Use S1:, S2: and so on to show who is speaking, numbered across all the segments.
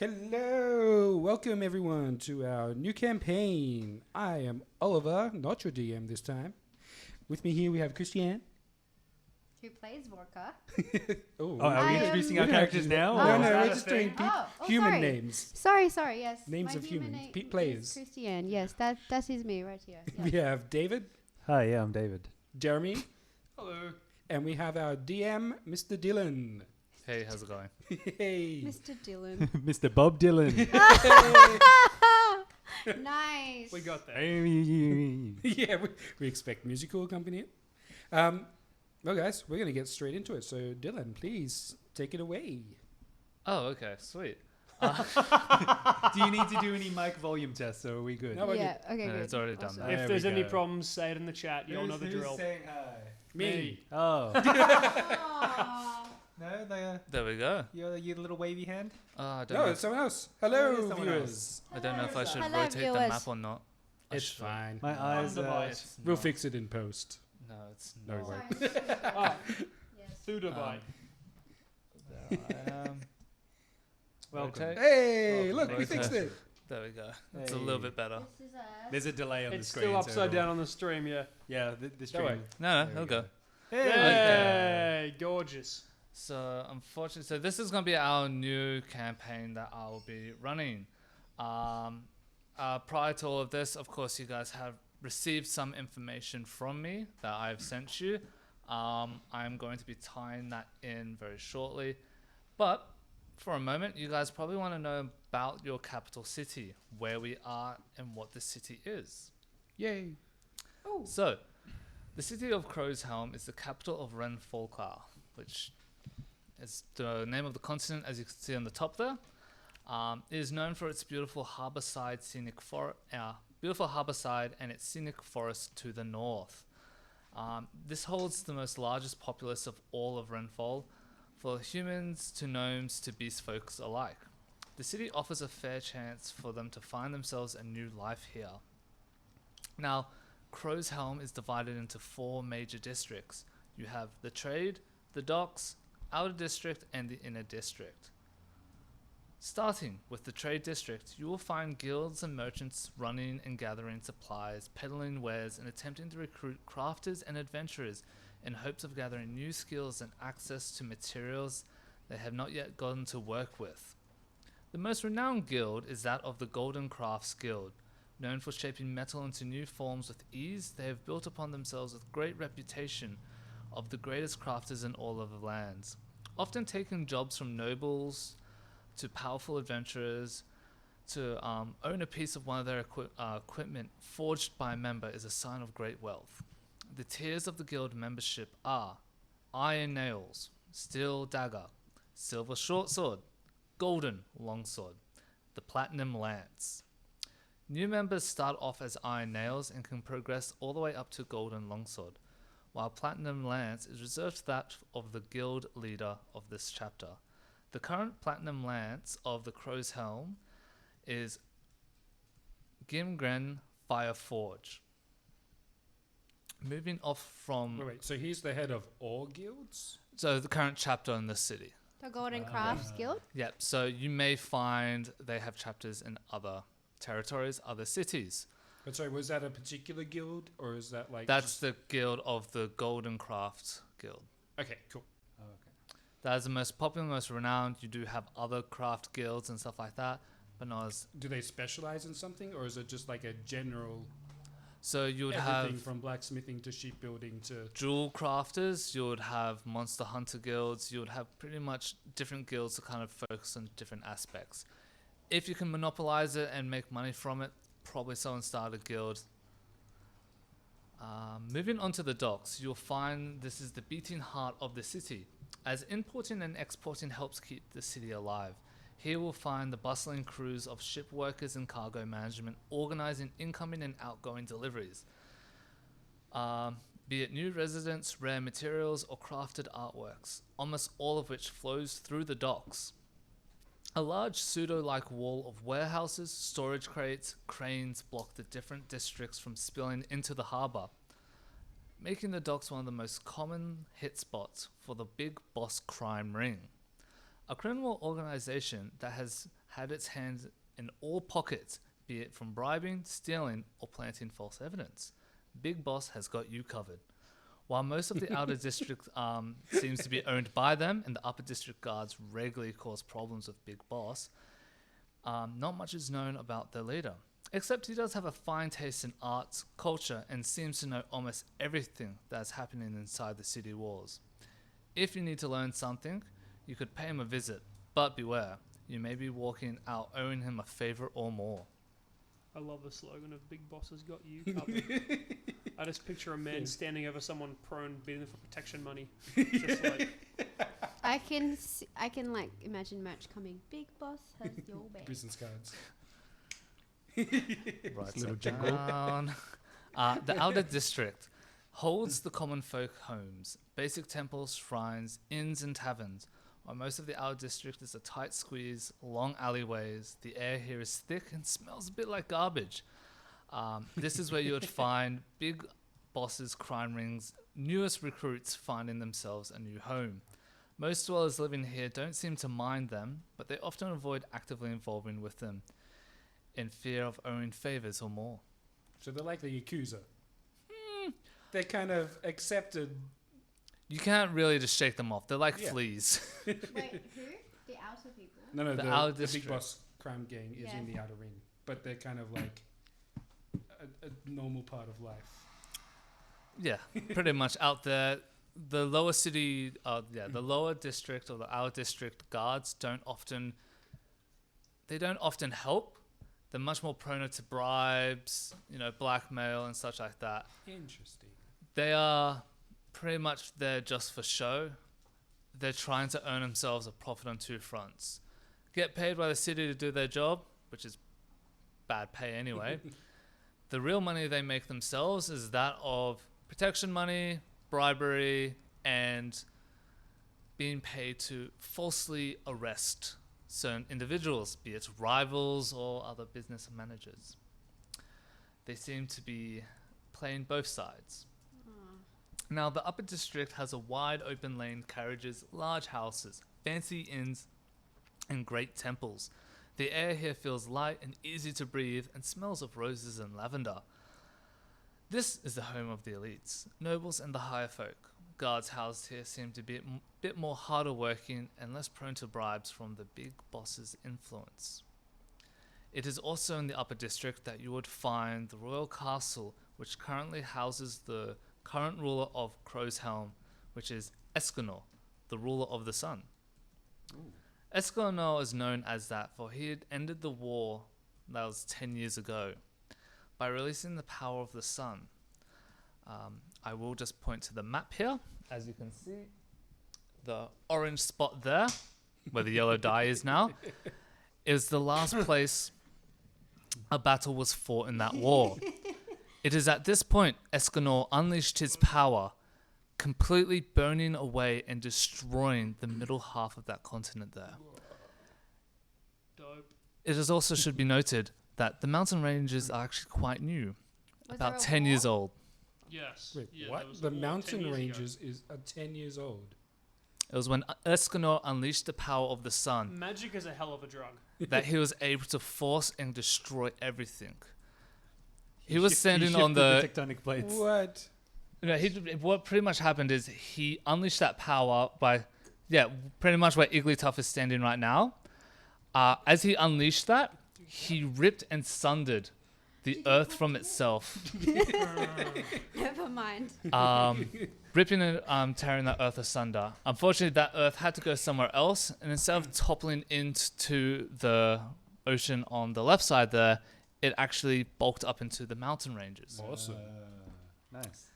S1: Hello, welcome everyone to our new campaign. I am Oliver, not your DM this time. With me here we have Christianne.
S2: Who plays Vorka?
S3: Are we introducing our characters now?
S1: No,
S3: or-
S1: we're just doing human
S2: sorry.
S1: names.
S2: Sorry, yes.
S1: Names
S2: My
S1: of
S2: human
S1: humans,
S2: name
S1: players.
S2: is Christianne, yes, that is me right here.
S1: We have David,
S3: Hi, yeah, I'm David.
S1: Jeremy,
S4: Hello.
S1: and we have our DM, Mr. Dylan.
S4: Hey, how's it going?
S1: Hey.
S2: Mr. Dylan.
S3: Mr. Bob Dylan.
S2: Nice.
S4: We got that.
S1: Yeah, we expect musical accompaniment. Well, guys, we're going to get straight into it. So, Dylan, please take it away.
S4: Oh, okay, sweet.
S3: Do you need to do any mic volume tests, or are we good?
S1: No, we're
S2: Yeah, okay,
S4: No,
S2: good.
S4: it's already done
S2: Awesome.
S4: that.
S3: There
S5: If there's
S3: we
S5: any
S3: go.
S5: problems, say it in the chat. You'll know the drill.
S3: saying hi?
S1: Me.
S3: Oh.
S2: Aw.
S3: No,
S4: There we go.
S3: you little wavy hand?
S4: I don't
S1: No,
S4: know.
S1: it's someone else.
S3: Oh,
S1: Hello,
S3: it is someone
S1: viewers.
S4: I don't know if I should
S2: Hello,
S4: rotate the
S2: viewers.
S4: map or not. I
S1: It's
S4: should.
S1: fine.
S3: My eyes are...
S4: It's
S1: We'll
S4: not.
S1: fix it in post.
S4: No, it's
S1: No,
S4: not.
S1: we won't.
S5: Oh,
S2: Yes.
S5: Thudabite.
S4: There I am.
S5: Welcome.
S4: Rotate.
S1: Hey,
S4: Welcome,
S1: look, we
S4: rotate.
S1: fixed it.
S4: There we go. It's a little
S3: Hey.
S4: bit better.
S2: This is us.
S3: There's a delay on the
S5: It's
S3: screen.
S5: still
S3: so
S5: upside
S3: it'll-
S5: down on the stream, yeah.
S3: Yeah, the
S1: Don't
S3: stream.
S1: worry.
S4: No,
S3: There
S4: he'll
S3: we
S4: go.
S3: Hey!
S5: Hey, gorgeous.
S4: So, unfortunately, so this is going to be our new campaign that I will be running. Prior to all of this, of course, you guys have received some information from me that I've sent you. I'm going to be tying that in very shortly. But for a moment, you guys probably want to know about your capital city, where we are and what the city is.
S1: Yay.
S4: So, the city of Crow's Helm is the capital of Renfolkar, which is the name of the continent, as you can see on the top there. It is known for its beautiful harborside and its scenic forest to the north. This holds the most largest populace of all of Renfol, for humans to gnomes to beast folks alike. The city offers a fair chance for them to find themselves a new life here. Now, Crow's Helm is divided into 4 major districts. You have the trade, the docks, outer district, and the inner district. Starting with the trade district, you will find guilds and merchants running and gathering supplies, peddling wares, and attempting to recruit crafters and adventurers in hopes of gathering new skills and access to materials they have not yet gotten to work with. The most renowned guild is that of the Golden Crafts Guild. Known for shaping metal into new forms with ease, they have built upon themselves with great reputation of the greatest crafters in all of the lands, often taking jobs from nobles to powerful adventurers. To own a piece of one of their equipment forged by a member is a sign of great wealth. The tiers of the guild membership are Iron Nails, Steel Dagger, Silver Short Sword, Golden Longsword, the Platinum Lance. New members start off as Iron Nails and can progress all the way up to Golden Longsword, while Platinum Lance is reserved to that of the guild leader of this chapter. The current Platinum Lance of the Crow's Helm is Gimgren Fireforge. Moving off from...
S1: Wait, so he's the head of all guilds?
S4: So the current chapter in this city.
S2: The Golden Crafts Guild?
S4: Yep, so you may find they have chapters in other territories, other cities.
S1: But sorry, was that a particular guild, or is that like...
S4: That's the guild of the Golden Craft Guild.
S1: Okay, cool.
S3: Oh, okay.
S4: That is the most popular, most renowned. You do have other craft guilds and stuff like that, but not as...
S1: Do they specialize in something, or is it just like a general...
S4: So you would
S1: everything
S4: have
S1: from blacksmithing to shipbuilding to...
S4: jewel crafters, you would have monster hunter guilds, you would have pretty much different guilds to kind of focus on different aspects. If you can monopolize it and make money from it, probably someone start a guild. Moving on to the docks, you'll find this is the beating heart of the city, as importing and exporting helps keep the city alive. Here we'll find the bustling crews of ship workers and cargo management organizing incoming and outgoing deliveries. Be it new residents, rare materials, or crafted artworks, almost all of which flows through the docks. A large pseudo-like wall of warehouses, storage crates, cranes block the different districts from spilling into the harbour, making the docks one of the most common hit spots for the big boss crime ring. A criminal organization that has had its hands in all pockets, be it from bribing, stealing, or planting false evidence. Big Boss has got you covered. While most of the Outer District seems to be owned by them, and the Upper District guards regularly cause problems with Big Boss, not much is known about their leader. Except he does have a fine taste in arts, culture, and seems to know almost everything that's happening inside the city walls. If you need to learn something, you could pay him a visit, but beware, you may be walking out owing him a favor or more.
S5: I love the slogan of Big Boss has got you covered. I just picture a man standing over someone prone, beating them for protection money. Just like,
S2: I can like imagine merch coming. Big Boss has your back.
S1: Business cards.
S4: Right,
S3: Little
S4: so
S3: jungle.
S4: down. The Outer District holds the common folk homes, basic temples, shrines, inns, and taverns. While most of the Outer District is a tight squeeze, long alleyways, the air here is thick and smells a bit like garbage. This is where you would find Big Boss's crime rings, newest recruits finding themselves a new home. Most dwellers living here don't seem to mind them, but they often avoid actively involving with them, in fear of owing favors or more.
S1: So they're like the Yakuza. They're kind of accepted.
S4: You can't really just shake them off. They're like
S1: Yeah.
S4: fleas.
S2: Wait, who? The outer people.
S1: No,
S4: The
S1: the
S4: Outer
S1: Big
S4: District.
S1: Boss crime gang is
S2: Yeah.
S1: in the outer ring, but they're kind of like a normal part of life.
S4: Yeah, pretty much out there. The lower city, the lower district or the outer district guards don't often help. They're much more prone to bribes, blackmail and such like that.
S1: Interesting.
S4: They are pretty much there just for show. They're trying to earn themselves a profit on two fronts. Get paid by the city to do their job, which is bad pay anyway. The real money they make themselves is that of protection money, bribery, and being paid to falsely arrest certain individuals, be it rivals or other business managers. They seem to be playing both sides. Now, the Upper District has a wide open lane carriages, large houses, fancy inns, and great temples. The air here feels light and easy to breathe and smells of roses and lavender. This is the home of the elites, nobles and the higher folk. Guards housed here seem to be a bit more harder working and less prone to bribes from the Big Boss's influence. It is also in the Upper District that you would find the royal castle, which currently houses the current ruler of Crow's Helm, which is Escanor, the ruler of the sun. Escanor is known as that for he had ended the war that was 10 years ago by releasing the power of the sun. I will just point to the map here. As you can see, the orange spot there, where the yellow dye is now, is the last place a battle was fought in that war. It is at this point Escanor unleashed his power, completely burning away and destroying the middle half of that continent there.
S5: dope.
S4: It is also should be noted that the mountain ranges are actually quite new,
S2: Was
S4: about
S2: there a
S4: 10 years
S2: war?
S4: old.
S5: Yes.
S1: Wait,
S5: Yeah, there
S1: what?
S5: was a
S1: The
S5: war 10
S1: mountain
S5: years ago.
S1: ranges are 10 years old.
S4: It was when Escanor unleashed the power of the sun
S5: Magic is a hell of a drug.
S4: that he was able to force and destroy everything. He was
S3: He
S4: standing on
S3: shifted
S4: the...
S3: tectonic plates.
S1: What?
S4: What pretty much happened is he unleashed that power by... Yeah, pretty much where Igglytuff is standing right now. As he unleashed that, he ripped and sundered the earth from itself.
S2: Never mind.
S4: Ripping and tearing that earth asunder. Unfortunately, that earth had to go somewhere else, and instead of toppling into the ocean on the left side there, it actually bulked up into the mountain ranges.
S1: Awesome.
S3: Nice.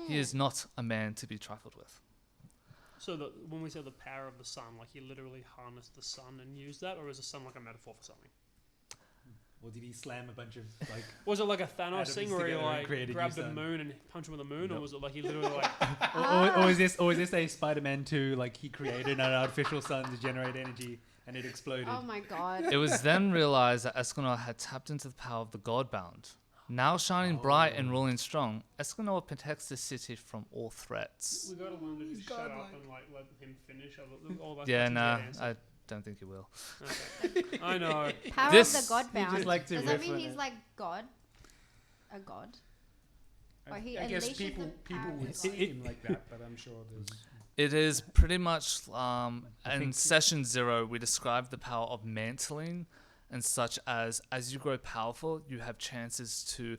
S4: He is not a man to be trifled with.
S5: So when we say the power of the sun, like he literally harnessed the sun and used that, or is the sun like a metaphor for something?
S3: Or did he slam a bunch of like?
S5: Was it like a Thanos
S3: Atoms
S5: thing where he
S3: together and
S5: like
S3: created a
S5: grabbed
S3: new
S5: the
S3: sun?
S5: moon and punched him with the moon, or
S3: Nope.
S5: was it like he literally like?
S3: or is this a Spider-Man 2? Like he created an artificial sun to generate energy and it exploded.
S2: Oh my god.
S4: It was then realized that Escanor had tapped into the power of the Godbound. Now shining bright and ruling strong, Escanor protects the city from all threats.
S5: We gotta learn to just shut up and like let him finish. All that
S4: Yeah,
S5: questions
S4: nah,
S5: get answered.
S4: don't think you will.
S5: Okay. I know.
S2: Power
S4: This-
S2: of the god
S3: You
S2: bound.
S3: just like to
S2: Does that
S3: riff
S2: mean
S3: on
S2: he's
S3: it.
S2: like God? A god? Or he
S1: I guess
S2: unleashes
S1: people
S2: the power of
S1: would
S2: the
S1: see
S2: god?
S1: him like that, but I'm sure there's.
S4: It is pretty much in
S3: think-
S4: session 0 we described the power of mantling, and such as you grow powerful, you have chances to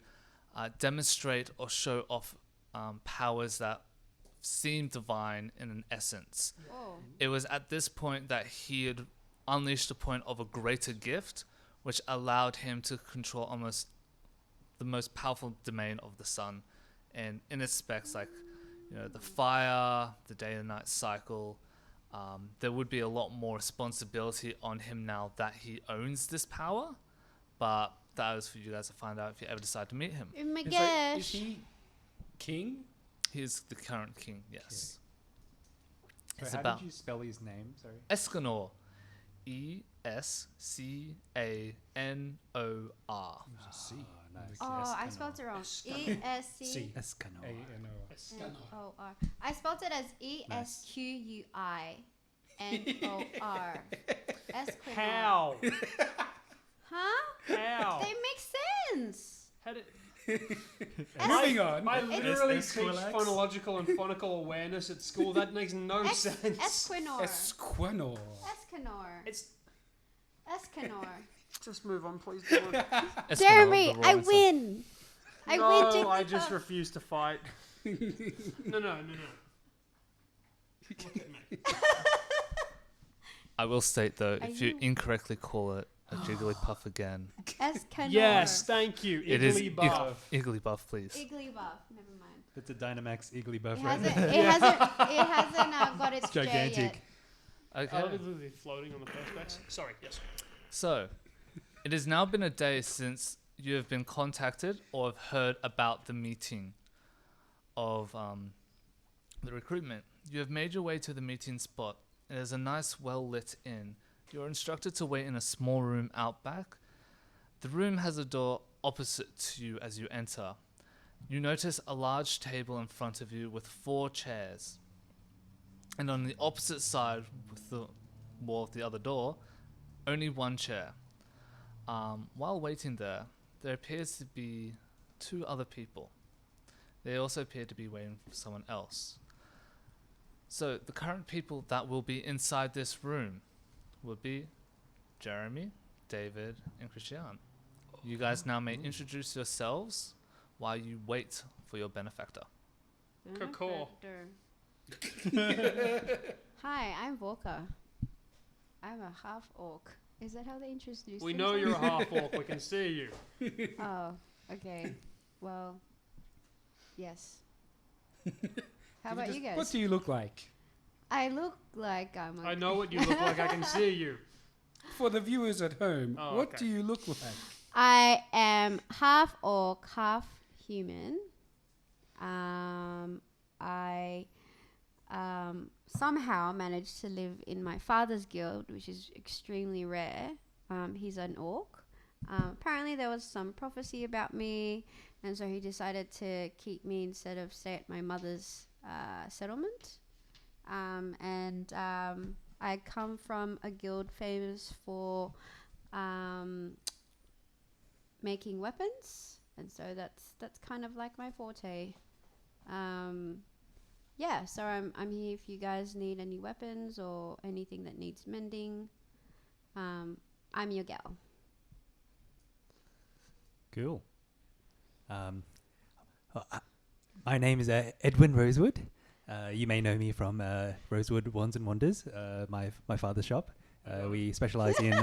S4: demonstrate or show off powers that seem divine in an essence.
S2: Oh.
S4: It was at this point that he had unleashed a point of a greater gift, which allowed him to control almost the most powerful domain of the sun, and in its specs, like, you know, the fire, the day and night cycle. There would be a lot more responsibility on him now that he owns this power, but that is for you guys to find out if you ever decide to meet him.
S2: Oh my
S1: Is
S2: gosh.
S1: he king?
S4: He is the current king, yes. It's
S3: How
S4: about
S3: did you spell his name? Sorry.
S4: Escanor. Escanor.
S1: There's a C.
S3: Nice.
S2: Oh, I spelled it wrong. E-S-C.
S1: C.
S3: Escanor.
S2: N-O-R. I spelled it as E-S-Q-U-I-N-O-R. Esquinor.
S5: How?
S2: Huh?
S5: How?
S2: They make sense.
S5: How did...
S1: Moving on.
S5: I literally
S3: Es-
S5: teach
S3: Esquilax?
S5: phonological and phonical awareness at school. That makes no sense.
S2: Esquinor.
S1: Esquinor.
S2: Escanor.
S5: It's
S2: Escanor.
S5: just move on, please. Dylan.
S4: Escanor,
S2: Jeremy,
S4: the
S2: I
S4: roaring sun.
S2: win. I
S5: no,
S2: win.
S5: I
S2: Jigglypuff.
S5: just refuse to fight. No. Look at me.
S4: I will state though,
S2: Are
S4: if you
S2: you-
S4: incorrectly call it a Jigglypuff again,
S2: Escanor.
S5: Yes, thank you.
S4: it is
S5: Igglybuff.
S4: Igglybuff, please.
S2: Igglybuff. Never mind.
S3: It's a Dynamax Eagly buff,
S2: It
S3: right?
S2: hasn't got its J
S3: Gigantic.
S2: yet.
S4: Okay.
S5: Oh, literally floating on the perspex. Sorry, yes.
S4: So, it has now been a day since you have been contacted or have heard about the meeting of the recruitment. You have made your way to the meeting spot. It is a nice, well-lit inn. You are instructed to wait in a small room out back. The room has a door opposite to you as you enter. You notice a large table in front of you with 4 chairs. And on the opposite side, with the wall of the other door, only 1 chair. While waiting there appears to be 2 other people. They also appear to be waiting for someone else. So the current people that will be inside this room will be Jeremy, David, and Christianne. You guys now may introduce yourselves while you wait for your benefactor.
S5: Caw-caw.
S2: Hi, I'm Vorka. I'm a half orc. Is that how they introduce
S5: We know you're a
S2: themselves?
S5: half orc. We can see you.
S2: Oh, okay. Well, yes. How about you guys?
S1: What do you look like?
S2: I look like I'm a...
S5: I know what you look like. I can see you.
S1: For the viewers at home,
S5: Oh,
S1: what
S5: okay.
S1: do you look like?
S2: I am half orc, half human. I somehow managed to live in my father's guild, which is extremely rare. He's an orc. Apparently there was some prophecy about me, and so he decided to keep me instead of stay at my mother's settlement. I come from a guild famous for making weapons, and so that's kind of like my forte. Yeah, so I'm here if you guys need any weapons or anything that needs mending. I'm your gal.
S3: Cool. My name is Edwin Rosewood. You may know me from Rosewood Wands and Wonders, my father's shop. We specialize in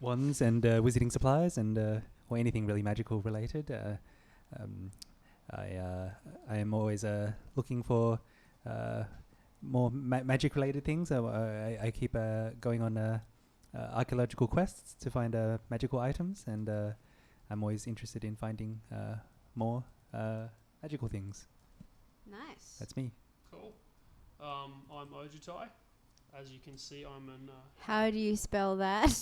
S3: wands and wizarding supplies and or anything really magical related. I am always looking for more magic related things. I keep going on archaeological quests to find magical items, and I'm always interested in finding more magical things.
S2: Nice.
S3: That's me.
S5: Cool. I'm Ojutai. As you can see, I'm an
S2: How do you spell that?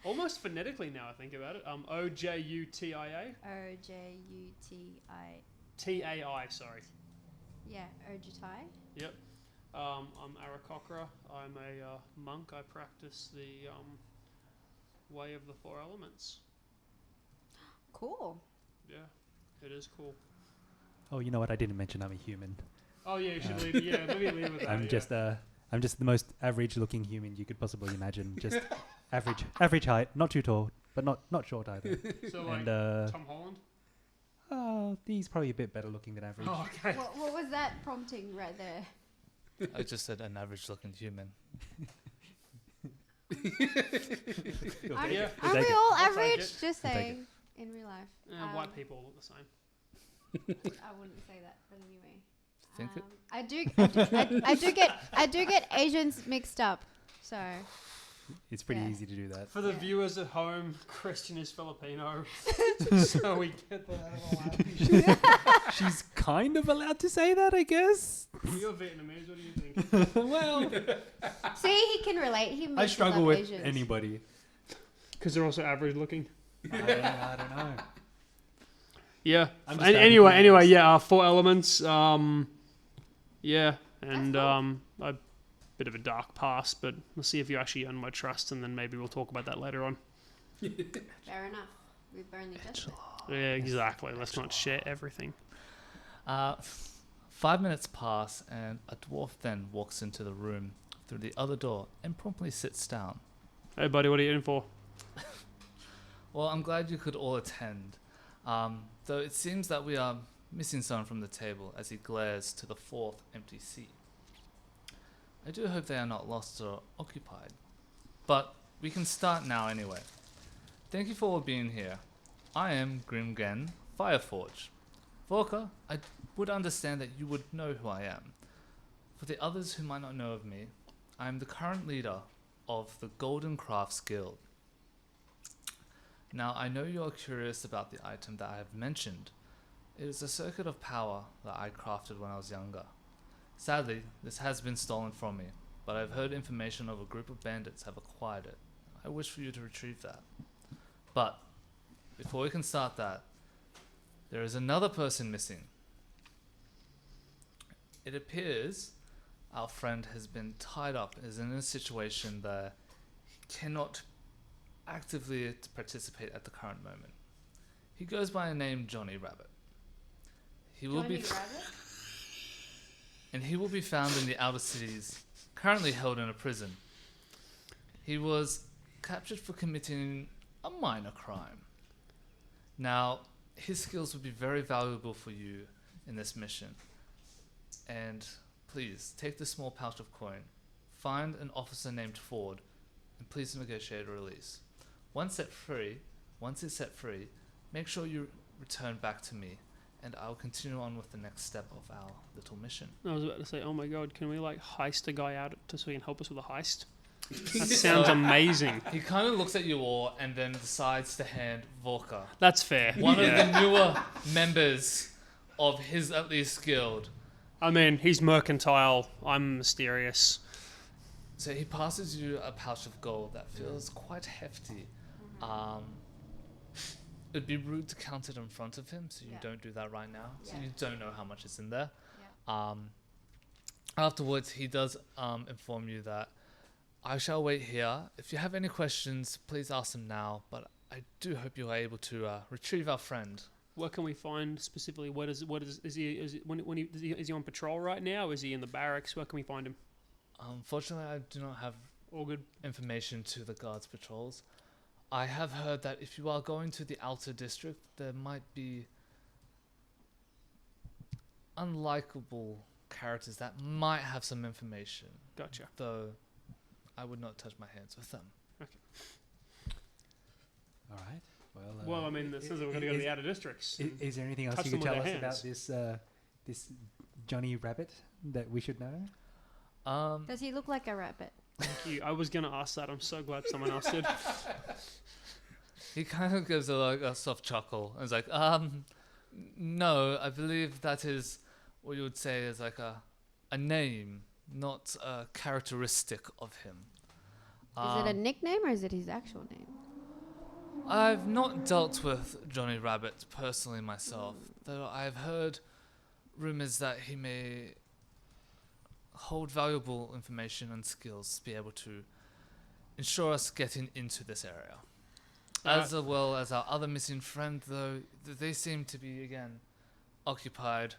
S5: almost phonetically now. I think about it. Ojutia.
S2: O-J-U-T-I.
S5: T-A-I. Sorry.
S2: Yeah, Ojutai.
S5: Yep. I'm Arakokra. I'm a monk. I practice the way of the 4 elements.
S2: Cool.
S5: Yeah, it is cool.
S3: Oh, you know what? I didn't mention I'm a human.
S5: Oh yeah, you should leave. Yeah, let me leave with that.
S3: I'm just the most average-looking human you could possibly imagine. Just average height, not too tall, but not short either.
S5: So like
S3: And
S5: Tom Holland.
S3: he's probably a bit better looking than average.
S5: Oh, okay.
S2: What was that prompting right there?
S4: I just said an average-looking human.
S2: Aren't,
S5: Yeah.
S2: aren't
S3: Take
S2: we
S3: it.
S2: all
S5: I'll take
S2: average?
S5: it.
S2: Just
S3: I'll take
S2: saying, in real life.
S5: White people look the same.
S2: I wouldn't say that, but anyway.
S4: Think it?
S2: I do get Asians mixed up. So
S3: It's pretty
S2: Yeah.
S3: easy to do that.
S5: For the
S2: Yeah.
S5: viewers at home, Christian is Filipino. So we get that out of the way.
S3: She's kind of allowed to say that, I guess.
S5: You're Vietnamese. What do you think?
S3: Well,
S2: see, he can relate. He
S3: I
S2: mixes
S3: struggle
S2: up
S3: with
S2: Asians.
S3: anybody.
S5: Because they're also average looking.
S3: I don't know.
S5: Yeah.
S3: I'm just
S5: Anyway, yeah. 4 elements. Yeah, and
S2: That's
S5: a bit of a dark past, but we'll see if you actually earn my trust, and then maybe we'll talk about that later on.
S2: Fair enough. We've only just.
S5: Yeah, exactly. Let's not share everything.
S4: 5 minutes pass, and a dwarf then walks into the room through the other door and promptly sits down.
S5: Hey, buddy, what are you in for?
S4: Well, I'm glad you could all attend. Though it seems that we are missing someone from the table as he glares to the 4th empty seat. I do hope they are not lost or occupied. But we can start now anyway. Thank you for all being here. I am Grimgen Fireforge. Vorka, I would understand that you would know who I am. For the others who might not know of me, I am the current leader of the Golden Crafts Guild. Now, I know you are curious about the item that I have mentioned. It is a circuit of power that I crafted when I was younger. Sadly, this has been stolen from me, but I've heard information of a group of bandits have acquired it. I wish for you to retrieve that. But, before we can start that, there is another person missing. It appears our friend has been tied up, is in a situation that he cannot actively participate at the current moment. He goes by a name Jonny Rabbit. He will be and he will be found in the outer cities, currently held in a prison. He was captured for committing a minor crime. Now, his skills would be very valuable for you in this mission. And please, take this small pouch of coin, find an officer named Ford, and please negotiate a release. Once it's set free, make sure you return back to me, and I'll continue on with the next step of our little mission.
S5: I was about to say, oh my god, can we like heist a guy out so he can help us with a heist? That sounds amazing.
S4: He kind of looks at you all and then decides to hand Vorka,
S5: That's fair.
S4: one
S5: Yeah.
S4: of the newer members of his at least guild.
S5: I mean, he's mercantile. I'm mysterious.
S4: So he passes you a pouch of gold that feels quite hefty. It'd be rude to count it in front of him, so you
S2: Yeah.
S4: don't do that right now. So
S2: Yeah.
S4: you don't know how much is in there.
S2: Yeah.
S4: Afterwards, he does inform you that I shall wait here. If you have any questions, please ask them now. But I do hope you are able to retrieve our friend.
S5: Where can we find specifically? Is he on patrol right now? Is he in the barracks? Where can we find him?
S4: Unfortunately, I do not have
S5: All good.
S4: information to the guards patrols. I have heard that if you are going to the outer district, there might be unlikable characters that might have some information,
S5: Gotcha.
S4: though I would not touch my hands with them.
S3: All right.
S5: Well, I mean, that says that we're going to go to the outer districts.
S3: Is there anything else
S5: touch
S3: you could
S5: them
S3: tell
S5: with
S3: us
S5: their
S3: about this Jonny Rabbit that we should know?
S2: Does he look like a rabbit?
S5: Thank you. I was going to ask that. I'm so glad someone else did.
S4: He kind of gives a soft chuckle and is like, no, I believe that is what you would say is like a name, not a characteristic of him.
S2: Is it a nickname or is it his actual name?
S4: I've not dealt with Jonny Rabbit personally myself, though I've heard rumors that he may hold valuable information and skills to be able to ensure us getting into this area. As well as our other missing friend, though, they seem to be, again, occupied,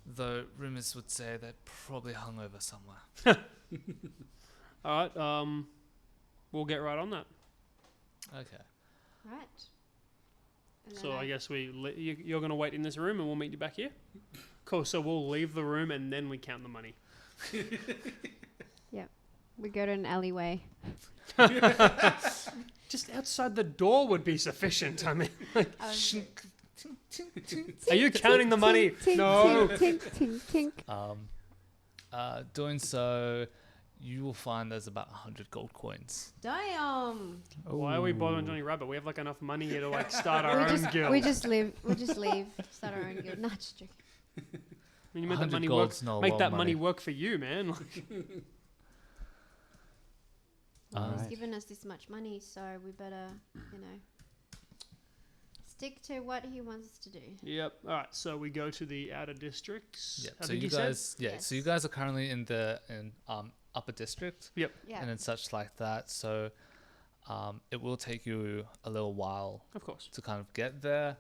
S4: though rumors would say they're probably hungover somewhere.
S5: All right, we'll get right on that.
S4: Okay.
S2: Right. And
S5: So
S2: then
S5: I guess you're going to wait in this room and we'll meet you back here? Cool, so we'll leave the room and then we count the money.
S2: we go to an alleyway.
S5: Just outside the door would be sufficient. I mean,
S2: I was
S5: are you counting the money?
S2: Tink,
S5: No.
S2: tink, tink, tink, tink.
S4: Doing so, you will find there's about 100 gold coins.
S2: Damn.
S5: Why are we bothering Johnny Rabbit? We have like enough money here to like start our
S2: We
S5: own
S2: just,
S5: guild.
S2: we just leave. Start our own guild. Not just joking.
S5: I mean, you make that
S4: 100
S5: money
S4: gold's
S5: work.
S4: not a
S5: Make
S4: lot
S5: that
S4: of
S5: money
S4: money.
S5: work for you, man.
S2: Well, he's
S3: Alright.
S2: given us this much money, so we better, stick to what he wants us to do.
S5: Yep. All right. So we go to the outer districts.
S4: Yeah.
S5: I
S4: So
S5: think
S4: you
S5: said?
S4: guys, so you
S2: Yes.
S4: guys are currently in the upper district
S2: Yeah.
S4: and then such like that. So, it will take you a little while
S5: Of course.
S4: to kind of get there.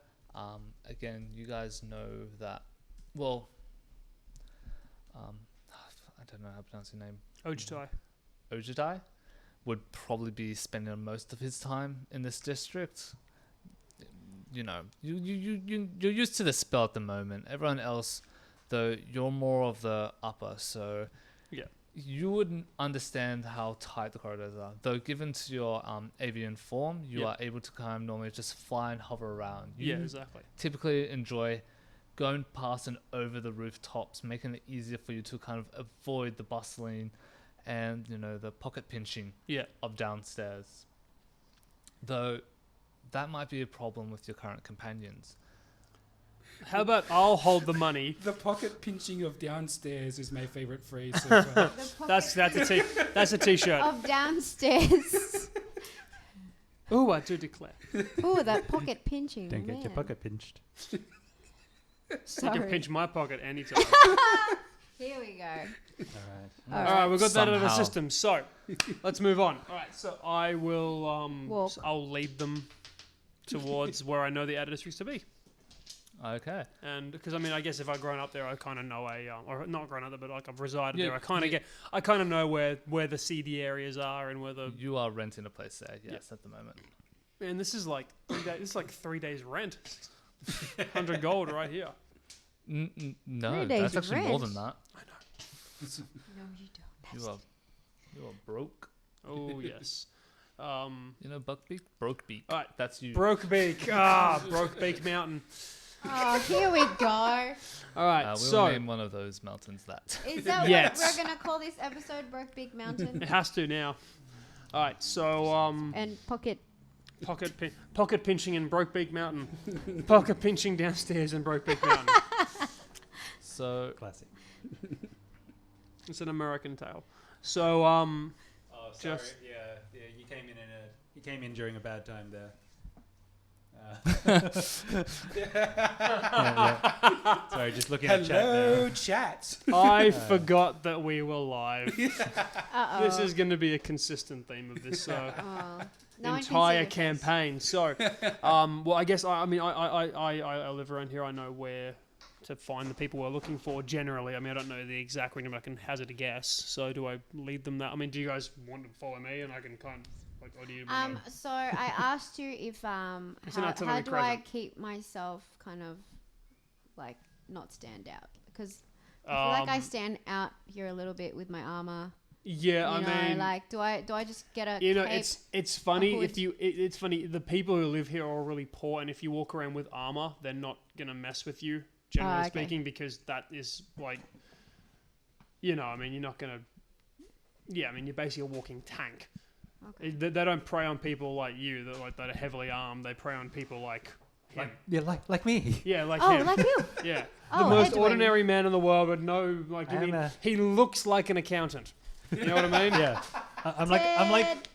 S4: Again, you guys know that. Well, I don't know how to pronounce your name.
S5: Ojutai.
S4: Ojutai would probably be spending most of his time in this district. You know, you're used to the spell at the moment. Everyone else, though, you're more of the upper, so
S5: Yeah.
S4: you wouldn't understand how tight the corridors are. Though, given to your avian form, you
S5: Yeah.
S4: are able to kind of normally just fly and hover around. You
S5: Yeah. Exactly.
S4: typically enjoy going past and over the rooftops, making it easier for you to kind of avoid the bustling and, the pocket pinching
S5: Yeah.
S4: of downstairs. Though that might be a problem with your current companions.
S5: How about I'll hold the money?
S1: The pocket pinching of downstairs is my favorite phrase so far.
S5: That's a t-shirt.
S2: Of downstairs.
S5: Ooh, I do declare.
S2: Ooh, that pocket pinching.
S3: Don't get your
S2: man.
S3: pocket pinched.
S5: You
S2: Sorry.
S5: can pinch my pocket anytime.
S2: Here we go.
S3: All right.
S5: All right, we've got that out of the
S4: Somehow.
S5: system. So let's move on. All right, so I will
S2: Walk.
S5: I'll lead them towards where I know the outer districts to be.
S4: Okay.
S5: And because I guess if I've grown up there, I kind of know or not grown up there, but like I've resided
S4: Yeah,
S5: there. I kind of know where the seedy areas are and where the.
S4: You are renting a place there, yes, at the moment.
S5: Man, this is like 3 days. This is like 3 days rent. 100 gold right here.
S4: No,
S2: 3 days
S4: that's actually more
S2: rent.
S4: than that.
S2: No, you don't.
S4: You are broke.
S5: Oh yes.
S4: Buckbeak? Brokebeak.
S5: All right.
S4: That's you.
S5: Brokebeak. Brokebeak Mountain.
S2: Oh, here we go.
S5: All right.
S4: We'll
S5: so
S4: name one of those mountains that.
S2: Is that
S5: Yes.
S2: what we're gonna call this episode? Broke Big Mountain
S5: it has to now. All right. So
S2: and pocket.
S5: pocket pinching in Brokebeak Mountain. Pocket pinching downstairs in Brokebeak Mountain.
S4: So,
S3: Classic.
S5: It's an American tale. So
S3: Oh, sorry.
S5: Just-
S3: Yeah. You came in during a bad time there. Sorry, just looking at chat
S1: Hello,
S3: now.
S1: chat.
S5: I forgot that we were live.
S2: Uh-oh.
S5: This is going to be a consistent theme of this
S2: Oh. No one can see
S5: entire
S2: your face.
S5: campaign. So, well, I guess I live around here. I know where to find the people we're looking for. Generally, I don't know the exact ring, but I can hazard a guess. So, do I lead them that? Do you guys want to follow me, and I can kind of like, or do you? wanna-
S2: So I asked you if
S5: It's an
S2: how
S5: artillery
S2: do I
S5: present.
S2: keep myself kind of like not stand out, because I feel like I stand out here a little bit with my armor.
S5: Yeah,
S2: Do I just get a cape?
S5: it's funny
S2: hood?
S5: if you it's funny, the people who live here are all really poor, and if you walk around with armor, they're not gonna mess with you, generally
S2: okay.
S5: speaking, because that is like, you're not gonna. Yeah, you're basically a walking tank.
S2: Okay.
S5: They don't prey on people like you that are heavily armed. They prey on people like him.
S3: Like me.
S5: Yeah, like
S2: Oh,
S5: him.
S2: like you.
S5: Yeah,
S2: Oh,
S5: the most
S2: Edwin.
S5: ordinary man in the world would know. Like,
S3: I am a-
S5: he looks like an accountant. You know what I mean?
S3: Yeah. I'm like
S2: Ted.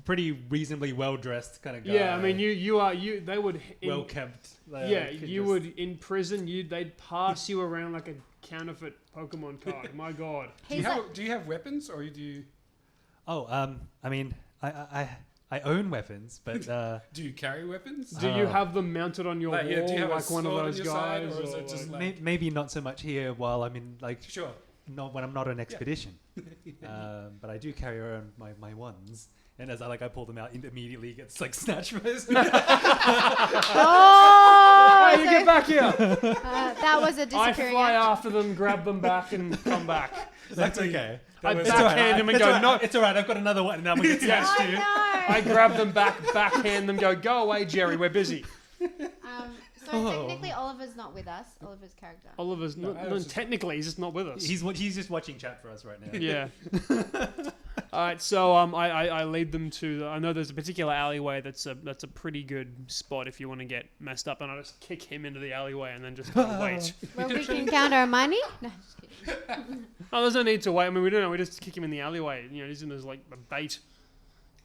S3: pretty reasonably well dressed kind of guy.
S5: Yeah, they would.
S3: well kept.
S5: Yeah, you would in prison. They'd pass you around like a counterfeit Pokemon card. My God.
S1: Do you have weapons or do you?
S3: Oh, I mean, I own weapons, but
S1: Do you carry weapons?
S5: Do you have them mounted on your wall
S1: do you have a
S5: like one of
S1: sword on
S5: those
S1: your side,
S5: guys?
S1: or is it just like
S3: maybe not so much here while I'm in
S1: sure?
S3: not when I'm not on expedition. But I do carry around my wands, and as I pull them out, immediately gets snatched from us.
S2: Oh,
S5: Hey, you get back here!
S2: that was a
S5: I
S2: disappearing
S5: fly
S2: act.
S5: after them, grab them back, and come back.
S3: That's okay.
S5: I
S1: was-
S5: backhand them and go, no.
S3: It's alright. I've got another one, and I'm gonna get
S5: Yeah.
S3: snatched
S2: Oh,
S3: too.
S2: no.
S5: I grab them backhand them, go away, Jerry, we're busy.
S2: So technically Oliver's not with us. Oliver's character.
S5: Oliver's technically he's just not with us.
S3: He's just watching chat for us right now.
S5: Yeah. All right. So I lead them to. I know there's a particular alleyway that's a pretty good spot if you want to get messed up, and I just kick him into the alleyway and then just wait.
S2: Where we can count our money? No, just kidding.
S5: Oh, there's no need to wait. I mean, we don't know. We just kick him in the alleyway. You know, he's in as a bait.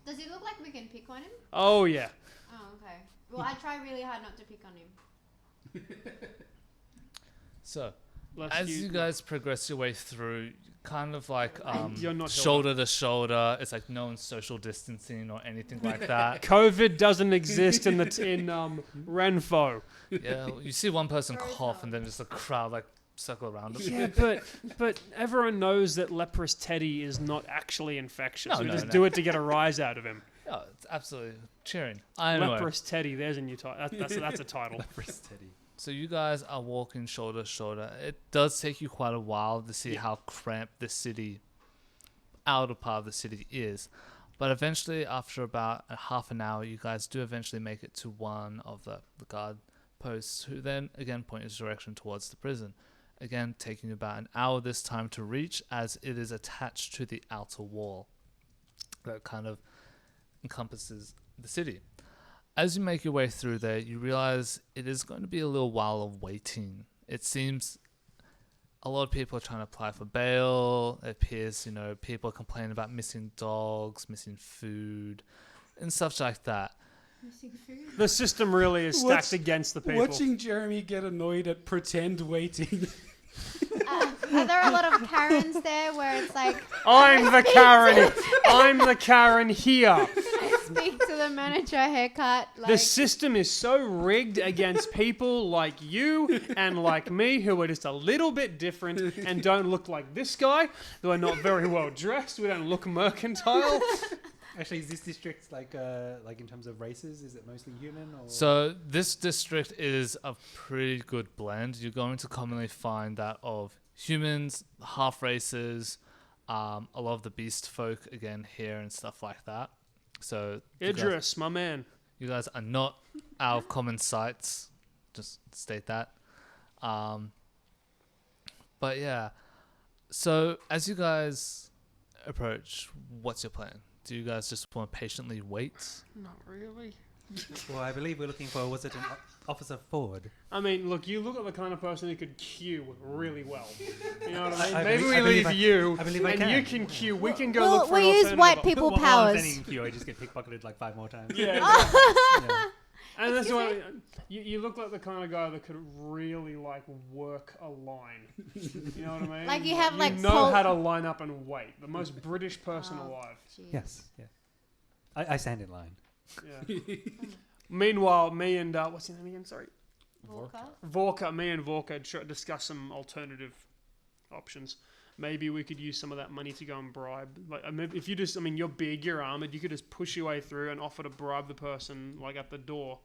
S2: Does he look like we can pick on him?
S5: Oh yeah.
S2: Oh, okay. Well, I try really hard not to pick on him.
S4: So,
S5: Let's
S4: as
S5: use-
S4: you guys progress your way through, kind of
S5: You're not
S4: shoulder to shoulder, it's like no one's social distancing or anything like that.
S5: COVID doesn't exist in Renfo.
S4: Yeah, you see one person cough and then just a crowd circle around them.
S5: Yeah, but everyone knows that leprous Teddy is not actually infectious.
S4: No,
S5: we
S4: no,
S5: just
S4: no.
S5: do it to get a rise out of him.
S4: Yeah, it's absolutely cheering. Anyway,
S5: Leprous Teddy, there's a new title. That's a title.
S4: so you guys are walking shoulder to shoulder. It does take you quite a while to see how cramped the city, outer part of the city is. But eventually, after about a half an hour, you guys do eventually make it to one of the guard posts, who then again point his direction towards the prison. Again, taking about an hour this time to reach, as it is attached to the outer wall that kind of encompasses the city. As you make your way through there, you realize it is going to be a little while of waiting. It seems a lot of people are trying to apply for bail. It appears, people are complaining about missing dogs, missing food, and stuff like that.
S2: Missing food?
S5: The system really is stacked against the people.
S1: Watching Jeremy get annoyed at pretend waiting.
S2: Are there a lot of Karens there where it's like,
S5: I'm the Karen. I'm the Karen here.
S2: speak to the manager haircut?
S5: The system is so rigged against people like you and like me who are just a little bit different and don't look like this guy, who are not very well dressed. We don't look mercantile.
S3: Actually, is this district like in terms of races? Is it mostly human? Or?
S4: So this district is a pretty good blend. You're going to commonly find that of humans, half races, a lot of the beast folk again here and stuff like that. So
S5: Idris, my man.
S4: you guys are not out of common sights. Just state that. But yeah. So as you guys approach, what's your plan? Do you guys just want to patiently wait?
S5: Not really.
S3: Well, I believe we're looking for, was it an officer Ford?
S5: I mean, look, you look at the kind of person who could queue really well. You know what I mean?
S3: I
S5: Maybe
S3: believe-
S5: we
S3: I
S5: leave you,
S3: I believe I
S5: and
S3: can.
S5: you can queue. We can go
S2: We'll-
S5: look for
S2: we'll
S5: an
S2: use
S5: alternative
S2: white
S5: option.
S2: people
S3: While I'm
S2: powers.
S3: standing in queue, I just get pickpocketed 5 more times.
S5: Yeah.
S3: Yeah.
S5: And that's why you look like the kind of guy that could really work a line. You know what I mean?
S2: Like you have,
S5: you
S2: like,
S5: know
S2: pol-
S5: how to line up and wait. The most British person
S2: Oh.
S5: alive.
S2: Jeez.
S3: Yes. Yeah. I stand in line.
S5: Yeah. Meanwhile, me and what's his name again? Sorry,
S2: Vorka?
S5: Me and Vorka discuss some alternative options. Maybe we could use some of that money to go and bribe. If you just, you're big, you're armored. You could just push your way through and offer to bribe the person at the door,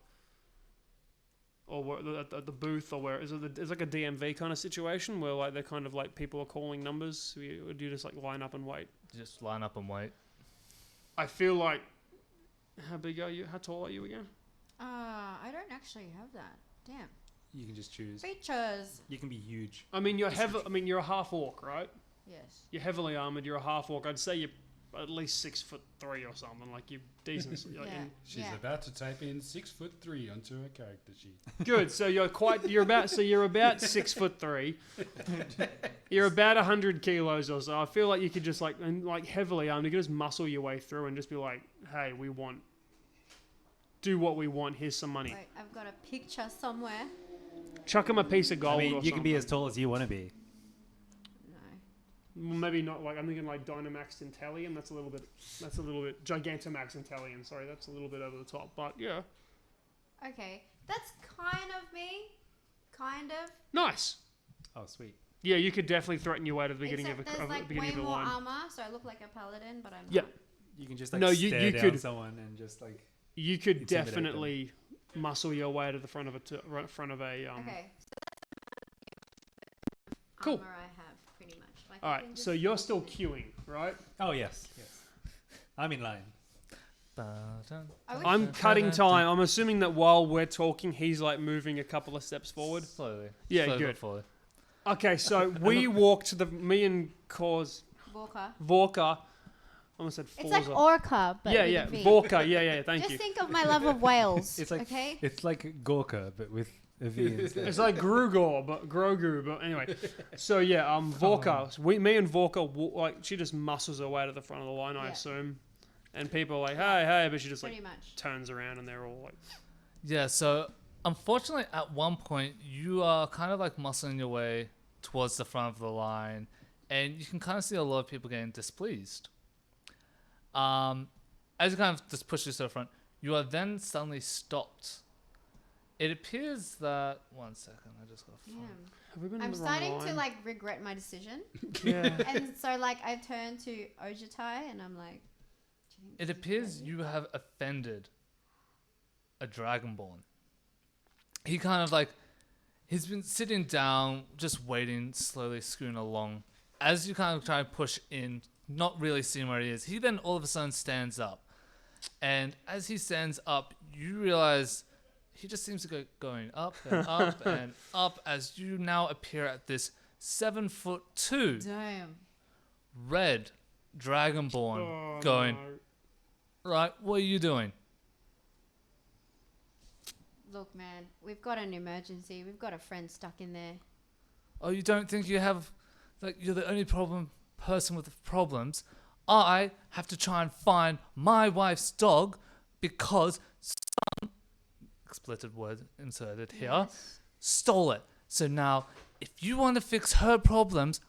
S5: or at the booth, or where is it? It's like a DMV kind of situation where they're kind of people are calling numbers. Or do you just line up and wait?
S4: Just line up and wait.
S5: I feel like, how big are you? How tall are you again?
S2: I don't actually have that. Damn.
S3: You can just choose.
S2: Features.
S3: You can be huge.
S5: You're a half orc, right?
S2: Yes.
S5: You're heavily armored. You're a half orc. I'd say you're at least 6'3" or something. You're decent.
S2: Yeah.
S1: She's about to type in 6'3" onto her character sheet.
S5: Good. So you're about 6'3". You're about 100 kilos or so. I feel like you could just heavily armed. You could just muscle your way through and just be like, hey, do what we want. Here's some money.
S2: Wait, I've got a picture somewhere.
S5: Chuck him a piece of gold.
S3: I mean,
S5: or
S3: you can be
S5: something.
S3: as tall as you want to be.
S5: Maybe not like I'm thinking like Dynamax Intellium. That's a little bit Gigantamax Intellium. Sorry, that's a little bit over the top. But yeah,
S2: Okay, that's kind of me. Kind of.
S5: nice.
S3: Oh, sweet.
S5: Yeah, you could definitely threaten your way to the beginning
S2: Except
S5: of
S2: there's
S5: the
S2: like
S5: beginning
S2: way
S5: of the
S2: more
S5: line.
S2: armor, so I look like a paladin, but I'm
S5: Yeah.
S2: not.
S3: You can just like
S5: No,
S3: stare
S5: you
S3: down
S5: could-
S3: someone and just like.
S5: You could
S3: Intimidate
S5: definitely muscle your way to the front of a front of a.
S2: Okay. So that's
S5: Cool.
S2: armor I have pretty much. Like
S5: All
S2: I
S5: right,
S2: can
S5: so
S2: just
S5: you're
S2: look
S5: still
S2: at it.
S5: queuing, right?
S3: Oh yes. I'm in line.
S2: I wish
S5: I'm cutting time. I'm assuming that while we're talking, he's like moving a couple of steps forward.
S4: Slowly.
S5: Yeah,
S4: Slowly
S5: good.
S4: but forward.
S5: Okay, so we walk to me and Vorka. I almost said Forza.
S2: It's like Orca, but
S5: yeah,
S2: with
S5: yeah,
S2: a V.
S5: Vorka. Yeah. Thank
S2: Just
S5: you.
S2: think of my love of whales.
S3: It's like
S2: okay.
S3: it's like Gorka, but with a V instead.
S5: It's like Grogu, but anyway. So yeah, Vorka. Me and Vorka, like she just muscles her way to the front of the line, I
S2: Yeah.
S5: assume. And people are like, hey, but she just
S2: Pretty
S5: like
S2: much.
S5: turns around and they're all like,
S4: Yeah, so unfortunately, at one point, you are kind of like muscling your way towards the front of the line, and you can kind of see a lot of people getting displeased. As you kind of just push this to the front, you are then suddenly stopped. It appears that 1 second, I just got to find.
S2: Yeah.
S5: have we been
S2: I'm
S5: in the wrong
S2: starting
S5: line?
S2: to like regret my decision,
S5: Yeah.
S2: and so like I turn to Ojutai, and I'm like, do you think
S4: It
S2: this is
S4: appears
S2: good?
S4: you have offended a dragonborn. He kind of like, he's been sitting down, just waiting, slowly scooting along. As you kind of try to push in, not really seeing where he is, he then all of a sudden stands up. And as he stands up, you realize he just seems to go going up and up and up as you now appear at this 7'2"
S2: Damn.
S4: red dragonborn
S5: Oh,
S4: going,
S5: no.
S4: right, what are you doing?
S2: Look, man, we've got an emergency. We've got a friend stuck in there.
S4: Oh, you don't think you have, like, you're the only person with problems? I have to try and find my wife's dog because some, expletive word inserted here,
S2: Yes.
S4: stole it. So now, if you want to fix her problems,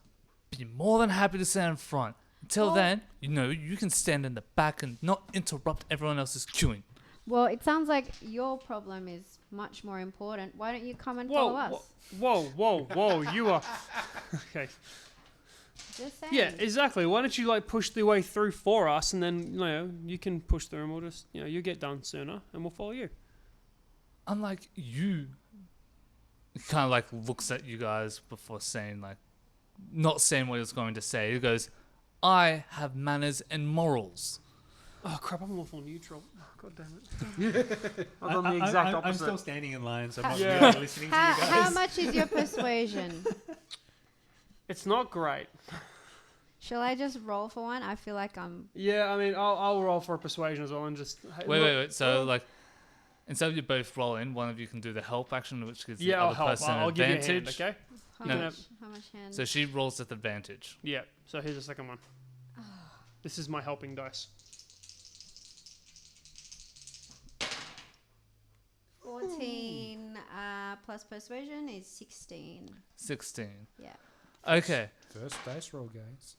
S4: be more than happy to stand in front. Until
S2: Well-
S4: then, you can stand in the back and not interrupt everyone else's queuing.
S2: Well, it sounds like your problem is much more important. Why don't you come and follow us?
S5: Whoa, you are... Okay.
S2: Just saying.
S5: Yeah, exactly. Why don't you like push the way through for us and then, you can push through and we'll just, you get done sooner and we'll follow you.
S4: Unlike you, he kind of like looks at you guys before saying like, not saying what he was going to say. He goes, I have manners and morals.
S5: Oh, crap, I'm awful neutral. Oh, God damn it. I've done the
S3: I'm
S5: exact opposite.
S3: still standing in line, so I'm not
S5: Yeah.
S3: really listening to you guys.
S2: How much is your persuasion?
S5: It's not great.
S2: Shall I just roll for one? I feel like I'm...
S5: Yeah, I mean, I'll roll for a persuasion as well and just... hey, look-
S4: Wait. So like, instead of you both rolling, one of you can do the help action, which gives the
S5: Yeah, I'll
S4: other
S5: help.
S4: person
S5: I'll
S4: an
S5: give you a
S4: advantage.
S5: hand, okay?
S2: How
S4: No.
S2: much? How much hand?
S4: So she rolls at advantage.
S5: Yeah, so here's the second one. This is my helping dice.
S2: 14 plus persuasion is 16.
S4: 16.
S2: Yeah.
S4: Okay.
S1: First dice roll, guys.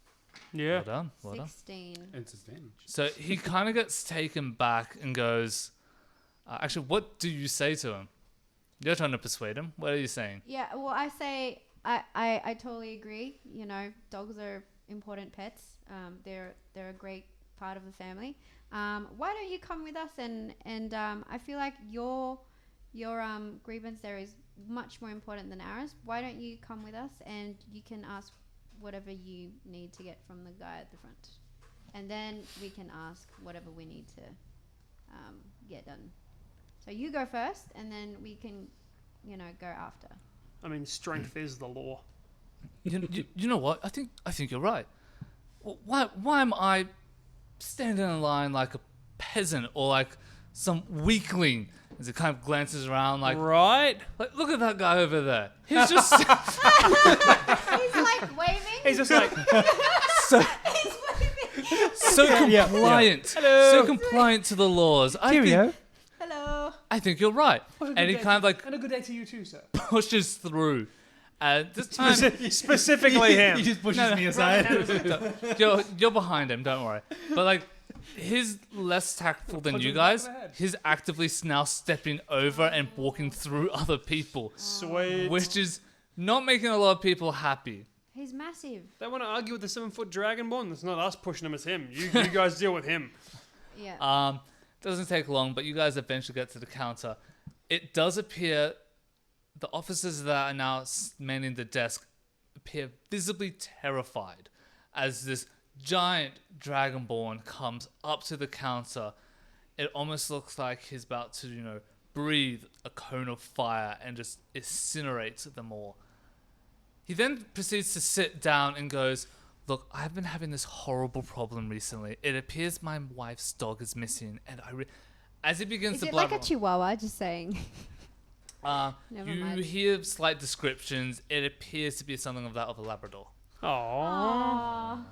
S5: Yeah.
S4: Well done. Well done.
S2: 16.
S1: It's advantage.
S4: So he kind of gets taken back and goes, actually, what do you say to him? You're trying to persuade him. What are you saying?
S2: Yeah, well, I say I totally agree. Dogs are important pets. They're a great part of the family. Why don't you come with us? And I feel like your grievance there is much more important than ours. Why don't you come with us and you can ask whatever you need to get from the guy at the front, and then we can ask whatever we need to get done. So you go first, and then we can, go after.
S5: I mean, strength is the law.
S4: You know what? I think you're right. Why am I standing in line like a peasant or like some weakling? As he kind of glances around, like
S5: Right?
S4: look at that guy over there. He's just
S2: He's like waving.
S5: He's just like,
S4: so
S5: Yeah.
S4: compliant, so compliant to the laws.
S3: Cheerio.
S2: Hello.
S4: I think you're right. And he kind of like
S5: and a good day to you too, sir.
S4: pushes through, This time,
S5: Specifically him.
S3: He just pushes me aside.
S4: you're behind him. Don't worry. But like, he's less tactful than
S3: Punch
S4: you
S3: him in the back
S4: guys.
S3: of the head.
S4: He's actively now stepping over and walking through other people,
S5: Sweet.
S4: which is not making a lot of people happy.
S2: He's massive.
S5: They want to argue with the 7-foot dragonborn. It's not us pushing him, it's him. You guys deal with him.
S2: Yeah.
S4: Doesn't take long, but you guys eventually get to the counter. It does appear the officers that are now manning the desk appear visibly terrified as this giant dragonborn comes up to the counter. It almost looks like he's about to, breathe a cone of fire and just incinerates them all. He then proceeds to sit down and goes, "Look, I've been having this horrible problem recently. It appears my wife's dog is missing, and as he begins
S2: Is
S4: to
S2: it
S4: blabber,
S2: like a chihuahua? Just saying. Never
S4: you
S2: mind.
S4: hear slight descriptions. It appears to be something of that of a Labrador.
S5: Aww.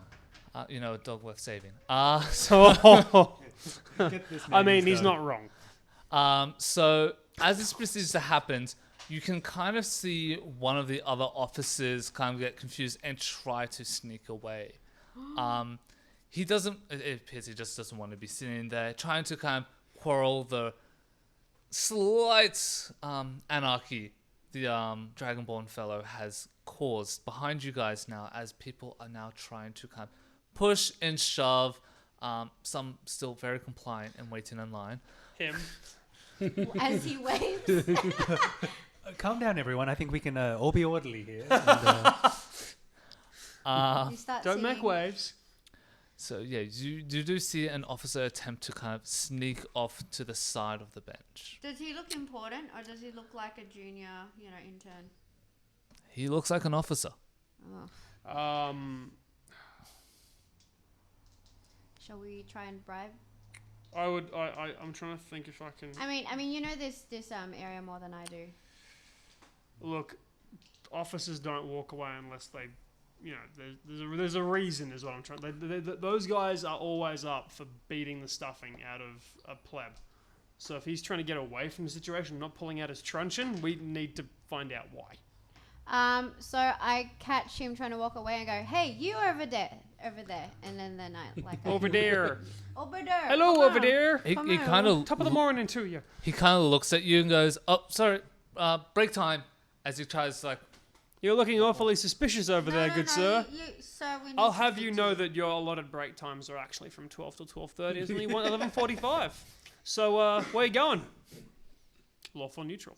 S2: Aww.
S4: A dog worth saving.
S5: Oh.
S3: Get this
S5: I
S3: man
S5: mean, he's
S3: started.
S5: not wrong.
S4: So as this proceeds to happen, you can kind of see one of the other officers kind of get confused and try to sneak away. He doesn't. It appears he just doesn't want to be sitting there, trying to kind of quarrel the slight anarchy the Dragonborn fellow has caused behind you guys now, as people are now trying to kind of push and shove. Some still very compliant and waiting in line.
S5: Him.
S2: As he waves.
S3: Calm down, everyone. I think we can all be orderly here. And,
S2: You start
S5: Don't make
S2: singing.
S5: waves.
S4: So yeah, you do see an officer attempt to kind of sneak off to the side of the bench.
S2: Does he look important, or does he look like a junior, intern?
S4: He looks like an officer.
S2: Oh. Shall we try and bribe?
S5: I'm trying to think if I can.
S2: I mean, you know this area more than I do.
S5: Look, officers don't walk away unless they, there's a reason is what I'm trying. Those guys are always up for beating the stuffing out of a pleb. So if he's trying to get away from the situation, not pulling out his truncheon, we need to find out why.
S2: So I catch him trying to walk away and go, "Hey, you over there," and then I like
S5: Over there.
S2: over there.
S5: Hello,
S2: come
S5: over
S2: on."
S5: there.
S4: He
S2: Come on.
S4: kind of
S5: Top of the morning to you.
S4: he kind of looks at you and goes, "Oh, sorry, break time." As he tries like,
S5: You're looking awfully suspicious over there, good sir.
S2: Sir, we need
S5: I'll
S2: to
S5: have
S2: speak
S5: you
S2: to
S5: know that your allotted break times are actually from 12 to 12:30. It's only 11:45. So where you going? Lawful neutral.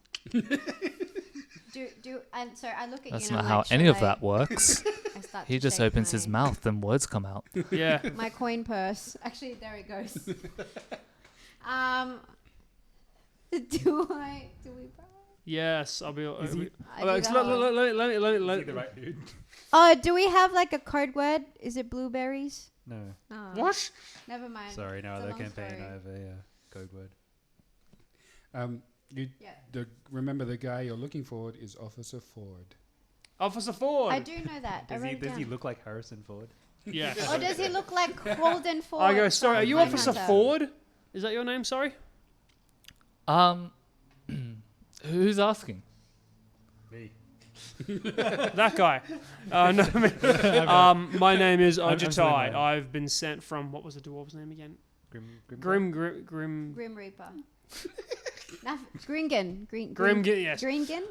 S2: And so I look at
S4: "That's
S2: you.
S4: not
S2: and I'm
S4: how
S2: like,
S4: any
S2: "Shall
S4: of that
S2: I-"
S4: works."
S2: I start
S4: He
S2: to
S4: just
S2: shake
S4: opens his
S2: my-
S4: mouth and words come out.
S5: Yeah.
S2: My coin purse. Actually, there it goes. Do we?
S5: Yes, I'll be.
S3: Is he-
S2: I do that one.
S3: Is he the right dude?
S2: Oh, do we have like a code word? Is it blueberries?
S3: No.
S2: Oh,
S5: What?
S2: Never mind.
S3: Sorry, no
S2: It's a
S3: other
S2: long
S3: campaign.
S2: story.
S3: I have a code word.
S2: Yeah.
S1: Remember the guy you're looking for is Officer Ford.
S5: Officer Ford.
S2: I do know that. I
S3: Does
S2: wrote
S3: he,
S2: it
S3: does he
S2: down.
S3: look like Harrison Ford?
S5: Yes.
S2: Or does he look like Holden Ford?
S5: I go, sorry, are you
S2: from
S5: Officer
S2: Mindhunter?
S5: Ford? Is that your name? Sorry?
S4: Who's asking?
S3: Me.
S5: That guy. No, my name is
S3: I'm
S5: Ojutai.
S3: sorry, man.
S5: I've been sent from, what was the dwarf's name again?
S3: Grim.
S5: Grim.
S2: Reaper. Gringen.
S5: Grimgen, yes.
S2: Gringen?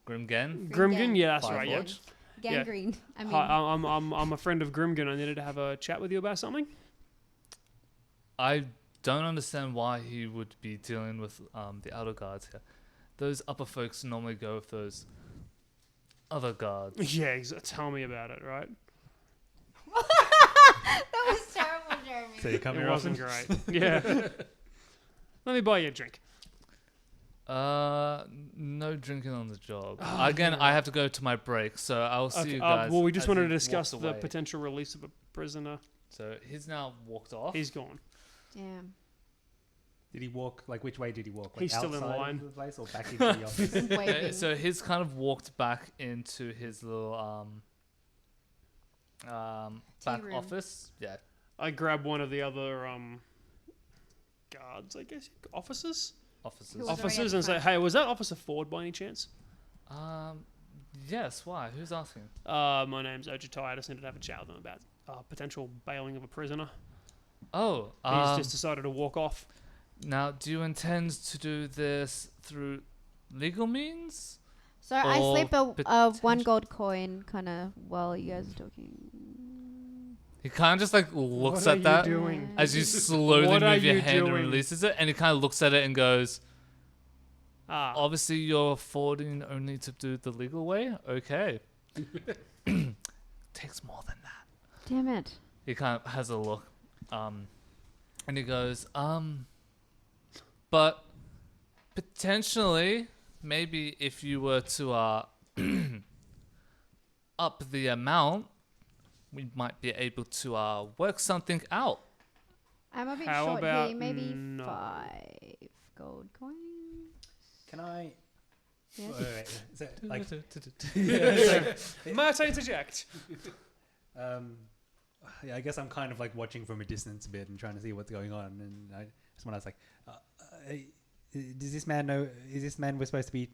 S4: Grimgen?
S5: Grimgen, yeah, that's
S4: Fire
S5: right, yeah.
S4: Forge?
S2: Gangrene. I mean,
S5: Hi, I'm a friend of Grimgen. I needed to have a chat with you about something.
S4: I don't understand why he would be dealing with the outer guards here. Those upper folks normally go with those other guards.
S5: Yeah, tell me about it, right?
S2: that was terrible, Jeremy.
S3: So you come
S5: It
S3: here
S5: wasn't
S3: often?
S5: great. Yeah. Let me buy you a drink.
S4: No drinking on the job. Again, I have to go to my break, so I'll see
S5: Okay,
S4: you guys.
S5: well, we just
S4: as
S5: wanted
S4: he
S5: to discuss
S4: walks
S5: the
S4: away.
S5: potential release of a prisoner.
S4: So he's now walked off.
S5: He's gone.
S2: Damn.
S3: Did he walk? Like, which way did he walk? Like
S5: He's still in
S3: outside
S5: line.
S3: of the place or back into the office?
S2: Waving.
S4: So he's kind of walked back into his little back
S2: room.
S4: office. Yeah.
S5: I grab one of the other guards, I guess, officers,
S2: Who
S4: Offices.
S2: was already
S5: officers,
S2: at
S5: and
S2: the
S5: say,
S2: front.
S5: "Hey, was that Officer Ford by any chance?"
S4: Yes, why? Who's asking?
S5: My name's Ojutai. I just needed to have a chat with them about potential bailing of a prisoner.
S4: Oh,
S5: He's just decided to walk off.
S4: now, do you intend to do this through legal means?
S2: So I
S4: Or
S2: slip a one
S4: potential-
S2: gold coin kind of while you guys are talking.
S4: He kind of just like looks
S5: What
S4: at
S5: are
S4: that
S5: you doing?
S4: as you slowly
S5: What are
S4: move your
S5: you
S4: hand and
S5: doing?
S4: releases it, and he kind of looks at it and goes,
S5: Ah,
S4: obviously you're affording only to do the legal way? Okay. Takes more than that.
S2: Damn it.
S4: He kind of has a look. And he goes, but potentially, maybe if you were to up the amount, we might be able to work something out.
S2: I'm a bit
S5: How
S2: short
S5: about
S2: here. Maybe
S5: no?
S2: 5 gold coins.
S3: Can I?
S2: Yeah.
S3: Wait, is that like?
S5: might I interject?
S3: Yeah, I guess I'm kind of like watching from a distance a bit and trying to see what's going on. And I just when I was like, does this man know? Is this man we're supposed to be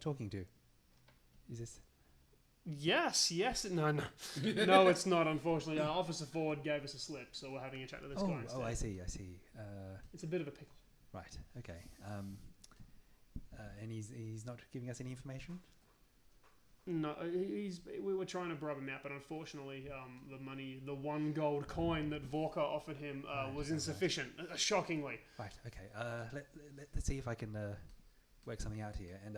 S3: talking to? Is this?
S5: Yes. No, it's not. Unfortunately, Officer Ford gave us a slip, so we're having a chat with this guy instead.
S3: Oh, I see.
S5: It's a bit of a pickle.
S3: Right. Okay. And he's not giving us any information.
S5: No, we were trying to bribe him out, but unfortunately, the money, the 1 gold coin that Vorka offered him, was insufficient. Shockingly.
S3: Right. Okay. Let's see if I can work something out here. And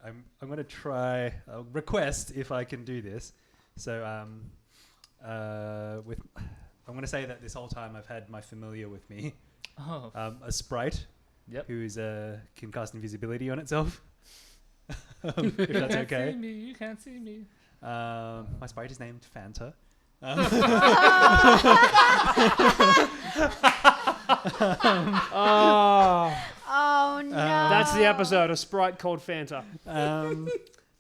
S3: I'm going to try request if I can do this. So I'm going to say that this whole time I've had my familiar with me,
S4: Oh,
S3: a sprite,
S4: yep.
S3: who is can cast invisibility on itself. If
S4: You
S3: that's
S4: can't
S3: okay.
S4: see me, you can't see me.
S3: My sprite is named Fanta.
S2: Oh no.
S5: That's the episode, a sprite called Fanta.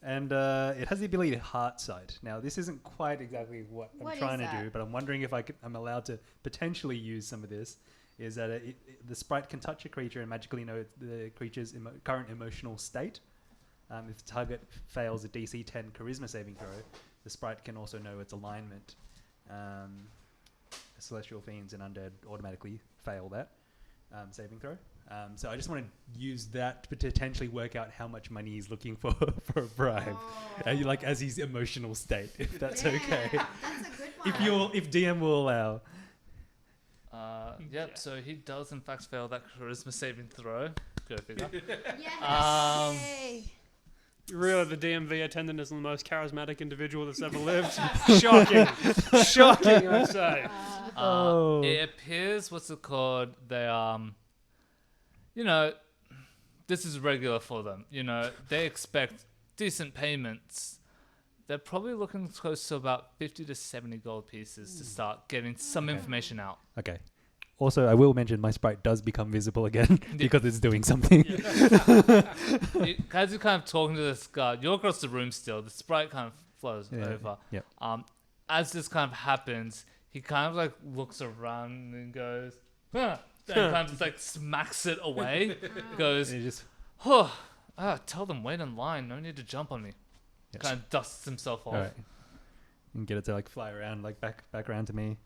S3: And it has the ability to heart sight. Now, this isn't quite exactly what
S2: What
S3: I'm
S2: is
S3: trying to
S2: that?
S3: do, but I'm wondering if I'm allowed to potentially use some of this. Is that the sprite can touch a creature and magically know the creature's current emotional state. If the target fails a DC 10 charisma saving throw, the sprite can also know its alignment. Celestial fiends and undead automatically fail that saving throw. So I just want to use that to potentially work out how much money he's looking for a bribe, like as his emotional state, if that's okay.
S2: That's a good one.
S3: If DM will allow.
S4: Yep, so he does in fact fail that charisma saving throw. Go figure.
S2: Yes. Yay.
S5: Really, the DMV attendant is the most charismatic individual that's ever lived. Shocking. Shocking, I say.
S3: Oh.
S4: It appears, what's it called? They, this is regular for them. They expect decent payments. They're probably looking close to about 50 to 70 gold pieces to start getting some information out.
S3: Okay. Also, I will mention my sprite does become visible again because it's doing something.
S4: As you're kind of talking to this guy, you're across the room still. The sprite kind of flows over.
S3: Yep.
S4: As this kind of happens, he kind of like looks around and goes, huh, and kind of just like smacks it away. Goes,
S3: And it just
S4: tell them wait in line. No need to jump on me.
S3: Yes.
S4: Kind of dusts himself off.
S3: all right, and get it to like fly around, like back around to me.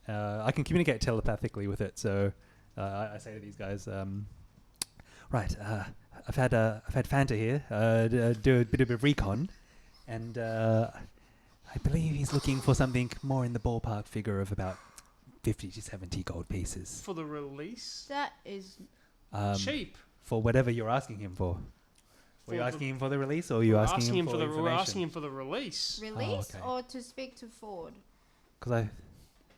S3: I can communicate telepathically with it, so I say to these guys, right, I've had Fanta here do a bit of a recon, and I believe he's looking for something more in the ballpark figure of about 50 to 70 gold pieces.
S5: For the release?
S2: That is
S5: Cheap.
S3: For whatever you're asking him for. Were you
S5: For
S3: asking him for the release, or are you asking him for
S5: We're
S3: information?
S5: asking him for the release.
S2: release
S3: okay.
S2: or to speak to Ford.
S3: Because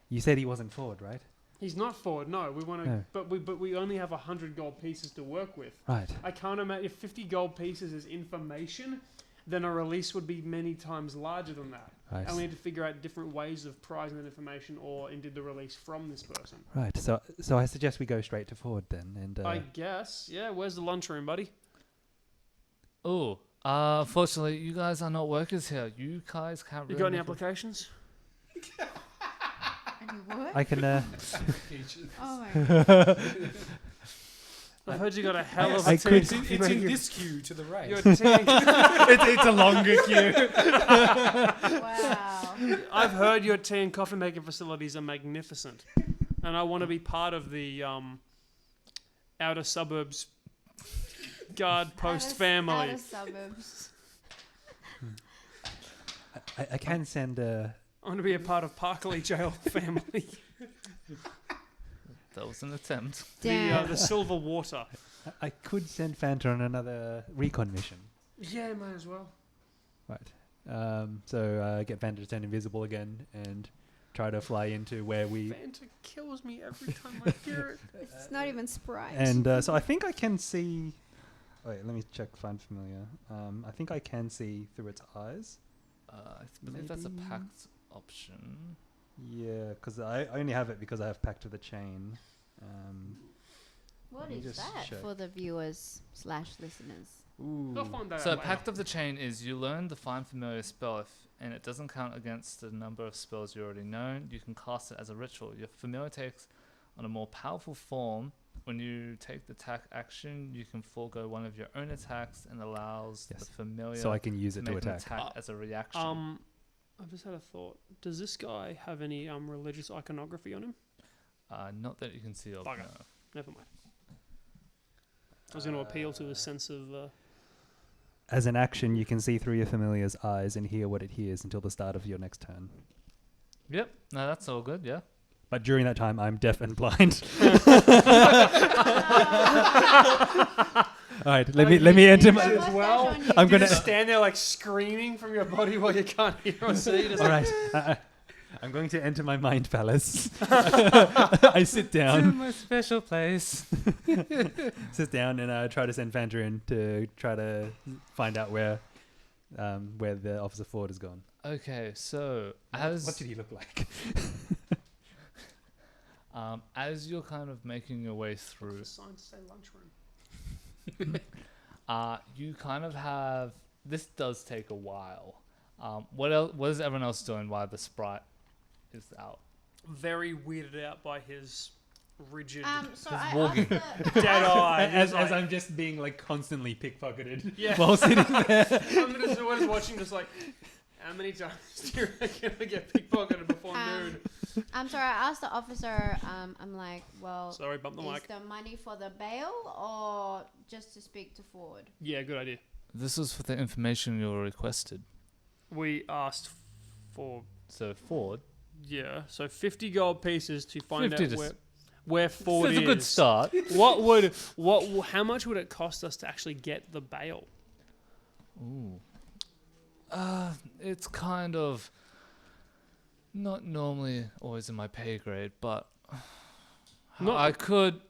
S3: you said he wasn't Ford, right?
S5: He's not forward. No, we want to,
S3: No.
S5: but we only have 100 gold pieces to work with.
S3: Right.
S5: I can't imagine if 50 gold pieces is information, then a release would be many times larger than that.
S3: Right.
S5: And we need to figure out different ways of prizing that information, or indeed the release from this person.
S3: Right. So I suggest we go straight to Ford then, and
S5: I guess. Yeah. Where's the lunchroom, buddy?
S4: Oh, fortunately, you guys are not workers here. You guys can't
S5: You
S4: really
S5: got any
S4: make a-
S5: applications?
S2: And you would?
S3: I can.
S2: Oh my god.
S5: I've heard you got a hell of
S3: I
S5: a
S3: could-
S1: It's in this queue to the right.
S5: Your tea and
S3: It's a longer queue.
S2: Wow.
S5: I've heard your tea and coffee making facilities are magnificent, and I want to be part of the outer suburbs guard post family.
S2: Outer suburbs.
S3: I can send a.
S5: I want to be a part of Parkley Jail family.
S4: That was an attempt.
S2: Damn.
S5: The silver water.
S3: I could send Fanta on another recon mission.
S5: Yeah, might as well.
S3: Right. So get Fanta to turn invisible again and try to fly into where we.
S5: Fanta kills me every time I hear it.
S2: It's not even Sprite.
S3: And so I think I can see. Wait, let me check. Find familiar. I think I can see through its eyes.
S4: I believe that's a
S3: Maybe-
S4: packed option.
S3: Yeah, because I only have it because I have Pact of the Chain.
S2: What
S3: Let me
S2: is
S3: just
S2: that
S3: check.
S2: for the viewers / listeners?
S5: They'll find that
S4: So
S5: out later.
S4: Pact of the Chain is you learn the Find Familiar spell and it doesn't count against the number of spells you already know. You can cast it as a ritual. Your familiar takes on a more powerful form. When you take the attack action, you can forego one of your own attacks and allows
S3: Yes.
S4: the familiar
S3: So I can use
S4: to
S3: it to
S4: make an
S3: attack.
S4: attack as a reaction.
S5: I've just had a thought. Does this guy have any religious iconography on him?
S4: Not that you can see of.
S5: Bugger.
S4: No.
S5: Never mind. I was going to appeal to his sense of.
S3: As an action, you can see through your familiar's eyes and hear what it hears until the start of your next turn.
S4: Yep. No, that's all good. Yeah.
S3: But during that time, I'm deaf and blind. All right, let me enter my.
S5: as well.
S3: I'm
S5: You
S3: gonna.
S5: just stand there like screaming from your body while you can't hear or see. Just
S3: All right, I'm going to enter my mind palace. I sit down.
S4: my special place.
S3: Sit down and try to send Fanta in to try to find out where the Officer Ford has gone.
S4: Okay, so as
S3: What did he look like?
S4: as you're kind of making your way through,
S5: the sign to say lunchroom.
S4: you kind of have. This does take a while. What else? What is everyone else doing while the sprite is out?
S5: Very weirded out by his rigid
S2: So I
S4: walking.
S2: asked the,
S5: dead eye.
S3: as
S5: He's like-
S3: I'm just being like constantly pickpocketed
S5: Yeah.
S3: while sitting there.
S5: I'm just watching, just like, how many times do you reckon I get pickpocketed before noon?
S2: I'm sorry, I asked the officer, I'm like, well,
S5: Sorry, bump the
S2: is
S5: mic.
S2: the money for the bail or just to speak to Ford?
S5: Yeah, good idea.
S4: This was for the information you requested.
S5: We asked for,
S4: So Ford,
S5: so 50 gold pieces to find
S4: 50
S5: out
S4: to
S5: where Ford
S4: that's
S5: is.
S4: a good start.
S5: How much would it cost us to actually get the bail?
S4: Ooh. It's kind of not normally always in my pay grade, but I could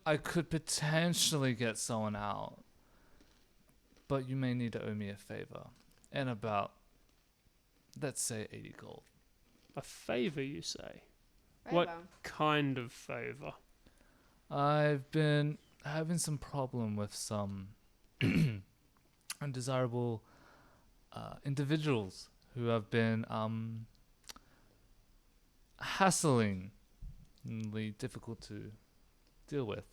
S4: potentially get someone out. But you may need to owe me a favor. And about, let's say, 80 gold.
S5: A favor, you say?
S2: Right
S5: What?
S2: on.
S5: Kind of favor.
S4: I've been having some problem with some undesirable individuals who have been hassling, really difficult to deal with.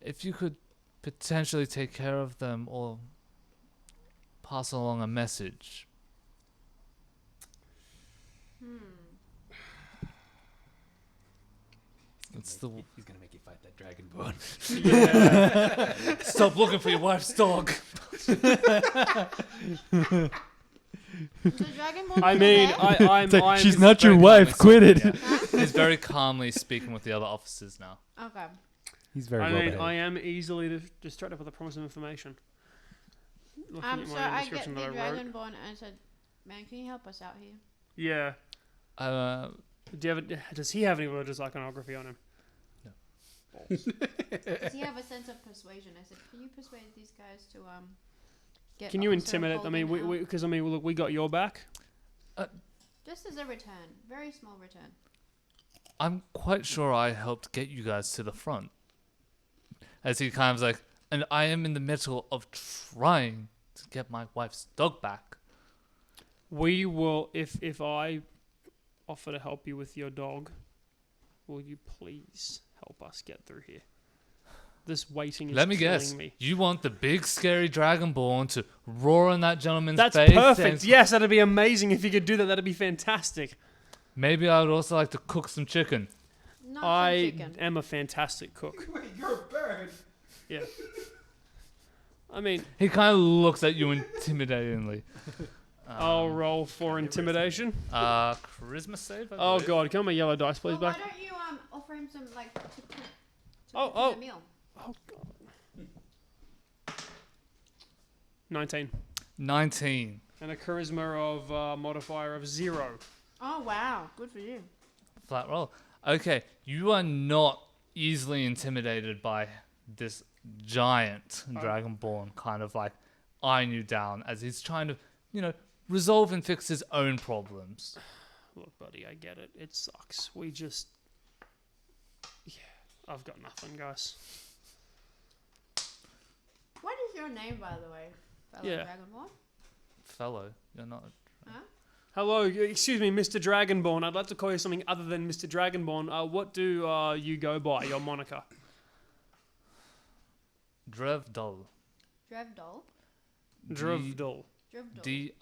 S4: If you could potentially take care of them or pass along a message. It's the
S3: He's gonna make you fight that dragonborn.
S4: stop looking for your wife's dog.
S2: The Dragonborn
S5: I
S2: is
S5: mean,
S2: there?
S5: I'm
S3: She's
S4: It's
S3: not your
S4: very
S3: wife.
S4: calmly
S3: Quit it.
S4: spoken, He's very calmly speaking with the other officers now.
S2: Okay.
S3: He's very
S5: I
S3: well
S5: mean,
S3: behaved.
S5: I am easily distracted with the promise of information. Looking at
S2: So
S5: my
S2: I get the
S5: description that I wrote.
S2: Dragonborn and I said, man, can you help us out here?
S5: Yeah.
S4: Uh,
S5: Does he have any religious iconography on him?
S2: Does he have a sense of persuasion? I said, can you persuade these guys to get
S5: Can you
S2: Officer
S5: intimidate? I mean,
S2: Holden out?
S5: because look, we got your back.
S2: Just as a return, very small return.
S4: I'm quite sure I helped get you guys to the front. As he kind of like, and I am in the middle of trying to get my wife's dog back.
S5: We will, if I offer to help you with your dog, will you please help us get through here? This waiting is
S4: Let me
S5: killing
S4: guess.
S5: me.
S4: You want the big scary dragonborn to roar in that gentleman's
S5: That's
S4: face?
S5: perfect.
S4: and-
S5: Yes, that'd be amazing if you could do that. That'd be fantastic.
S4: Maybe I would also like to cook some chicken.
S2: Not some
S5: I
S2: chicken.
S5: am a fantastic cook.
S1: Wait, you're a bird.
S5: Yeah. I mean,
S4: He kind of looks at you intimidatingly.
S5: I'll roll for intimidation.
S4: Charisma save. I
S5: Oh
S4: believe.
S5: god, can I have my yellow dice, please,
S2: Well,
S5: back?
S2: why don't you offer him some like to cook
S5: Oh,
S2: a meal?
S5: Oh god. 19.
S4: 19.
S5: And a charisma of modifier of 0.
S2: Oh wow, good for you.
S4: Flat roll. Okay, you are not easily intimidated by this giant dragonborn kind of like eyeing you down as he's trying to, resolve and fix his own problems.
S5: Look, buddy, I get it. It sucks. We just... Yeah, I've got nothing, guys.
S2: What is your name, by the way, fellow
S5: Yeah.
S2: Dragonborn?
S4: Fellow, you're not...
S2: Huh?
S5: Hello, excuse me, Mr. Dragonborn. I'd like to call you something other than Mr. Dragonborn. What do you go by, your moniker?
S4: Drevdul.
S2: Drevdol.
S5: Drevdul.
S2: Drevdol.
S4: Drevdul.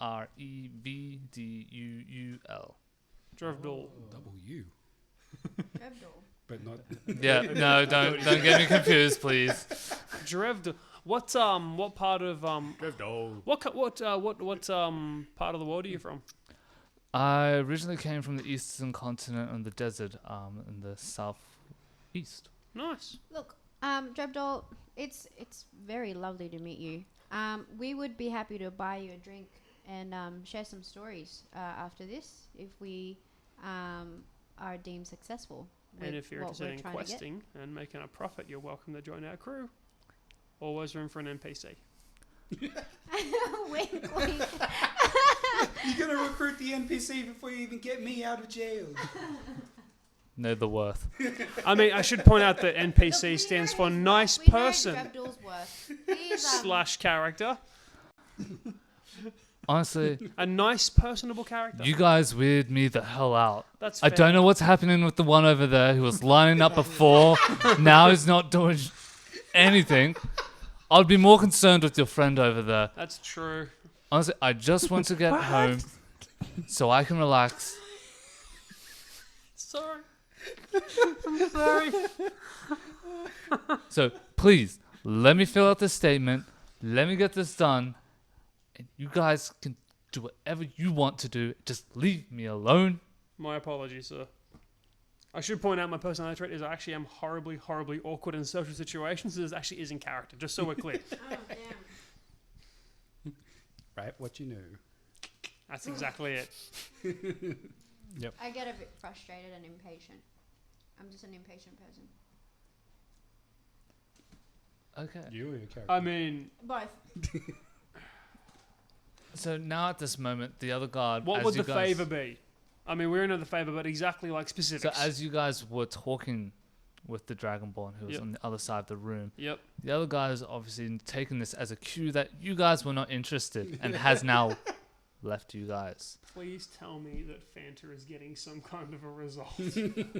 S5: Drevdul.
S1: Double U.
S2: Drevdol.
S1: But not.
S4: Yeah, no, don't get me confused, please.
S5: Drevdul. What part of what part of the world are you from?
S4: I originally came from the eastern continent and the desert in the southeast.
S5: Nice.
S2: Look, Drevdol, it's very lovely to meet you. We would be happy to buy you a drink and share some stories after this if we are deemed successful.
S5: And
S2: with
S5: if you're
S2: what
S5: interested
S2: we're
S5: in
S2: trying to get.
S5: questing and making a profit, you're welcome to join our crew. Always room for an NPC.
S2: Wink, wink.
S1: You're gonna recruit the NPC before you even get me out of jail.
S4: Know the worth.
S5: I mean, I should point out that NPC
S2: Look,
S5: stands
S2: we
S5: for
S2: know
S5: nice
S2: we know
S5: person
S2: Drevdol's worth. He's,
S5: / character.
S4: Honestly,
S5: A nice, personable character.
S4: you guys weird me the hell out.
S5: That's
S4: I
S5: fair.
S4: don't know what's happening with the one over there who was lining up before. Now he's not doing anything. I'd be more concerned with your friend over there.
S5: That's true.
S4: Honestly, I just want to get home so I can relax.
S5: Sorry. I'm sorry.
S4: So please, let me fill out this statement. Let me get this done. And you guys can do whatever you want to do. Just leave me alone.
S5: My apologies, sir. I should point out my personality trait is I actually am horribly, horribly awkward in social situations. This actually is in character, just so we're clear.
S2: oh, damn.
S1: Right, what you know.
S5: That's exactly it.
S2: I get a bit frustrated and impatient. I'm just an impatient person.
S4: Okay.
S1: You or your character?
S5: I mean,
S2: Both.
S4: So now at this moment, the other guard.
S5: what
S4: as
S5: would
S4: you
S5: the
S4: guys-
S5: favour be? I mean, we're into the favour, but exactly like
S4: So
S5: specifics.
S4: as you guys were talking with the Dragonborn who was
S5: Yep.
S4: on the other side of the room,
S5: Yep.
S4: the other guys obviously taken this as a cue that you guys were not interested and has now left you guys.
S5: Please tell me that Fanta is getting some kind of a result.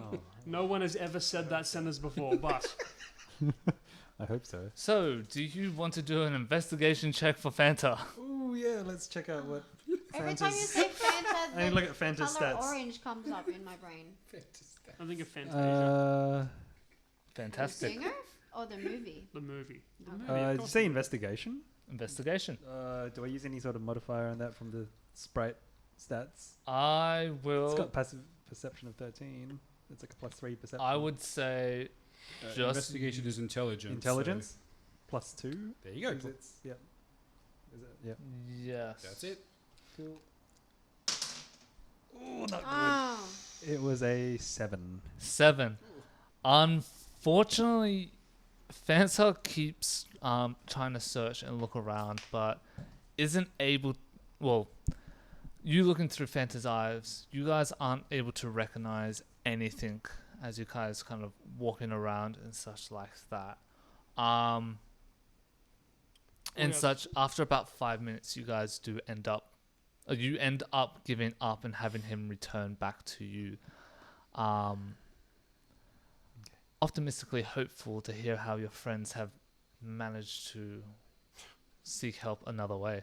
S3: Oh,
S5: No one has ever said that sentence before, but
S3: I hope so.
S4: So, do you want to do an investigation check for Fanta?
S3: Oh yeah, let's check out what.
S2: Every time you say Fanta,
S3: I
S2: the
S3: look at Fanta's
S2: color
S3: stats.
S2: orange comes up in my brain.
S5: I think of Fantasia,
S4: Fantastic.
S2: The singer or the movie?
S5: the movie. The
S2: Okay.
S5: movie, of
S3: Did you
S5: course.
S3: say investigation?
S4: Investigation.
S3: Do I use any sort of modifier on that from the sprite stats?
S4: I
S3: It's
S4: will.
S3: got passive perception of 13. It's like a +3 perception.
S4: I would say just
S1: investigation is intelligence.
S3: Intelligence +2.
S1: So there you go.
S3: Is it? Yeah. Is it? Yeah.
S4: yes.
S1: That's it.
S3: Cool. Oh, not
S2: Oh.
S3: good. It was a 7.
S4: 7. Unfortunately, Fanta keeps trying to search and look around, but isn't able. Well, you looking through Fanta's eyes, you guys aren't able to recognize anything as you guys kind of walking around and such like that. And
S5: Yeah.
S4: such. After about 5 minutes, you guys do end up. You end up giving up and having him return back to you. optimistically hopeful to hear how your friends have managed to seek help another way.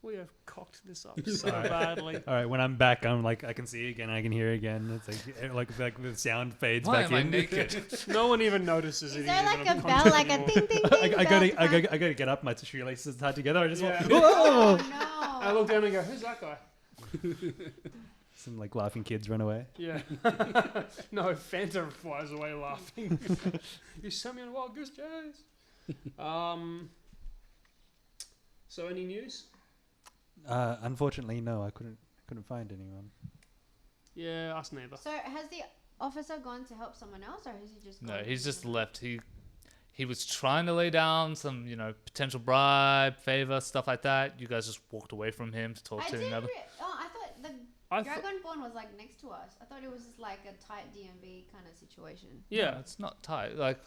S5: We have cocked this up so badly.
S3: All right, when I'm back, I'm like, I can see again, I can hear again. It's like the sound fades
S4: Why
S3: back
S4: am I
S3: in.
S4: naked?
S5: No one even notices it.
S2: Is there
S5: He's
S2: like
S5: even
S2: a bell,
S5: unconscious
S2: like a
S5: anymore.
S2: ding, ding, ding?
S3: I gotta get up. My shoelaces tied together. I just
S5: Yeah.
S3: went, whoa!
S2: Oh
S5: I
S2: no.
S5: look down and go, who's that guy?
S3: Some like laughing kids run away.
S5: Yeah. No, Fanta flies away laughing. You sent me on a wild goose chase. So any news?
S3: Unfortunately, no. I couldn't find anyone.
S5: Yeah, us neither.
S2: So has the officer gone to help someone else, or has he just?
S4: No,
S2: gone
S4: he's
S2: to
S4: just
S2: someone
S4: left. He was trying to lay down some, potential bribe, favor, stuff like that. You guys just walked away from him to talk
S2: else?
S4: to another.
S2: I thought the
S5: I thought,
S2: Dragonborn was like next to us. I thought it was just like a tight DMV kind of situation.
S5: yeah.
S4: No, it's not tight. Like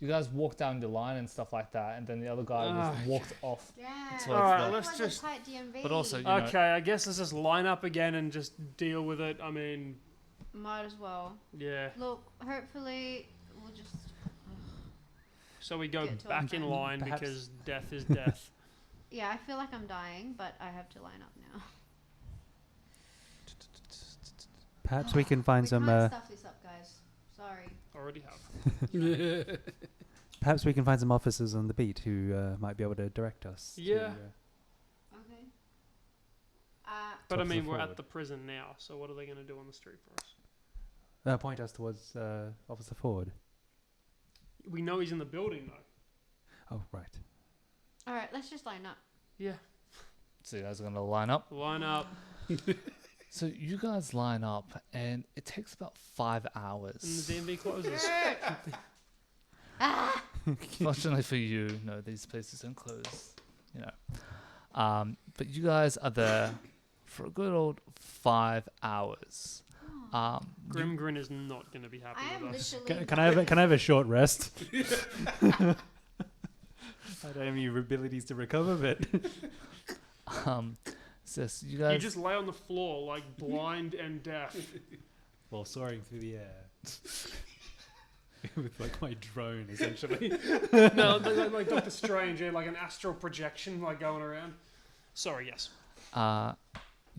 S4: you guys walked down the line and stuff like that, and then the other guy walked off.
S2: Yeah.
S4: So
S5: All right,
S2: it
S5: let's
S2: was
S5: just-
S2: a tight DMV.
S4: But also,
S5: Okay, I guess let's just line up again and just deal with it. I mean,
S2: Might as well.
S5: yeah.
S2: Look, hopefully we'll just.
S5: So we go
S2: Get to
S5: back
S2: it.
S5: in line
S3: Perhaps-
S5: because death is death.
S2: Yeah, I feel like I'm dying, but I have to line up now.
S3: Perhaps we can find
S2: we
S3: some.
S2: can't stuff this up, guys. Sorry.
S5: Already have.
S3: Perhaps we can find some officers on the beat who might be able to direct us. to,
S5: Yeah.
S2: Okay.
S5: But I
S3: Towards the
S5: mean, we're
S3: forward.
S5: at the prison now, so what are they going to do on the street for us?
S3: point us towards Officer Ford.
S5: We know he's in the building, though.
S3: Oh, right.
S2: All right, let's just line up.
S5: Yeah.
S4: So you guys are gonna line up.
S5: Line up.
S4: So you guys line up, and it takes about 5
S5: And
S4: hours.
S5: the DMV closes.
S2: Ah!
S4: Fortunately for you, no, these places don't close. But you guys are there for a good old 5 hours.
S5: Grim Grin is not going to be happy
S2: I am
S5: with us.
S2: literally.
S3: Can I have a short rest? I don't have any abilities to recover, but
S4: So you guys.
S5: You just lay on the floor like blind and deaf.
S3: while soaring through the air with like my drone, essentially.
S5: No, like Doctor Strange, yeah, like an astral projection, like going around. Sorry, yes.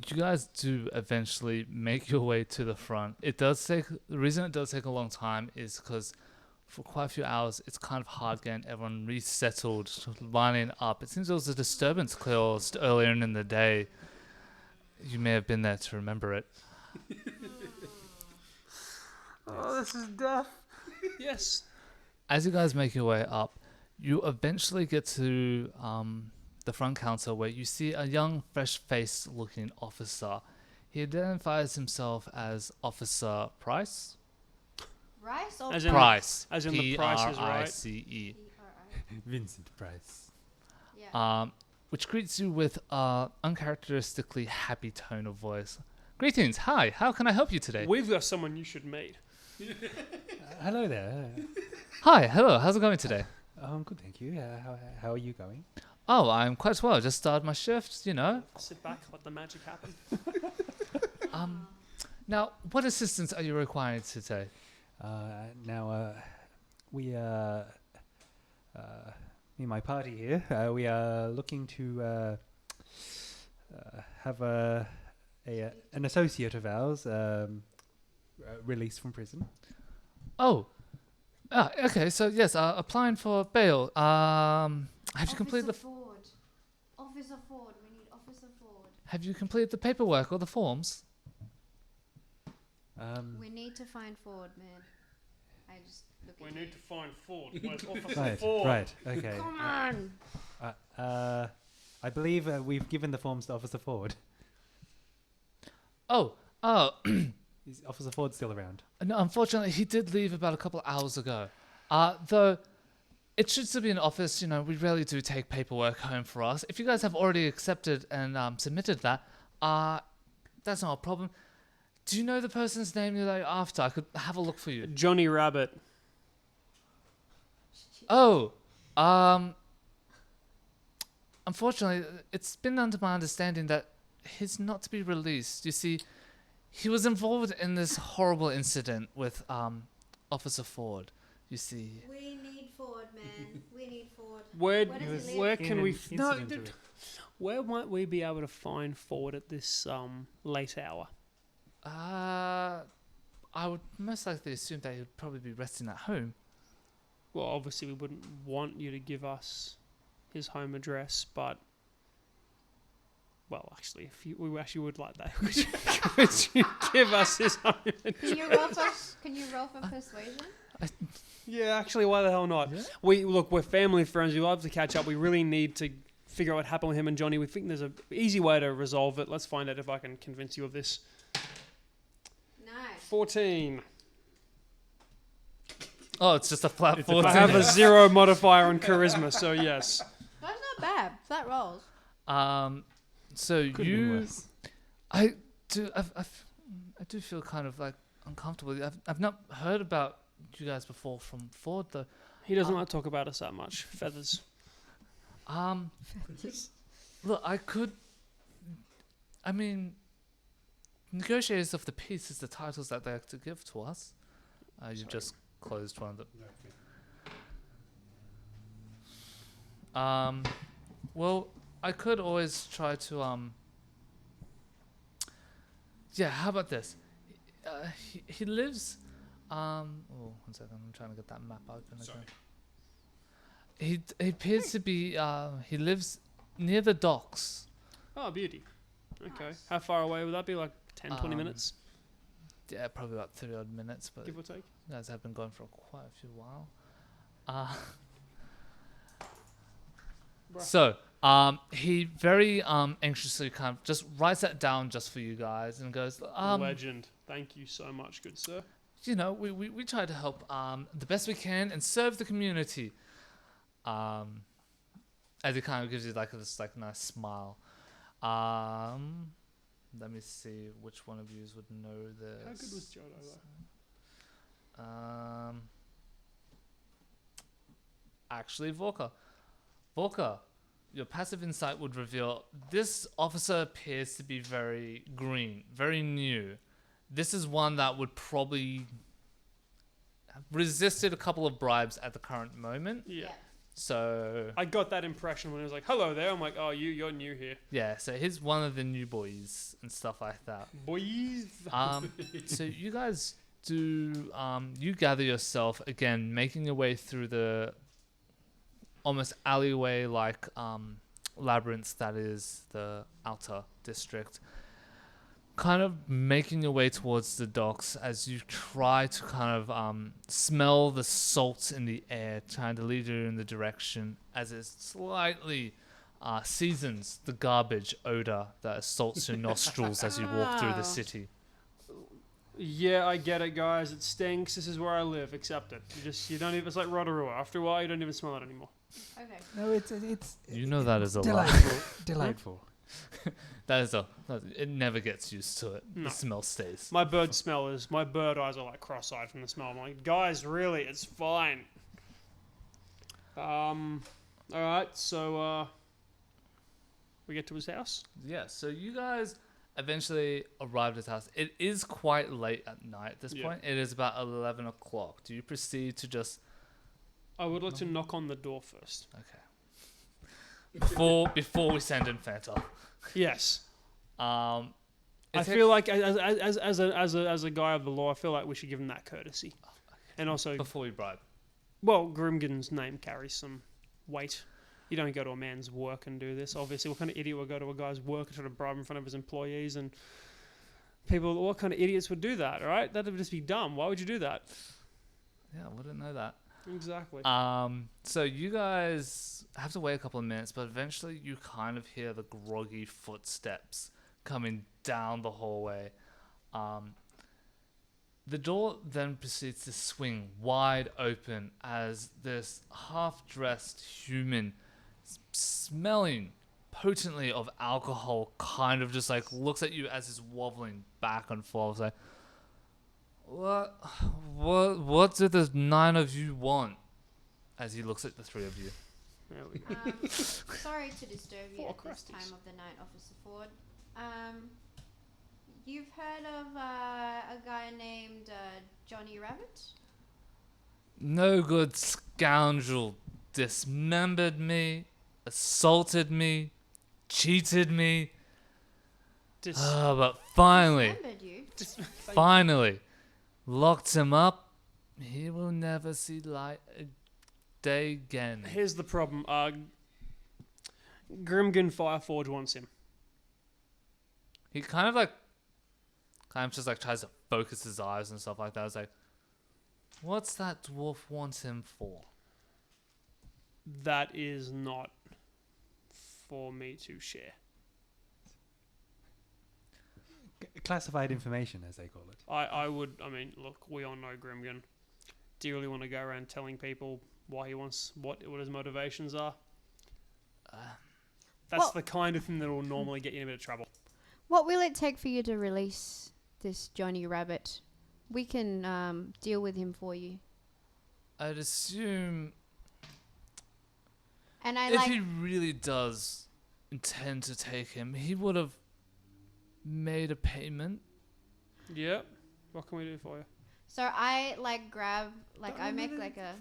S4: You guys do eventually make your way to the front. The reason it does take a long time is because for quite a few hours, it's kind of hard getting everyone resettled, lining up. It seems there was a disturbance caused earlier in the day. You may have been there to remember it.
S5: Oh, this is death. Yes.
S4: As you guys make your way up, you eventually get to the front counter where you see a young, fresh-faced looking officer. He identifies himself as Officer Price.
S2: Rice or
S5: As in-
S4: Price.
S5: as in the Price is Right.
S4: Price.
S3: Vincent Price.
S2: Yeah.
S4: Which greets you with an uncharacteristically happy tone of voice. Greetings. Hi. How can I help you today?
S5: We've got someone you should meet.
S3: Hello there.
S4: Hi. Hello. How's it going today?
S3: I'm good, thank you. How are you going?
S4: Oh, I'm quite well. Just started my shift,
S5: Sit back, let the magic happen.
S4: Now, what assistance are you requiring today?
S3: We me and my party here, we are looking to have an associate of ours released from prison.
S4: Oh. Okay. So yes, applying for bail. Have you completed the
S2: Officer Ford. We need Officer Ford.
S4: Have you completed the paperwork or the forms?
S2: We need to find Ford, man. I just look
S5: We
S2: at
S5: need
S2: you.
S5: to find Ford. Where's Officer
S3: Right,
S5: Ford?
S3: right, okay.
S2: Come on.
S3: I believe we've given the forms to Officer Ford.
S4: Oh.
S3: Is Officer Ford still around?
S4: No, unfortunately, he did leave about a couple of hours ago. Though it should still be in office. We rarely do take paperwork home for us. If you guys have already accepted and submitted that, that's not a problem. Do you know the person's name you're after? I could have a look for you.
S5: Johnny Rabbit.
S4: Oh, unfortunately, it's been under my understanding that he's not to be released. You see, he was involved in this horrible incident with Officer Ford. You see,
S2: We need Ford, man. We need Ford.
S5: Where
S2: Where does he live?
S5: where can we
S3: Incident.
S5: where might we be able to find Ford at this late hour?
S4: I would most likely assume that he would probably be resting at home.
S5: Well, obviously we wouldn't want you to give us his home address, but well, actually, we actually would like that. Could you give us his home address?
S2: Can you roll for persuasion?
S5: Yeah, actually, why the hell not?
S4: Yeah.
S5: We're family friends. We love to catch up. We really need to figure out what happened with him and Jonny. We think there's an easy way to resolve it. Let's find out if I can convince you of this.
S2: Nice.
S5: 14.
S4: Oh, it's just a flat 14.
S5: I have a 0 modifier on charisma, so yes.
S2: That's not bad. That rolls.
S4: So
S3: Could've been
S4: you,
S3: worse.
S4: I do feel kind of like uncomfortable. I've not heard about you guys before from Ford though.
S5: He doesn't like to talk about us that much. Feathers.
S4: Look, I mean, negotiators of the peace is the titles that they have to give to us. You've just closed one of them. Well, I could always try to yeah, how about this? He lives oh, 1 second, I'm trying to get that map open again. He appears to be he lives near the docks.
S5: Oh, beauty. Okay.
S2: Nice.
S5: How far away would that be? Like 10, 20 minutes,
S4: Yeah, probably about 30 odd minutes, but
S5: give or take?
S4: you guys have been going for quite a few while.
S5: Bruh.
S4: So, he very anxiously kind of just writes that down just for you guys and goes,
S5: Legend. Thank you so much, good sir.
S4: you know, we try to help the best we can and serve the community. As he kind of gives you like this like nice smile. Let me see which one of you would know this.
S5: How good was Jodo though?
S4: Actually, Vorka, your passive insight would reveal this officer appears to be very green, very new. This is one that would probably have resisted a couple of bribes at the current moment.
S5: Yeah.
S4: So
S5: I got that impression when he was like, hello there. I'm like, oh, you're new here.
S4: yeah, so he's one of the new boys and stuff like that.
S5: Boys.
S4: So you guys do you gather yourself again, making your way through the almost alleyway like labyrinth that is the outer district, kind of making your way towards the docks as you try to kind of smell the salt in the air, trying to lead you in the direction as it slightly seasons the garbage odor that assaults your nostrils as you walk through the
S2: Wow.
S4: city.
S5: Yeah, I get it, guys. It stinks. This is where I live. Accept it. You don't even. It's like Rotorua. After a while, you don't even smell it anymore.
S2: Okay.
S3: No, it's
S4: You know that is a lie.
S3: delightful. Delightful.
S4: That is it never gets used to it.
S5: No.
S4: The smell stays.
S5: My bird eyes are like cross-eyed from the smell. I'm like, guys, really, it's fine. All right, so we get to his house.
S4: Yeah, so you guys eventually arrived at his house. It is quite late at night at this
S5: Yeah.
S4: point. It is about 11 o'clock. Do you proceed to just...
S5: I would like to knock on the door first.
S4: Okay. Before we send in Fanta.
S5: Yes.
S4: I
S5: I feel like as a guy of the law, I feel like we should give him that courtesy. And also,
S4: Before we bribe.
S5: well, Grimgan's name carries some weight. You don't go to a man's work and do this. Obviously, what kind of idiot would go to a guy's work and try to bribe in front of his employees and people? What kind of idiots would do that? Right? That would just be dumb. Why would you do that?
S4: Yeah, I wouldn't know that.
S5: Exactly.
S4: So you guys have to wait a couple of minutes, but eventually you kind of hear the groggy footsteps coming down the hallway. The door then proceeds to swing wide open as this half-dressed human smelling potently of alcohol kind of just like looks at you as he's wobbling back and forth like, what do the 9 of you want? As he looks at the 3 of you.
S5: There we go.
S2: Sorry to disturb you
S5: Four
S2: at this
S5: crusties.
S2: time of the night, Officer Ford. You've heard of a guy named Jonny Rabbit?
S4: no good scoundrel dismembered me, assaulted me, cheated me. But finally,
S2: Dismembered you.
S4: finally, locked him up. He will never see light a day again.
S5: Here's the problem. Grimgan Fireforge wants him.
S4: He kind of just like tries to focus his eyes and stuff like that. It's like, what's that dwarf want him for?
S5: That is not for me to share.
S3: Classified information, as they call it.
S5: I mean, look, we all know Grimgan. Do you really want to go around telling people why he wants, what his motivations are? That's
S2: Well-
S5: the kind of thing that will normally get you in a bit of trouble.
S2: What will it take for you to release this Jonny Rabbit? We can deal with him for you.
S4: I'd assume
S2: And I
S4: if
S2: like.
S4: he really does intend to take him, he would have made a payment.
S5: Yep. What can we do for you?
S2: So I like grab, like
S5: Don't
S2: I make
S5: really-
S2: like a.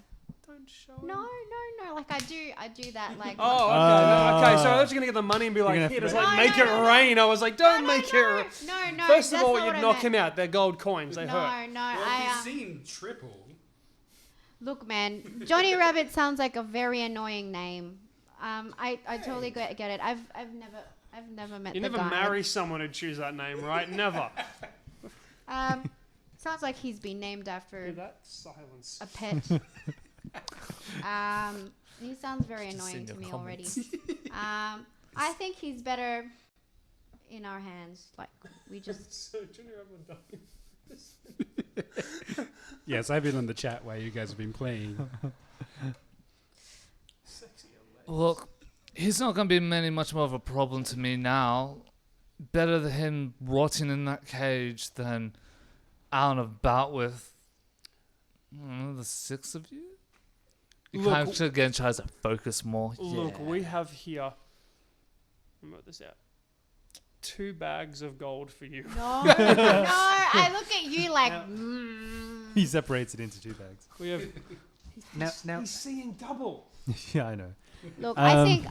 S5: Don't show
S2: No, like I do that like.
S5: Oh, okay. So I was going to get the money and be like,
S3: gonna
S5: here,
S3: have
S5: just
S3: to
S5: like
S2: make-
S5: make
S2: No,
S5: it
S2: no, no.
S5: rain. I was like, don't make it rain.
S2: No.
S5: First of
S2: that's
S5: all,
S2: not
S5: you'd
S2: what I
S5: knock
S2: meant.
S5: him out. They're gold coins. They hurt.
S2: No,
S1: Well,
S2: I.
S1: he's seen triple.
S2: Look, man, Jonny Rabbit sounds like a very annoying name. I totally get it. I've never met
S5: You
S2: the
S5: never
S2: guy.
S5: marry someone who'd choose that name, right? Never.
S2: Sounds like he's been named after
S5: Hear that silence.
S2: a pet. He sounds very
S4: Just
S2: annoying
S4: in
S2: to
S4: your
S2: me
S4: comments.
S2: already. I think he's better in our hands. Like we just.
S5: So, Junior Edwin dying.
S1: Yes, I've been on the chat while you guys have been playing.
S4: Look, he's not going to be much more of a problem to me now. Better than him rotting in that cage than out and about with the six of you. You
S5: Look,
S4: kind of again tries to focus more.
S5: Look,
S4: Yeah.
S5: we have here. Let me work this out. 2 bags of gold for you.
S2: No, no. I look at you like.
S3: He separates it into 2 bags.
S5: We have.
S3: Now,
S5: He's seeing double.
S3: yeah, I know.
S2: Look,
S3: Um,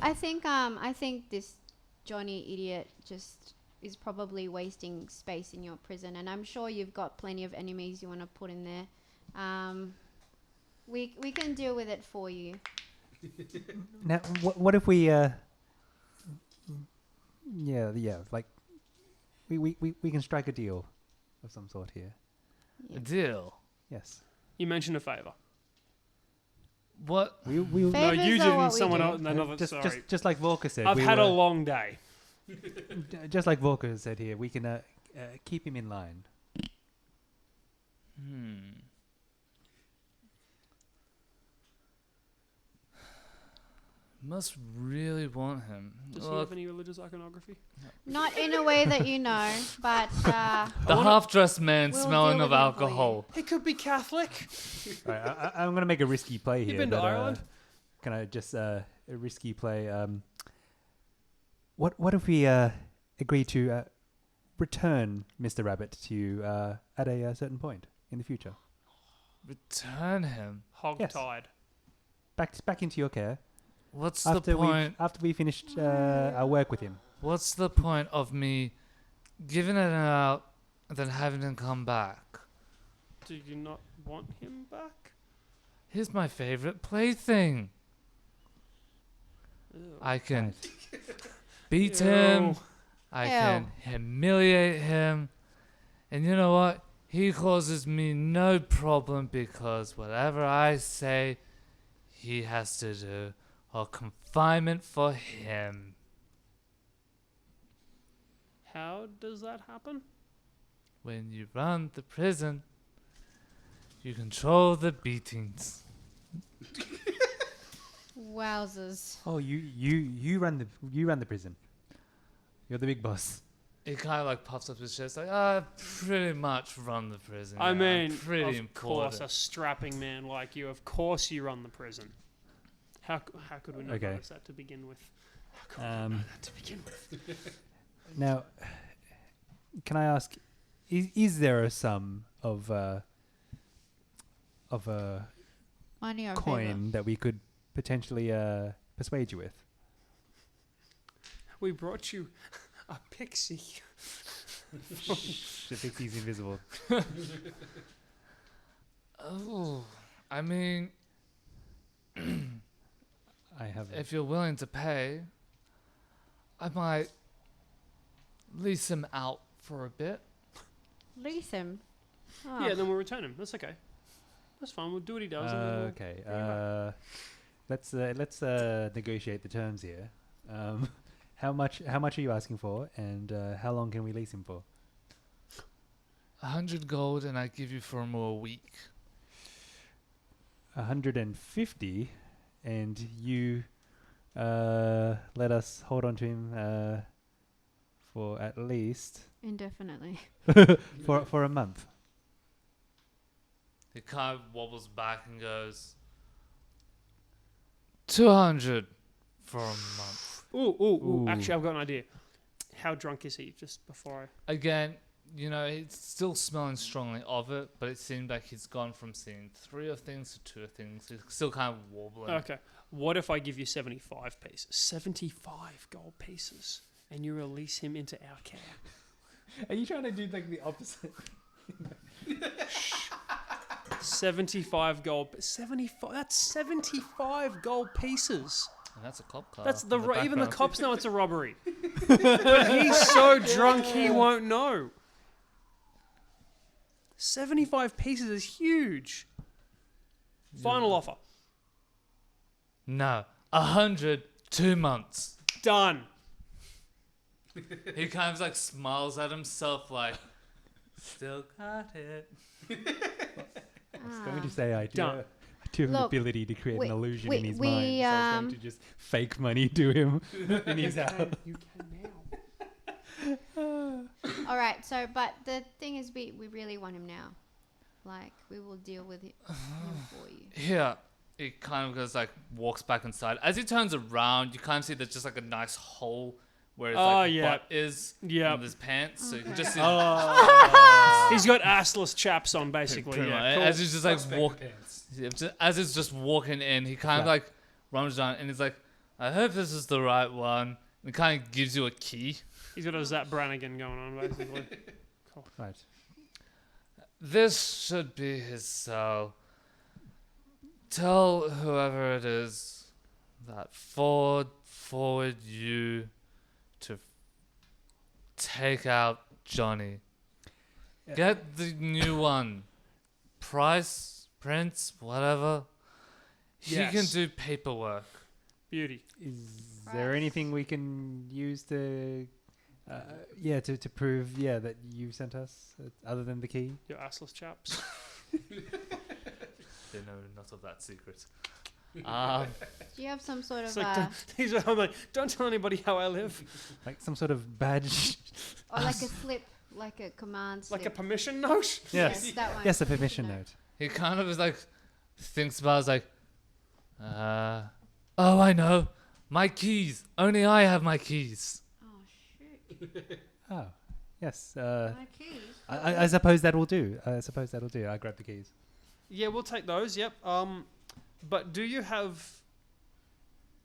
S2: I think this Jonny idiot just is probably wasting space in your prison, and I'm sure you've got plenty of enemies you want to put in there. We can deal with it for you.
S3: Now, what if we? Like, we can strike a deal of some sort here.
S4: A deal.
S3: Yes.
S5: You mentioned a favour.
S4: What?
S3: We
S5: No,
S2: Favours
S5: you
S2: are
S5: didn't.
S2: what we
S5: Someone
S2: do.
S5: else. Another. Sorry.
S3: just like Vorka said.
S5: I've
S3: we
S5: had a
S3: were-
S5: long day.
S3: just like Vorka said here, we can keep him in line.
S4: Must really want him.
S5: Does he
S4: Look,
S5: have any religious iconography?
S2: Not in a way that you know, but
S4: the half-dressed man
S2: We'll
S4: smelling
S2: deal
S4: of
S2: with him for you.
S4: alcohol.
S5: He could be Catholic.
S3: Right, I'm going to make a risky play here.
S5: You've been to
S3: but,
S5: Ireland?
S3: Can I just a risky play? What if we agree to return Mr. Rabbit to you at a certain point in the future?
S4: Return him.
S5: Hog-tied.
S3: Back into your care
S4: What's
S3: after
S4: the point?
S3: after we finished our work with him.
S4: What's the point of me giving it out and then having him come back?
S5: Do you not want him back?
S4: He's my favorite plaything.
S5: Ew.
S4: I can
S3: Right.
S4: beat
S5: Ew.
S4: him. I
S2: Ew.
S4: can humiliate him. And you know what? He causes me no problem because whatever I say, he has to do. Or confinement for him.
S5: How does that happen?
S4: When you run the prison, you control the beatings.
S2: wowzers.
S3: Oh, you run the prison. You're the big boss.
S4: He kind of like puffs up his chest like, I pretty much run the prison.
S5: I
S4: yeah,
S5: mean,
S4: I'm pretty
S5: of course,
S4: important.
S5: a strapping man like you. Of course, you run the prison. How could we not
S3: Okay.
S5: notice that to begin with? How could we not know that to begin with?
S3: Now, can I ask, is there a sum of
S2: Money or
S3: coin that we could potentially persuade you with?
S5: We brought you a pixie.
S3: The pixie's invisible.
S4: Oh, I mean,
S3: I have.
S4: if you're willing to pay, I might lease him out for a bit.
S2: Lease him. Oh.
S5: Yeah, then we'll return him. That's okay. That's fine. We'll do what he does. and then we'll
S3: Okay.
S5: bring him back.
S3: Let's negotiate the terms here. How much are you asking for, and how long can we lease him for?
S4: 100 gold, and I give you for more week.
S3: 150, and you let us hold on to him for at least
S2: Indefinitely.
S3: for a month.
S4: He kind of wobbles back and goes, 200 for a month.
S5: Ooh.
S3: Ooh.
S5: Actually, I've got an idea. How drunk is he? Just before
S4: Again, you know, he's still smelling strongly of it, but it seemed like he's gone from seeing 3 of things to 2 of things. He's still kind of wobbling.
S5: Okay. What if I give you 75 pieces? 75 gold pieces. And you release him into our care.
S3: Are you trying to do like the opposite?
S5: 75 gold. 75. That's 75 gold pieces.
S4: And that's a cop car.
S5: That's
S4: in the
S5: even the
S4: background.
S5: cops know it's a robbery. But he's so drunk he won't know. 75 pieces is huge. Final offer.
S4: No. 100, 2 months.
S5: Done.
S4: He kind of like smiles at himself like, still got it.
S3: I was going to say I do
S5: Done.
S3: have the
S2: Look,
S3: ability to create an illusion in his
S2: we,
S3: mind. So I was going to just fake money to him in his house.
S5: You can now.
S2: All right. So, but the thing is, we really want him now. Like, we will deal with him for you.
S4: Here, he kind of goes like, walks back inside. As he turns around, you kind of see there's just like a nice hole where his butt is in his pants. So you can just see
S5: He's got assless chaps on, basically.
S4: pretty
S5: Yeah,
S4: much.
S5: cool.
S4: As he's just like as he's just walking in, he kind of
S3: Yeah.
S4: like runs down and he's like, I hope this is the right one. And kind of gives you a key.
S5: He's got a Zap Brannigan going on, basically.
S3: Right.
S4: This should be his cell. Tell whoever it is that forward you to take out Jonny.
S3: Yeah.
S4: Get the new one. Price, prints, whatever. He can
S5: Yes.
S4: do paperwork.
S5: Beauty.
S3: Is there anything we can use to to prove that you sent us other than the key?
S5: Your assless chaps.
S4: They know not of that secret.
S2: Do you have some sort of
S5: It's like, I'm like, don't tell anybody how I live.
S3: Like some sort of badge?
S2: or like a slip, like a command slip?
S5: Like a permission note?
S3: Yes.
S2: that one.
S3: Yes, a permission note.
S4: He kind of is like, thinks about it, is like, oh, I know. My keys. Only I have my keys.
S2: Oh shit!
S3: Oh, yes.
S2: My keys.
S3: I suppose that will do. I grab the keys.
S5: Yeah, we'll take those, yep. But do you have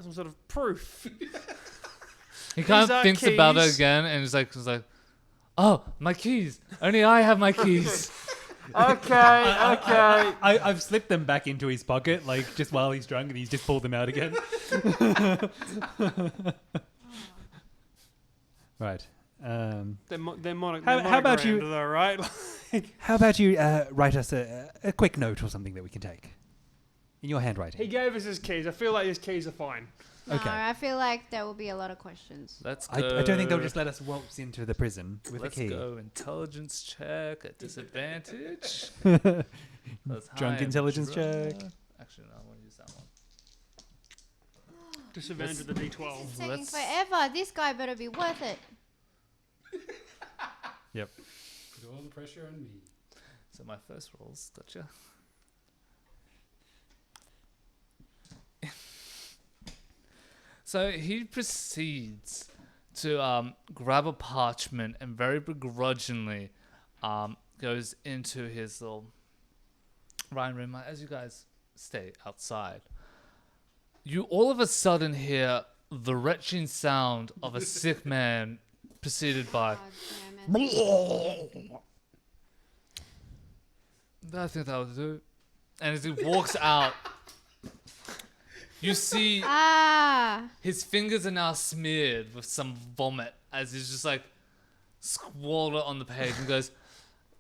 S5: some sort of proof?
S4: He kind
S5: These
S4: of
S5: are
S4: thinks about it
S5: keys.
S4: again and he's like, oh, my keys. Only I have my keys.
S5: Okay.
S3: I've slipped them back into his pocket, like just while he's drunk, and he's just pulled them out again. Right.
S5: How
S3: about you-
S5: though, right?
S3: How about you write us a quick note or something that we can take in your handwriting?
S5: He gave us his keys. I feel like his keys are fine.
S2: No,
S3: Okay.
S2: I feel like there will be a lot of questions.
S4: Let's
S3: I
S4: go.
S3: don't think they'll just let us waltz into the prison with
S4: Let's
S3: a key.
S4: go intelligence check at disadvantage.
S3: Drunk intelligence check.
S4: Actually, no, I won't use that one.
S5: Disadvantage of the D12.
S2: It's taking
S4: Let's-
S2: forever. This guy better be worth it.
S3: Yep.
S1: Put all the pressure on me.
S4: So my first roll's gotcha. So he proceeds to grab a parchment and very begrudgingly goes into his little writing room. As you guys stay outside. You all of a sudden hear the retching sound of a sick man preceded by...
S2: God damn it.
S4: I think that would do. And as he walks out, you see his fingers are now smeared with some vomit as he's just like squalled it on the page and goes,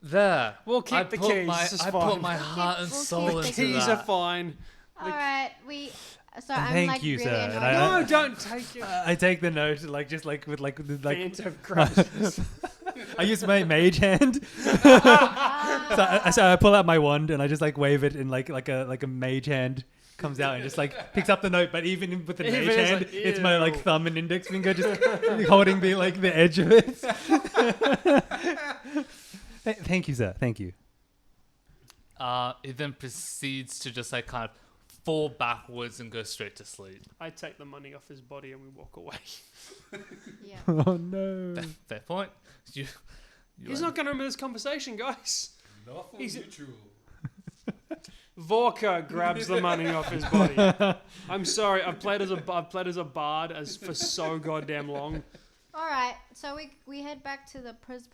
S4: there.
S5: We'll keep the keys.
S4: I put my heart and soul into
S5: Keys
S4: that.
S5: are fine.
S2: All right, So I'm
S3: Thank
S2: like
S3: you,
S2: really
S3: sir.
S2: annoyed.
S3: And I-
S5: No, don't take it.
S3: I take the note, like just like with like
S5: Phantom crisis.
S3: I use my mage hand.
S2: Ah.
S3: So I pull out my wand and I just like wave it, and like a mage hand comes out and just like picks up the note. But even with the
S5: Even
S3: mage
S5: it's
S3: hand,
S5: like,
S3: it's my like
S5: ew.
S3: thumb and index finger just holding the edge of it. Thank you, sir. Thank you.
S4: It then proceeds to just like kind of fall backwards and go straight to sleep.
S5: I take the money off his body and we walk away.
S2: Yeah.
S3: Oh no.
S4: Fair point. You
S5: He's not going to remember this conversation, guys.
S1: Lawful
S5: He's-
S1: neutral.
S5: Vorka grabs the money off his body. I'm sorry, I've played as a bard for so goddamn long.
S2: All right, so we head back to the pris.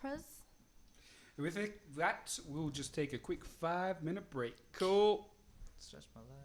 S1: With that, we'll just take a quick 5-minute break.
S5: Cool.
S4: stretch my legs.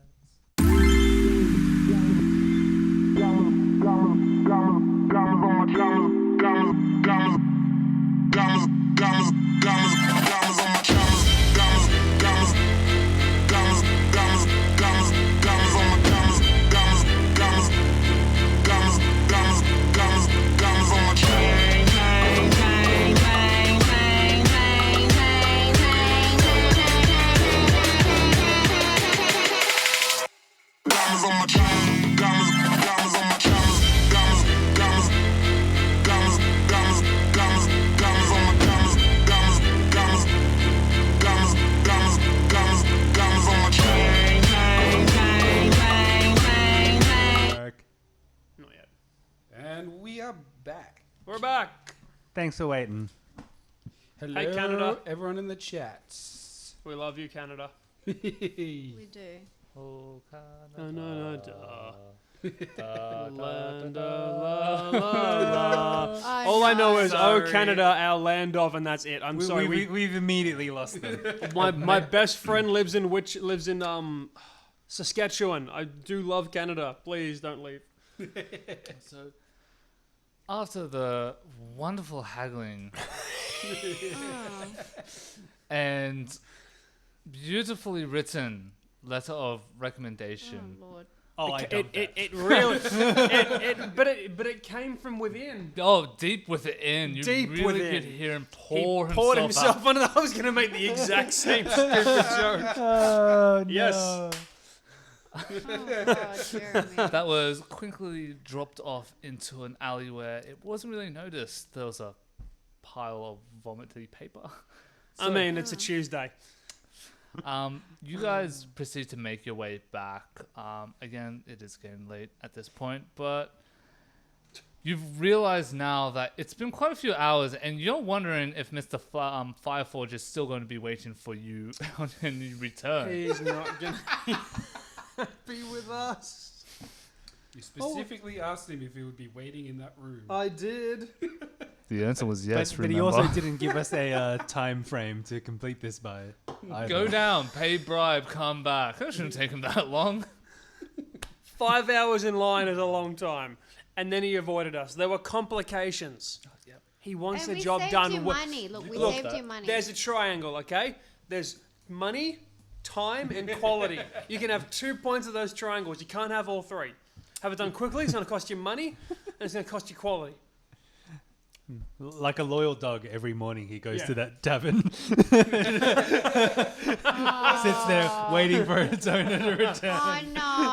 S5: Not yet.
S1: And we are back.
S5: We're back.
S3: Thanks for waiting.
S1: Hello,
S5: Hey, Canada.
S1: everyone in the chats.
S5: We love you, Canada.
S2: We do.
S4: Oh,
S5: Canada.
S4: Da,
S5: Land
S4: da,
S5: of
S4: da.
S2: Oh,
S5: All I know is,
S3: Sorry.
S5: oh Canada, our land of, and that's it. I'm sorry.
S3: We've immediately lost them.
S5: My best friend lives in Saskatchewan. I do love Canada. Please don't leave.
S4: So, after the wonderful haggling
S2: Oh.
S4: and beautifully written letter of recommendation,
S2: Oh Lord.
S3: Oh, I dumped that.
S5: It really, but it came from within.
S4: deep within, you
S5: Deep
S4: really
S5: within.
S4: could hear him
S5: He
S4: pour
S5: poured
S4: himself
S5: himself under. I was going to make the exact same stupid joke.
S3: Oh,
S5: Yes.
S3: no.
S2: Oh God, Jeremy.
S4: that was quickly dropped off into an alley where it wasn't really noticed. There was a pile of vomity paper.
S5: I mean, it's a Tuesday.
S4: You guys proceed to make your way back. Again, it is getting late at this point, but you've realized now that it's been quite a few hours, and you're wondering if Mr. Fireforge is still going to be waiting for you when you return.
S5: He's not going to be with us.
S1: You specifically asked him if he would be waiting in that room.
S5: I did.
S4: The answer was
S3: But he also didn't give us a time frame to complete this by. either.
S4: Go down, pay bribe, come back. That shouldn't take him that long.
S5: 5 hours in line is a long time. And then he avoided us. There were complications.
S4: Yep.
S5: He wants
S2: And
S5: the
S2: we
S5: job
S2: saved
S5: done.
S2: you money. Look, we
S5: Look,
S2: saved you money.
S5: There's a triangle, okay? There's money, time, and quality. You can have 2 points of those triangles. You can't have all three. Have it done quickly. It's going to cost you money, and it's going to cost you quality.
S3: Like a loyal dog, every morning he goes
S5: Yeah.
S3: to that tavern, sits there waiting for its owner to return.
S2: Oh no.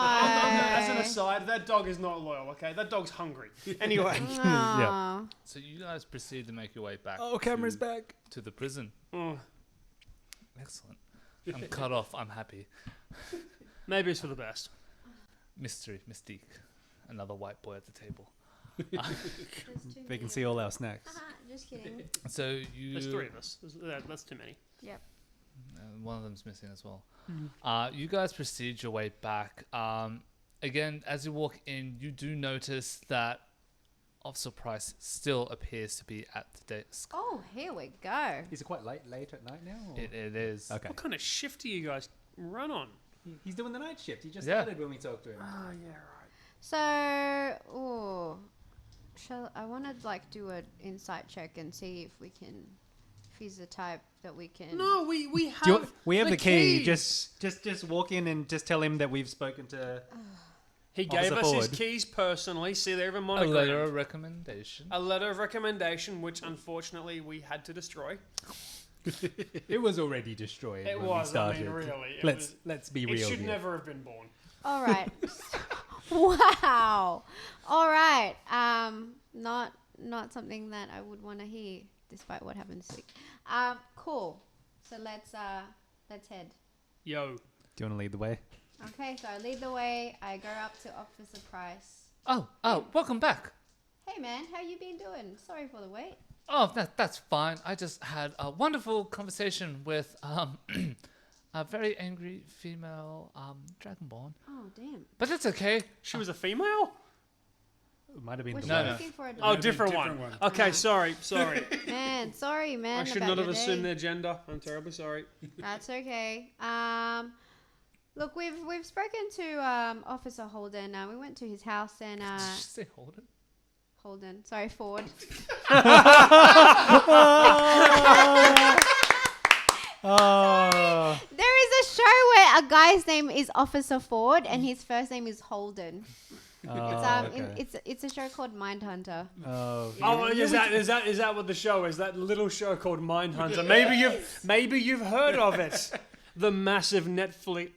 S5: As an aside, that dog is not loyal, okay? That dog's hungry. Anyway.
S2: Oh.
S4: So you guys proceed to make your way back.
S3: Oh, camera's
S4: to,
S3: back.
S4: to the prison.
S5: Mm,
S4: Excellent. I'm cut off. I'm happy.
S5: maybe it's for the best.
S4: Mystery, mystique. Another white boy at the table.
S3: They can see all our snacks.
S2: Just kidding.
S4: So you.
S5: There's three of us. That's too many.
S2: Yep.
S4: One of them's missing as well.
S5: Mm.
S4: You guys proceed your way back. Again, as you walk in, you do notice that Officer Price still appears to be at the desk.
S2: Oh, here we go.
S3: Is it quite late at night now? Or?
S4: It is.
S3: Okay.
S5: What kind of shift do you guys run on?
S3: He's doing the night shift. He just
S4: Yeah.
S3: started when we talked to him.
S5: Oh, yeah, right.
S2: So, I want to like do an insight check and see if he's the type that we can.
S5: No, we have.
S3: We have the key.
S5: keys.
S3: Just walk in and just tell him that we've spoken to.
S5: He gave
S3: Officer
S5: us his
S3: Ford.
S5: keys personally. See, they're even
S4: A
S5: monogrammed.
S4: letter of recommendation.
S5: A letter of recommendation, which unfortunately we had to destroy.
S3: It was already destroyed.
S5: It
S3: when
S5: was.
S3: We started.
S5: I mean, really.
S3: Let's be real.
S5: It should
S3: here.
S5: never have been born.
S2: All right. Wow. All right. Not something that I would want to hear, despite what happened this week. Cool. So let's head.
S5: Yo.
S3: Do you want to lead the way?
S2: Okay, so I lead the way. I go up to Officer Price.
S4: Oh, welcome back.
S2: Hey man, how you been doing? Sorry for the wait.
S4: Oh, that's fine. I just had a wonderful conversation with a very angry female dragonborn.
S2: Oh damn.
S4: But that's okay.
S5: She was a female?
S3: It might have been
S2: Was
S3: the
S2: she
S4: No,
S3: way.
S4: no.
S2: looking for a
S5: Oh,
S2: dog?
S5: different one. Okay,
S2: Ah.
S5: sorry.
S2: Man, sorry man.
S5: I should
S2: about
S5: not have
S2: your
S5: assumed
S2: day.
S5: their gender. I'm terribly sorry.
S2: That's okay. Look, we've spoken to Officer Holden. We went to his house and
S4: Did you say hold it?
S2: Holden. Sorry, Ford.
S3: Oh.
S2: There is a show where a guy's name is Officer Ford and his first name is Holden. It's a show called Mindhunter.
S3: Oh.
S5: Oh, is that what the show is? That little show called Mindhunter. Maybe you've heard of it. The massive Netflix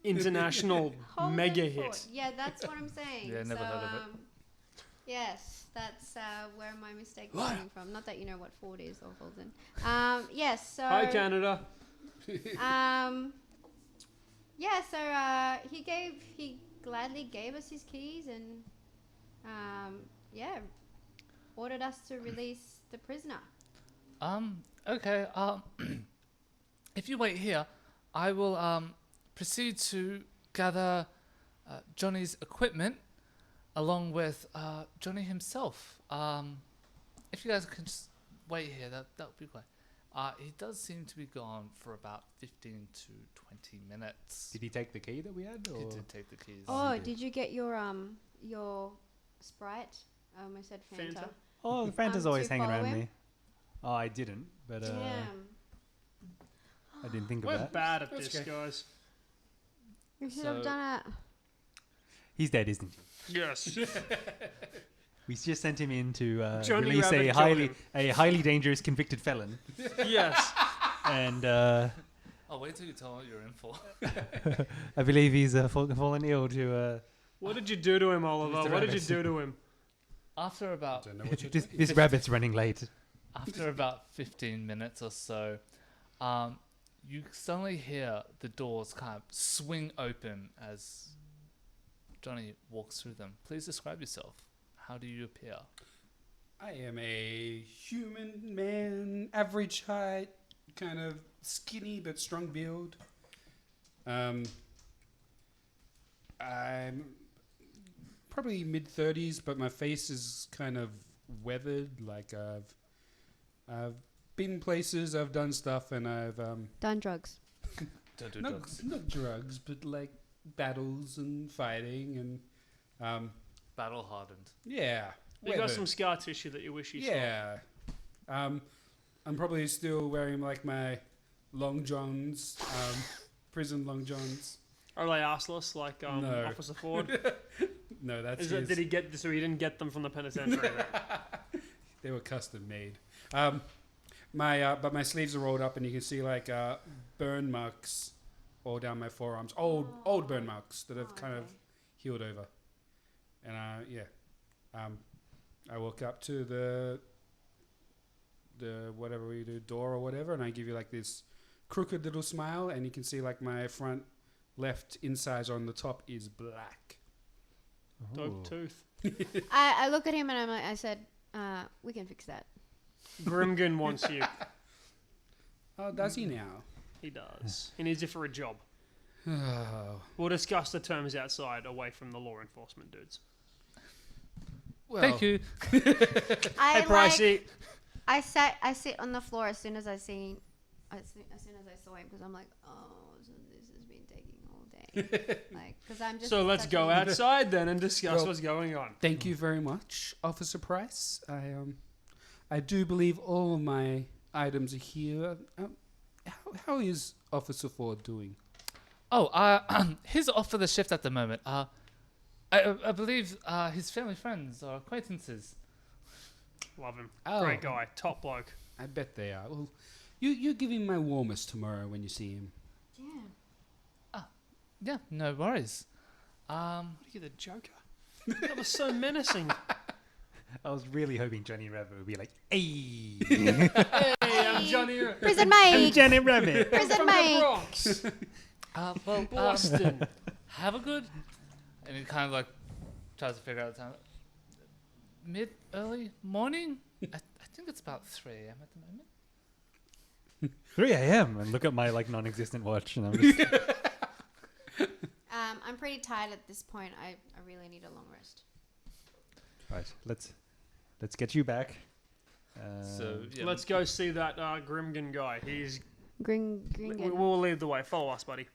S5: international
S2: Holden
S5: mega
S2: Ford.
S5: hit.
S2: Yeah, that's what I'm saying.
S4: Yeah, never heard of it.
S2: Yes, that's where my mistake is coming from. Not that you know what Ford is or Holden. Yes, so
S5: Hi, Canada.
S2: yeah, so he gladly gave us his keys and ordered us to release the prisoner.
S4: Okay. If you wait here, I will proceed to gather Johnny's equipment along with Jonny himself. If you guys can just wait here, that would be great. He does seem to be gone for about 15 to 20 minutes.
S3: Did he take the key that we had? Or?
S4: He did take the keys.
S2: Oh,
S3: did.
S2: did you get your Sprite? I almost said Fanta.
S5: Fanta?
S3: Oh, the Fanta's
S2: to
S3: always hanging
S2: follow
S3: around
S2: him?
S3: me. Oh, I didn't, but
S2: Damn.
S3: I didn't think of
S5: We're
S3: that.
S5: bad at
S1: That's
S5: this,
S1: okay.
S5: guys.
S2: You should have
S4: So-
S2: done it.
S3: He's dead, isn't he?
S5: Yes.
S3: We just sent him in to
S5: Johnny
S3: release
S5: Rabbit killed
S3: a highly dangerous convicted felon,
S5: Yes.
S3: and
S4: Oh, wait till you tell what you're in for.
S3: I believe he's fallen ill to.
S5: What did you do to him, Oliver?
S3: Mr.
S5: What did you
S3: Rabbit.
S5: do to him?
S4: After
S1: I
S4: about
S1: don't know what you're
S3: This,
S1: doing.
S3: this rabbit's running late.
S4: After about 15 minutes or so, you suddenly hear the doors kind of swing open as Jonny walks through them. Please describe yourself. How do you appear?
S1: I am a human man, average height, kind of skinny but strong build. I'm probably mid-30s, but my face is kind of weathered. Like I've been places, I've done stuff, and I've
S2: Done drugs.
S4: Don't do
S1: not
S4: drugs.
S1: not drugs, but like battles and fighting and
S4: Battle hardened.
S1: yeah.
S5: You got
S1: weathered.
S5: some scar tissue that you wish you saw.
S1: Yeah. I'm probably still wearing like my long johns, prison long johns.
S5: Are they arseless like
S1: No.
S5: Officer Ford?
S1: No, that's
S5: Is it,
S1: his.
S5: did he get so he didn't get them from the penitentiary?
S1: They were custom made. But my sleeves are rolled up, and you can see like burn marks all down my forearms. Old burn marks that have kind of healed over. And I walk up to the whatever we do, door or whatever, and I give you like this crooked little smile, and you can see like my front left incisor on the top is black.
S5: Dog tooth.
S2: I look at him and I said, we can fix that.
S5: Grimgun wants you.
S1: Oh, does he now?
S5: He does. He needs it for a job.
S1: Oh,
S5: We'll discuss the terms outside, away from the law enforcement dudes.
S1: well,
S4: Thank you.
S2: I
S5: Hey, Pricey.
S2: I sit on the floor as soon as I see, as soon as I saw him, because I'm like, oh, so this has been taking all day. Like, because I'm just.
S5: So let's
S2: such
S5: go
S2: a-
S5: outside then and discuss
S1: Well,
S5: what's going on.
S1: Thank you very much, Officer Price. I do believe all my items are here. How is Officer Ford doing?
S4: Oh, he's off for the shift at the moment. I believe his family friends or acquaintances.
S5: Love him.
S1: Oh.
S5: Great guy. Top bloke.
S1: I bet they are. Well, you give him my warmest tomorrow when you see him.
S2: Yeah.
S4: Yeah, no worries.
S5: What are you, the Joker? That was so menacing.
S3: I was really hoping Johnny Rabbit would be like, "Hey,
S5: Hey, I'm Johnny.
S2: Prison mate.
S3: Johnny Rabbit."
S2: Prison
S5: From the
S2: mate.
S5: Bronx.
S4: Well,
S5: Boston.
S4: have a good. And he kind of like tries to figure out the time. Early morning? I think it's about 3 a.m. at the moment.
S3: 3 a.m. and look at my like non-existent watch, and I'm just
S2: I'm pretty tired at this point. I really need a long rest.
S3: right. Let's get you back.
S4: So yeah,
S5: Let's go see that Grimgan guy. He's.
S2: Green.
S5: We'll lead the way. Follow us, buddy.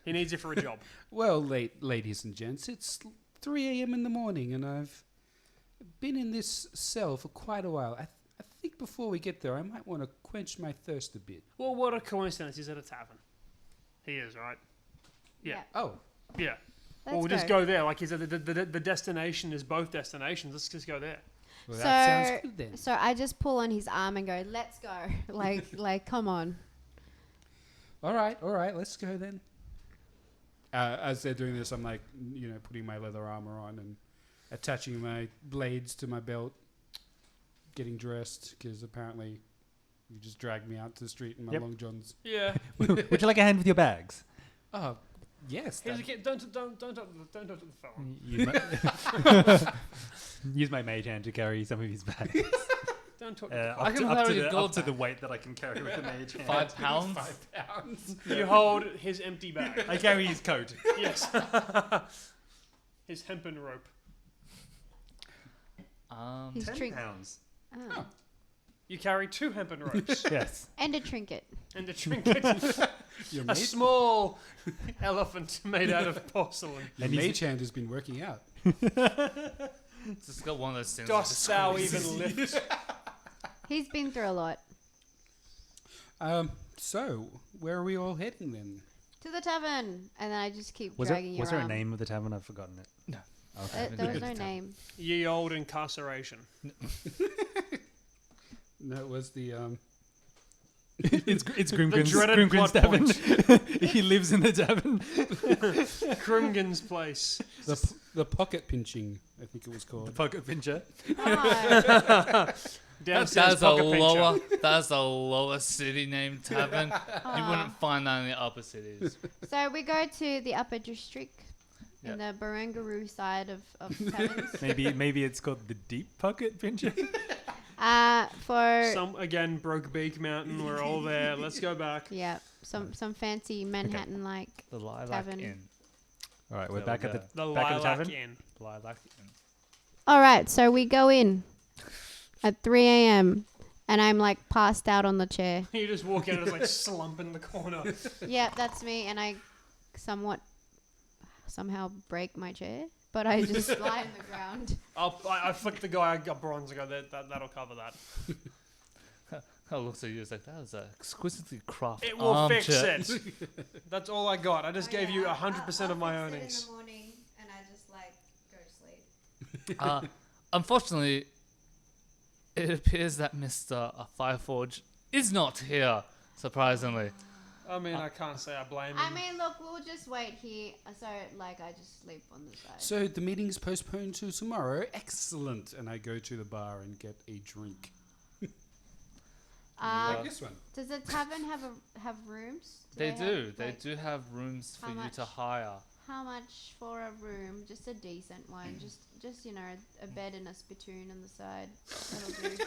S5: He needs you for a job.
S1: Well, ladies and gents, it's 3 a.m. in the morning, and I've been in this cell for quite a while. I think before we get there, I might want to quench my thirst a bit.
S5: Well, what a coincidence. He's at a tavern. He is, right? Yeah.
S1: Oh,
S5: Yeah.
S2: Let's
S5: Well, we'll just go there. Like he said, the destination is both destinations. Let's just go there.
S1: well, that sounds
S2: So-
S1: good then.
S2: So I just pull on his arm and go, "Let's go!" like, come on.
S1: All right, let's go then. As they're doing this, I'm like, putting my leather armor on and attaching my blades to my belt, getting dressed, because apparently you just dragged me out to the street in my
S3: Yep.
S1: long johns.
S5: Yeah.
S3: would you like a hand with your bags?
S1: Oh, yes.
S5: Here's
S1: that-
S5: a kid. Don't talk to the fellow.
S3: Use my mage hand to carry some of his bags.
S5: Don't talk to the
S4: I can carry your gold
S3: the weight that I can carry with the mage hand.
S4: 5 pounds.
S1: 5 pounds.
S5: You hold his empty bag.
S3: I carry his coat.
S5: Yes. His hempen rope.
S2: His
S3: 10
S2: drink.
S3: pounds.
S2: Oh.
S5: You carry 2 hempen ropes
S3: Yes.
S2: And a trinket.
S5: and a trinket.
S1: Your
S5: A
S1: mage,
S5: small elephant made out of porcelain.
S1: your
S3: and he's-
S1: mage hand has been working out.
S4: Just got one of those things.
S5: Dost thou even lift?
S2: He's been through a lot.
S1: So, where are we all heading then?
S2: To the tavern, and then I just keep
S3: Was
S2: dragging your
S3: there a
S2: arm.
S3: name of the tavern? I've forgotten it.
S4: No.
S3: Okay.
S2: There was no name.
S5: Ye old incarceration.
S1: No, it was the
S3: it's Grimgrin's,
S5: dreaded
S3: Grimgrin's
S5: plot
S3: tavern. He lives in the tavern.
S5: Krimgan's place.
S1: the pocket pinching, I think it was
S3: The
S1: called.
S3: pocket pincher.
S2: Oh,
S5: Downstairs pocket pincher.
S4: That's a lower city named tavern. You wouldn't find that in the upper cities.
S2: So we go to the upper district in
S4: Yeah.
S2: the Barangaroo side of taverns.
S3: Maybe it's called the deep pocket pincher.
S2: For
S5: Some again broke Beak Mountain. We're all there. Let's go back.
S2: yeah, some fancy Manhattan like.
S4: The Lilac
S2: Tavern.
S4: Inn.
S3: All right, we're
S4: There
S3: back
S4: we
S3: at the
S4: go.
S5: The
S3: back at the
S5: Lilac
S3: tavern.
S5: Inn.
S4: Lilac Inn.
S2: All right, so we go in at 3 a.m. and I'm like passed out on the chair.
S5: You just walk in and it's like slump in the corner.
S2: Yeah, that's me, and I somehow break my chair, but I just lie on the ground.
S5: I flick the guy. I got bronze. I go, that'll cover that.
S4: I looks at you. It's like that is a exquisitely crafted
S5: It will fix
S4: armchair.
S5: it. That's all I got. I just gave you 100% of my earnings.
S2: In the morning, and I just like go to sleep.
S4: Unfortunately, it appears that Mr. Fireforge is not here. Surprisingly,
S5: I mean, I can't say I blame him.
S2: I mean, look, we'll just wait here. So, like, I just sleep on the side.
S1: So the meeting's postponed to tomorrow. Excellent. And I go to the bar and get a drink. Like this one.
S2: Does the tavern have rooms?
S4: they
S2: have,
S4: do. They
S2: like,
S4: do have rooms for
S2: how
S4: you
S2: much?
S4: to hire.
S2: How much for a room? Just a decent one. Just you know, a bed and a spittoon on the side. That'll do.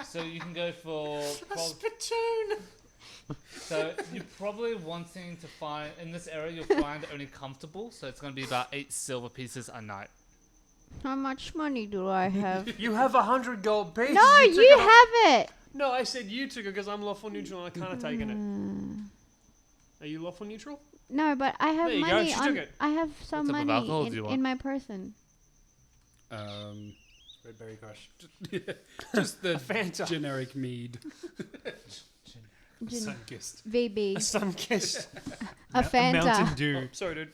S4: So you can go for
S5: A spittoon.
S4: So you're probably wanting to find in this area. You'll find only comfortable. So it's going to be about 8 silver pieces a night.
S2: How much money do I have?
S5: You have 100 gold pieces.
S2: No,
S5: took
S2: you
S5: it off-
S2: have it.
S5: No, I said you took it because I'm lawful neutral and I can't have taken it. Are you lawful neutral?
S2: No, but I have
S5: There you go,
S2: money
S5: she took
S2: on.
S5: it.
S2: I have some
S4: What type of
S2: money
S4: alcohol do you want?
S2: in my person.
S1: Red berry crush. Just the
S5: Fanta.
S1: generic mead.
S2: Gen-
S1: Sun-kissed.
S2: VB.
S5: A sun-kissed.
S2: A Fanta.
S3: Mountain Dew.
S5: Sorry, dude.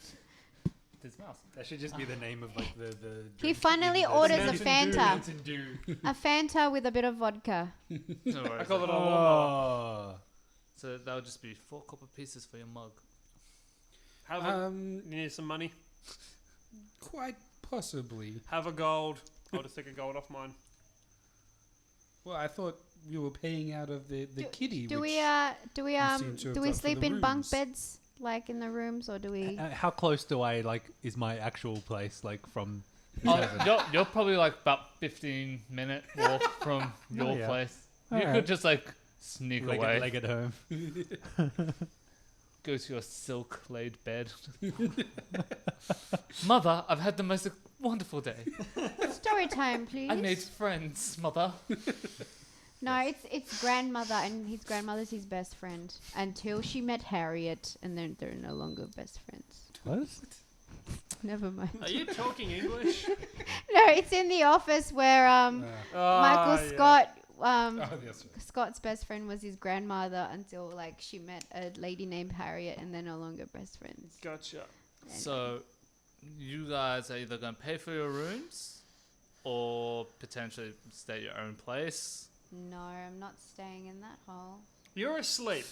S4: His mouth.
S3: That should just be the name of like the.
S2: He
S3: drink
S2: finally
S3: in the-
S2: orders a
S5: Mountain Dew.
S2: Fanta.
S3: Mountain Dew.
S2: A Fanta with a bit of vodka.
S4: No worries.
S5: I call it a lawnmower.
S3: Oh.
S4: So that would just be 4 copper pieces for your mug.
S5: Have a, you need some money?
S1: Quite possibly.
S5: Have a gold. I'll just take a gold off mine.
S1: Well, I thought we were paying out of the kitty.
S2: Do
S1: which
S2: we
S1: seem to have
S2: do we
S1: got for
S2: sleep
S1: the
S2: in bunk
S1: rooms.
S2: beds like in the rooms, or do we?
S3: How close do I is my actual place from?
S4: You're probably like about 15-minute walk from your
S3: yeah.
S4: place. You
S3: Alright.
S4: could just like sneak away.
S3: Leg at home.
S4: Go to your silk-laid bed. Mother, I've had the most wonderful day.
S2: Story time, please.
S4: I made friends, Mother.
S2: No, it's grandmother, and his grandmother's his best friend until she met Harriet, and then they're no longer best friends.
S3: What?
S2: Never mind.
S5: Are you talking English?
S2: No, it's in the office where Michael
S5: yeah.
S2: Scott.
S1: Oh, that's right.
S2: Scott's best friend was his grandmother until like she met a lady named Harriet, and they're no longer best friends.
S5: Gotcha.
S2: And
S4: So, you guys are either going to pay for your rooms or potentially stay at your own place.
S2: no, I'm not staying in that hole.
S5: You're asleep.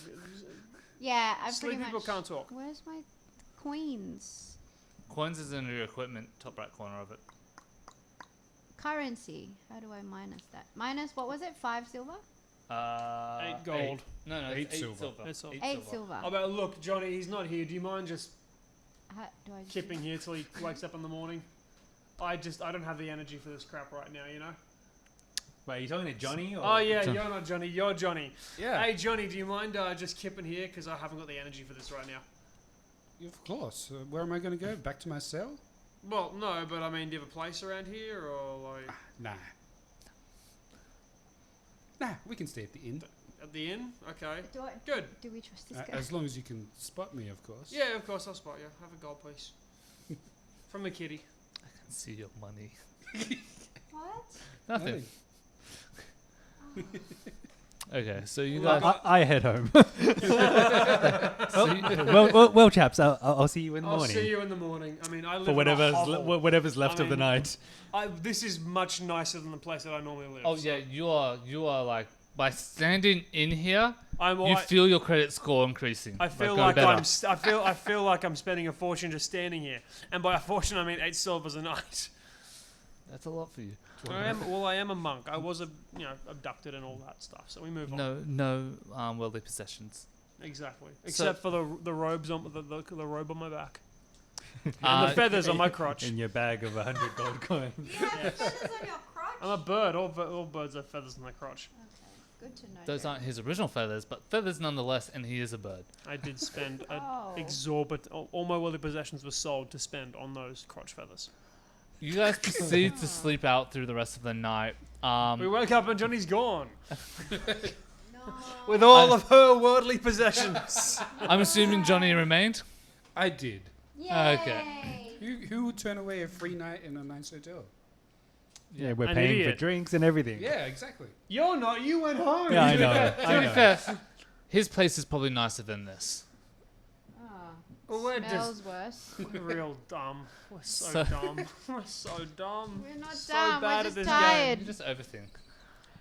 S2: Yeah, I
S5: Sleep
S2: pretty
S5: people
S2: much.
S5: can't talk.
S2: Where's my coins?
S4: Coins is in your equipment, top right corner of it.
S2: Currency. How do I minus that? Minus what was it? 5 silver?
S5: 8 gold.
S4: No,
S1: Eight
S4: it's 8
S1: silver.
S4: silver.
S5: Eight silver.
S2: 8 silver.
S5: Oh, but look, Johnny, he's not here. Do you mind just
S2: How, do I just
S5: kipping here till he wakes up in the morning? I don't have the energy for this crap right now, you know?
S3: Wait, are you talking to Johnny? Or
S5: Oh, yeah, you're not Johnny. You're Johnny.
S1: Yeah.
S5: Hey, Johnny, do you mind just kipping here? Because I haven't got the energy for this right now.
S1: Of course. Where am I going to go? Back to my cell?
S5: Well, no, but I mean, do you have a place around here, or like
S1: Nah, we can stay at the inn.
S5: at the inn? Okay,
S2: do
S5: good.
S2: we trust this guy?
S1: As long as you can spot me, of course.
S5: Yeah, of course, I'll spot you. Have a gold, please. From the kitty.
S4: I can see your money.
S2: What?
S4: Nothing. Okay, so you
S5: Well,
S4: guys.
S3: I head home.
S4: So you-
S3: well, chaps, I'll see you in the
S5: I'll
S3: morning
S5: see you in the morning. I mean, I live
S3: for
S5: in a
S3: whatever's
S5: hovel.
S3: whatever's left
S5: I
S3: of the
S5: mean,
S3: night.
S5: This is much nicer than the place that I normally live.
S4: oh
S5: so
S4: yeah, you are like by standing in here,
S5: I'm.
S4: you feel your credit score increasing.
S5: I feel
S4: go
S5: like
S4: better.
S5: I feel like I'm spending a fortune just standing here, and by a fortune I mean 8 silvers a night.
S4: That's a lot for you.
S5: I am a monk. I was abducted and all that stuff. So we move on.
S4: No worldly possessions.
S5: Exactly. Except for the robes on the robe on my back and
S4: Uh,
S5: the feathers on my crotch.
S3: In your bag of 100 gold coins.
S2: You have feathers on your crotch?
S5: I'm a bird. All birds have feathers on their crotch.
S2: Okay, good to know.
S4: Those
S2: that.
S4: aren't his original feathers, but feathers nonetheless, and he is a bird.
S5: I did spend
S2: Oh.
S5: exorbitant. All my worldly possessions were sold to spend on those crotch feathers.
S4: You guys proceed to sleep out through the rest of the night.
S5: We woke up and Johnny's gone
S2: No.
S5: with all of her worldly possessions.
S4: I'm assuming Johnny remained.
S1: I did.
S2: Yay.
S4: Okay.
S1: Who would turn away a free night in a nice hotel?
S3: Yeah, we're
S5: An
S3: paying
S5: idiot.
S3: for drinks and everything.
S1: Yeah, exactly.
S5: You're not. You went home.
S3: Yeah, I know.
S4: To be fair, his place is probably nicer than this.
S2: Oh,
S5: Well, we're
S2: smells worse.
S5: We're real dumb. We're so,
S4: So-
S5: dumb. We're so dumb.
S2: We're not
S5: So
S2: dumb.
S5: bad
S2: We're
S5: at
S2: just
S5: this
S2: tired.
S4: You just overthink.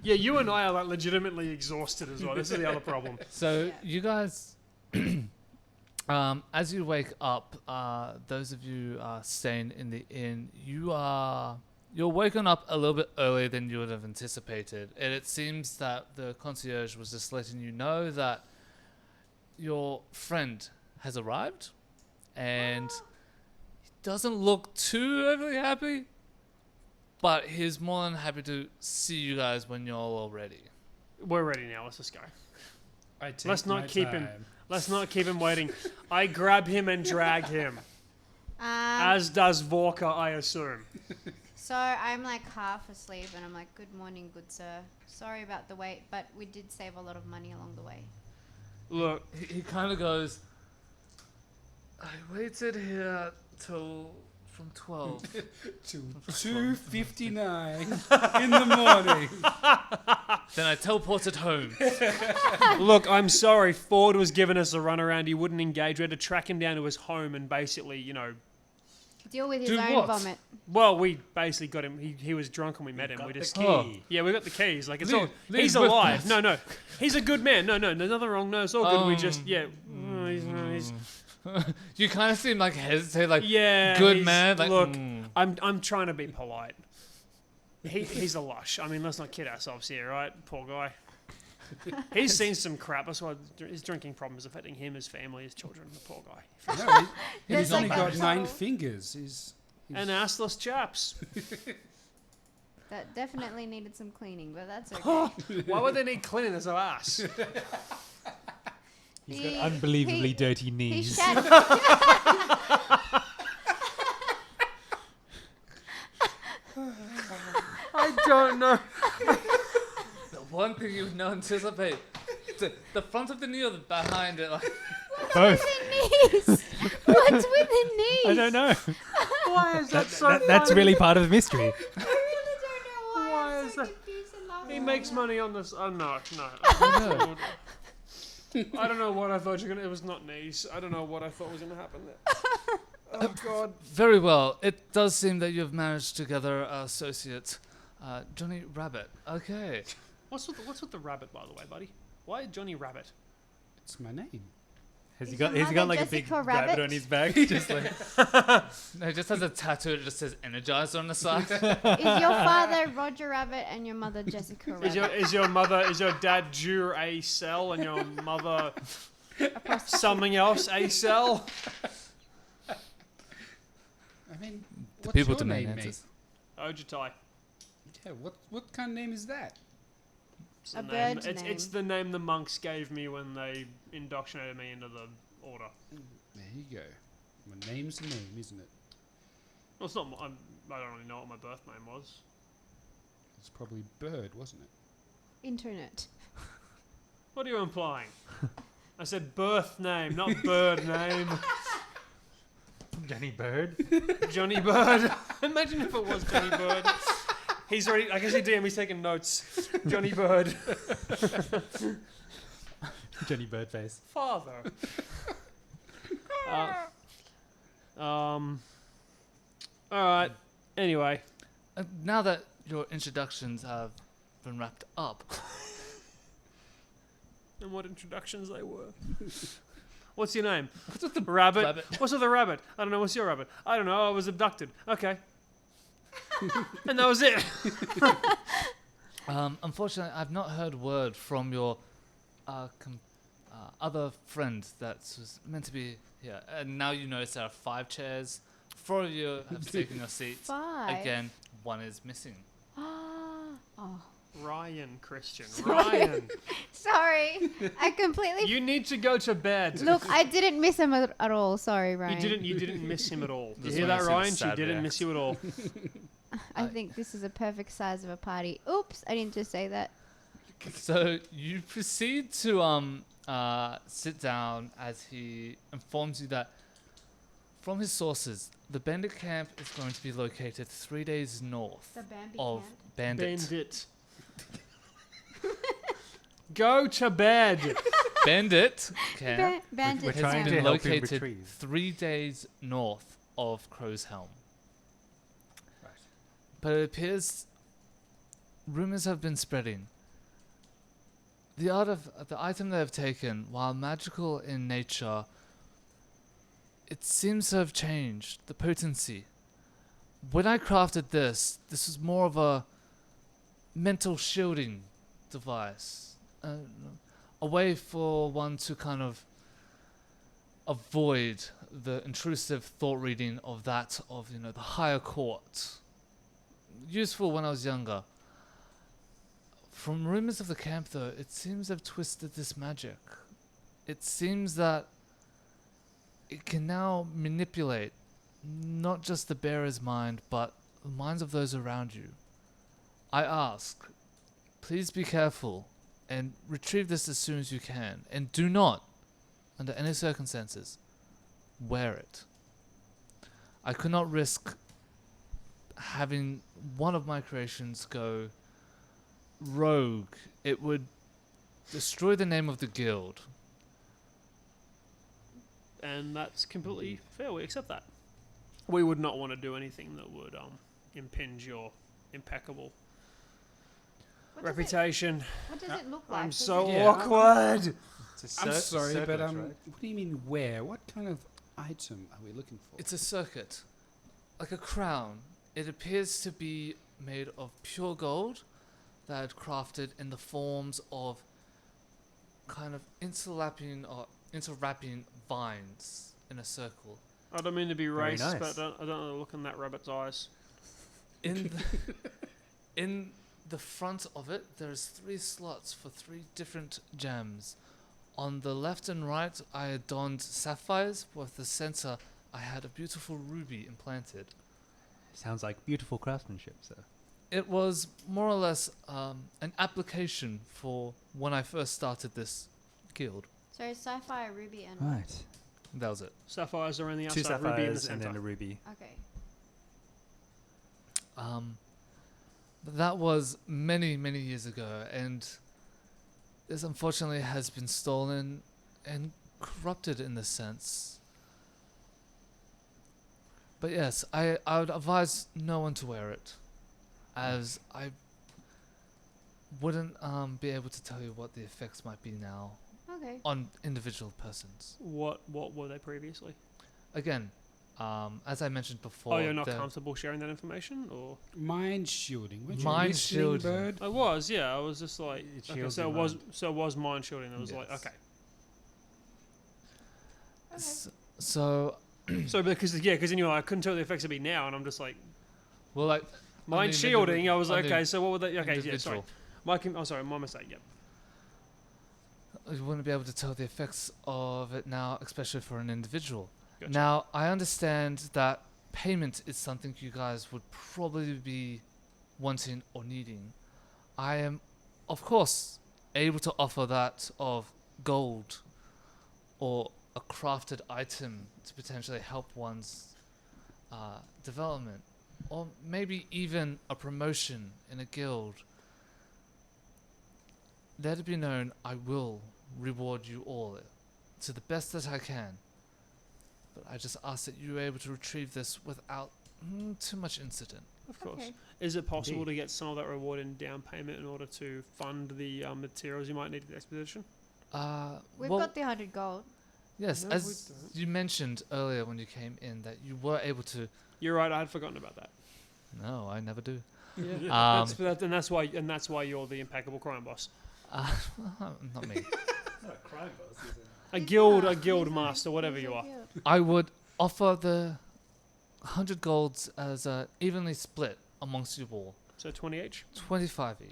S5: Yeah, you and I are like legitimately exhausted as well. This is the other problem.
S4: So
S2: Yeah.
S4: you guys, as you wake up, those of you staying in the inn, you're woken up a little bit earlier than you would have anticipated, and it seems that the concierge was just letting you know that your friend has arrived, and he doesn't look too overly happy, but he's more than happy to see you guys when you're all ready.
S5: We're ready now. Let's just go.
S1: I take
S5: Let's not
S1: my
S5: keep him.
S1: time.
S5: Let's not keep him waiting. I grab him and drag him,
S2: Um,
S5: as does Vorka, I assume.
S2: so I'm like half asleep, and I'm like, "Good morning, good sir. Sorry about the wait, but we did save a lot of money along the way."
S5: Look,
S4: He kind of goes, I waited here till from 12.
S1: To 2:59 in the morning.
S4: Then I teleported home.
S5: look, I'm sorry. Ford was giving us a runaround. He wouldn't engage. We had to track him down to his home and basically,
S2: Deal with his
S4: Do
S2: own
S4: what?
S2: vomit.
S5: well, we basically got him. He was drunk and we met him. We just
S4: Oh.
S5: yeah, we got the keys. Like it's
S4: Leave-
S5: all.
S4: leave
S5: He's
S4: with
S5: alive.
S4: us.
S5: No, he's a good man. No, there's nothing wrong. No, it's all good. We just he's
S4: You kind of seem like hesitate, like,
S5: yeah.
S4: good
S5: he's-
S4: man. Like,
S5: look, I'm trying to be polite. He's a lush. I mean, let's not kid ourselves here, right? Poor guy. He's seen some crap. That's why his drinking problems affecting him, his family, his children. The poor guy.
S1: No, he's
S2: There's
S1: only
S2: like
S1: got
S2: a
S1: 9
S2: bottle.
S1: fingers. He's
S5: And assless chaps.
S2: That definitely needed some cleaning, but that's okay.
S5: Why would they need cleaning as an ass?
S3: He's
S2: He-
S3: got unbelievably
S2: he-
S3: dirty
S2: He
S3: knees.
S2: shat.
S5: I don't know.
S4: the one thing you would not anticipate. The front of the knee or the behind it. Like,
S3: Both.
S2: What's with the knees?
S3: I don't know.
S5: Why is that so
S3: That's
S5: funny?
S3: really part of the mystery.
S2: I really don't know why.
S5: Why
S2: I'm
S5: is
S2: so
S5: that-
S2: confused and laughing
S5: He
S2: right
S5: makes
S2: now.
S5: money on this. Oh, no. I don't know what I thought you were going to... It was not knees. I don't know what I thought was going to happen there. Oh, God.
S4: very well. It does seem that you've managed to gather associate Jonny Rabbit. Okay.
S5: What's with the rabbit, by the way, buddy? Why Johnny Rabbit?
S1: it's my name.
S3: Has he
S2: Is
S3: got?
S2: your
S3: Has he got
S2: mother
S3: like a big
S2: Jessica
S3: rabbit
S2: Rabbit?
S3: on his back? Just like
S4: No, it just has a tattoo that just says Energizer on the side.
S2: Is your father Roger Rabbit and your mother Jessica Rabbit?
S5: Is your dad Jur A Cell and your mother something else A Cell?
S1: I mean,
S4: The
S1: what's
S4: people
S1: your
S4: demand
S1: name, mate?
S4: answers.
S5: Ojutai.
S1: Yeah, what kind of name is that?
S5: It's
S2: A
S5: the name-
S2: bird's
S5: it's,
S2: name.
S5: it's the name the monks gave me when they indoctrinated me into the order.
S1: There you go. My name's a name, isn't it?
S5: Well, it's not. I don't really know what my birth name was.
S1: It's probably Bird, wasn't it?
S2: Internet.
S5: What are you implying? I said birth name, not bird name.
S3: Johnny Bird.
S5: Johnny Bird. Imagine if it was Johnny Bird. He's already. I can see DM. He's taking notes. Johnny Bird.
S3: Johnny Birdface.
S5: Father. All right. Anyway,
S4: Now that your introductions have been wrapped up,
S5: and what introductions they were. What's your name?
S4: what's with the
S5: Rabbit.
S4: rabbit?
S5: What's with a rabbit? I don't know. What's your rabbit? I don't know. I was abducted. Okay. And that was it.
S4: Unfortunately, I've not heard word from your other friend that was meant to be here. And now you notice there are 5 chairs. 4 of you have taken your seats.
S2: 5.
S4: Again, 1 is missing.
S2: Oh,
S5: Ryan, Christian. Ryan.
S2: sorry. I completely.
S5: You need to go to bed.
S2: Look, I didn't miss him at all. Sorry, Ryan.
S5: You didn't miss him at all. You
S4: Just
S5: hear
S4: wanna
S5: that,
S4: see the
S5: Ryan? She
S4: sad
S5: didn't miss you at all.
S2: I think this is a perfect size of a party. Oops, I didn't just say that.
S4: So you proceed to sit down as he informs you that from his sources, the bandit camp is going to be located 3 days north
S2: The Bambi
S4: of Bandit.
S5: Bandit. Go to bed.
S4: Bandit camp
S2: Bandit
S3: We're trying
S4: has
S3: to
S4: been
S3: help him
S4: located
S3: retrieve.
S4: 3 days north of Crow's Helm.
S1: Right.
S4: But it appears rumors have been spreading. The item they have taken, while magical in nature, it seems to have changed the potency. When I crafted this was more of a mental shielding device, a way for one to kind of avoid the intrusive thought reading of that of the higher court. Useful when I was younger. From rumors of the camp, though, it seems they've twisted this magic. It seems that it can now manipulate not just the bearer's mind, but the minds of those around you. I ask, please be careful and retrieve this as soon as you can, and do not, under any circumstances, wear it. I could not risk having one of my creations go rogue. It would destroy the name of the guild.
S5: And that's completely fair. We accept that. We would not want to do anything that would impinge your impeccable
S2: What does it-
S5: reputation.
S2: What does it look like?
S5: I'm
S2: Does
S5: so
S2: it-
S1: Yeah,
S5: awkward.
S1: I'm sorry, but
S3: right?
S1: what do you mean where? What kind of item are we looking for?
S4: It's a circuit, like a crown. It appears to be made of pure gold that is crafted in the forms of kind of interlapping or interwrapping vines in a circle.
S5: I don't mean to be
S3: Very
S5: racist,
S3: nice.
S5: but I don't know, look in that rabbit's eyes.
S4: In in the front of it, there's 3 slots for 3 different gems. On the left and right, I adorned sapphires. With the center, I had a beautiful ruby implanted.
S3: Sounds like beautiful craftsmanship, so.
S4: It was more or less an application for when I first started this guild.
S2: So sapphire, ruby, and
S3: Right.
S4: That was it.
S5: Sapphires are on the
S3: 2
S5: outside, ruby in the
S3: sapphires and
S5: center.
S3: then a ruby.
S2: okay.
S4: But that was many, many years ago, and this unfortunately has been stolen and corrupted in this sense. But yes, I would advise no one to wear it, as I wouldn't be able to tell you what the effects might be now
S2: Okay.
S4: on individual persons.
S5: What were they previously?
S4: Again, as I mentioned before,
S5: Oh, you're not
S4: the-
S5: comfortable sharing that information, or
S1: Mind shielding. Weren't you
S4: Mind
S1: listening,
S4: shielding.
S1: bird?
S5: I was, yeah. I was just like,
S3: It
S5: okay,
S3: shields
S5: so
S3: your
S5: it was mind shielding. I was like,
S3: Yes.
S5: okay.
S4: So,
S5: So because then you're like, I couldn't tell the effects would be now, and I'm just like,
S4: well, like
S5: mind
S4: the
S5: shielding. I was
S4: on
S5: like,
S4: the
S5: okay, so what would they? Okay, yeah,
S4: individual.
S5: sorry. Oh, sorry, my mistake. Yep.
S4: You wouldn't be able to tell the effects of it now, especially for an individual.
S5: Gotcha.
S4: Now, I understand that payment is something you guys would probably be wanting or needing. I am, of course, able to offer that of gold or a crafted item to potentially help one's development, or maybe even a promotion in a guild. Let it be known, I will reward you all to the best that I can. But I just ask that you are able to retrieve this without too much incident.
S5: Of course.
S2: Okay.
S5: Is it possible
S3: Indeed.
S5: to get some of that reward in down payment in order to fund the materials you might need for the expedition?
S2: We've
S4: well,
S2: got the 100 gold.
S4: yes,
S5: No, we
S4: as
S5: don't.
S4: you mentioned earlier when you came in, that you were able to.
S5: You're right. I had forgotten about that.
S4: No, I never do.
S5: Yeah. And that's why you're the impeccable crime boss.
S4: Not me.
S5: A guild master, whatever you are.
S4: I would offer the 100 golds as evenly split amongst you all.
S5: So 20 each.
S4: 25 each.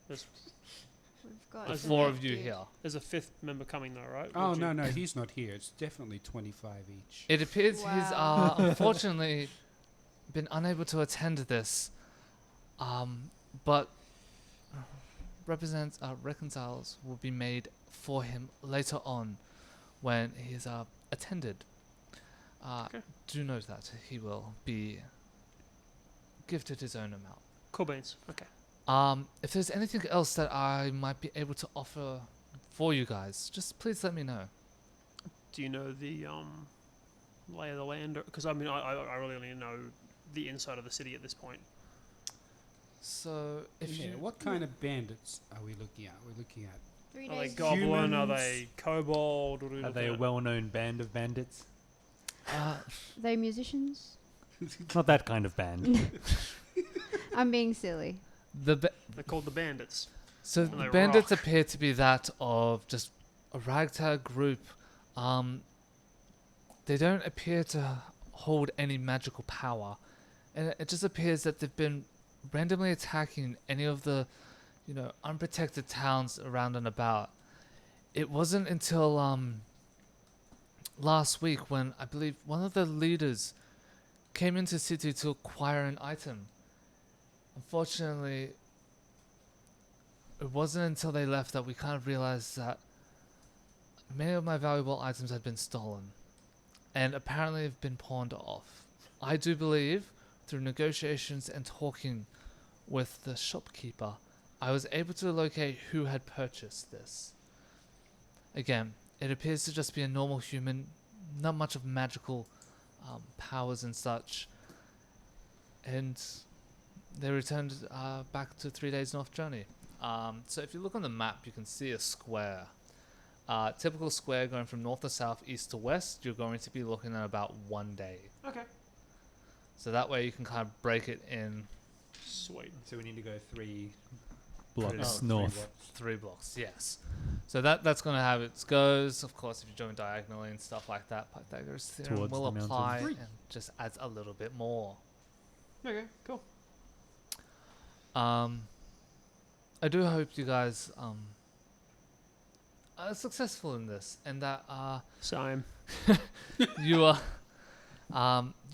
S5: There's,
S2: We've got
S4: The
S5: That's
S4: 4 of
S2: 50.
S4: you here.
S5: there's a 5th member coming though, right?
S1: Oh,
S5: Would you-
S1: no, he's not here. It's definitely 25 each.
S4: It appears he's
S2: Wow.
S4: unfortunately been unable to attend this, but reconciles will be made for him later on when he's attended.
S5: Okay.
S4: Do note that he will be gifted his own amount.
S5: Cool beans. Okay.
S4: If there's anything else that I might be able to offer for you guys, just please let me know.
S5: Do you know the lay of the land? Because I mean, I really only know the inside of the city at this point.
S4: So if
S1: Yeah,
S4: you
S1: what kind of bandits are we looking at? We're looking at
S2: 3
S5: Are they
S2: days.
S5: goblin? Are
S1: Humans?
S5: they kobold? What are we
S3: Are
S5: looking
S3: they a
S5: at?
S3: well-known band of bandits?
S2: They musicians?
S3: Not that kind of band.
S2: I'm being silly.
S4: the
S5: They're called the bandits.
S4: So
S5: And
S4: the
S5: they
S4: bandits
S5: rock.
S4: appear to be that of just a ragtag group. They don't appear to hold any magical power, and it just appears that they've been randomly attacking any of the unprotected towns around and about. It wasn't until last week when I believe one of the leaders came into the city to acquire an item. Unfortunately, it wasn't until they left that we kind of realized that many of my valuable items had been stolen and apparently have been pawned off. I do believe, through negotiations and talking with the shopkeeper, I was able to locate who had purchased this. Again, it appears to just be a normal human, not much of magical powers and such. And they returned back to 3 days north journey. So if you look on the map, you can see a square. Typical square going from north to south, east to west, you're going to be looking at about 1 day.
S5: Okay.
S4: So that way you can kind of break it in
S5: Sweet.
S3: So we need to go 3
S4: Blocks
S3: blocks
S4: Oh,
S3: north.
S4: 3 blocks, yes. So that's going to have its goes. Of course, if you're doing diagonally and stuff like that, Pythagoras theorem
S3: Towards
S4: will
S3: the mountain.
S4: apply
S5: Three.
S4: and just adds a little bit more.
S5: Okay, cool.
S4: I do hope you guys are successful in this, and that
S5: Same.
S4: you are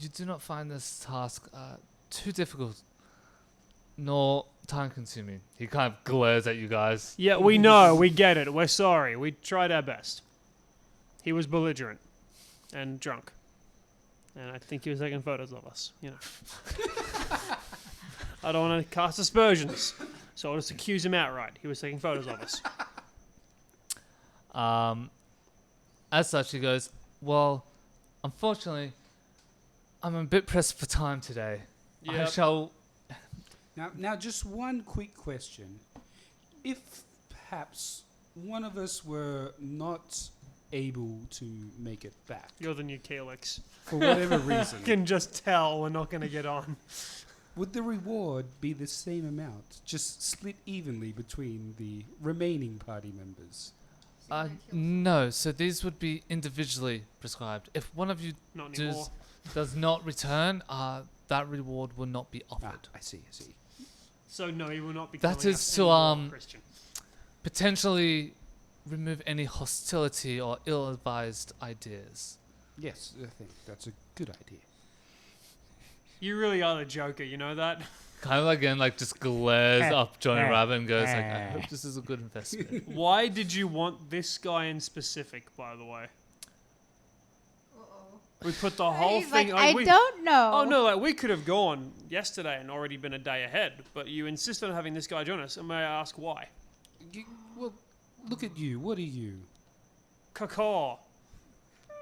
S4: you do not find this task too difficult nor time consuming. He kind of glares at you guys.
S5: Yeah, we know. We get it. We're sorry. We tried our best. He was belligerent and drunk. And I think he was taking photos of us, I don't want to cast aspersions, so I'll just accuse him outright. He was taking photos of us.
S4: As such, he goes, well, unfortunately, I'm a bit pressed for time today. I
S5: Yep.
S4: shall...
S1: Now, just one quick question. If perhaps one of us were not able to make it back
S5: You're the new Keelix.
S1: for whatever reason,
S5: I can just tell we're not going to get on.
S1: would the reward be the same amount, just split evenly between the remaining party members?
S4: No, so these would be individually prescribed. If one of you
S5: Not anymore.
S4: does not return, that reward will not be offered.
S1: I see.
S5: So no, he will not be
S4: That
S5: killing
S4: is
S5: us
S4: to,
S5: anymore, Christian.
S4: Potentially remove any hostility or ill-advised ideas.
S1: Yes, I think that's a good idea.
S5: You really are the Joker, you know that?
S4: Kind of again, just glares up Johnny Rabbit and goes I hope this is a good investment.
S5: Why did you want this guy in specific, by the way? We put the whole
S2: He's
S5: thing...
S2: like,
S5: we-
S2: I don't know.
S5: Oh, no, we could have gone yesterday and already been a day ahead, but you insist on having this guy join us, and may I ask why?
S1: Well, look at you. What are you?
S5: Cacaw.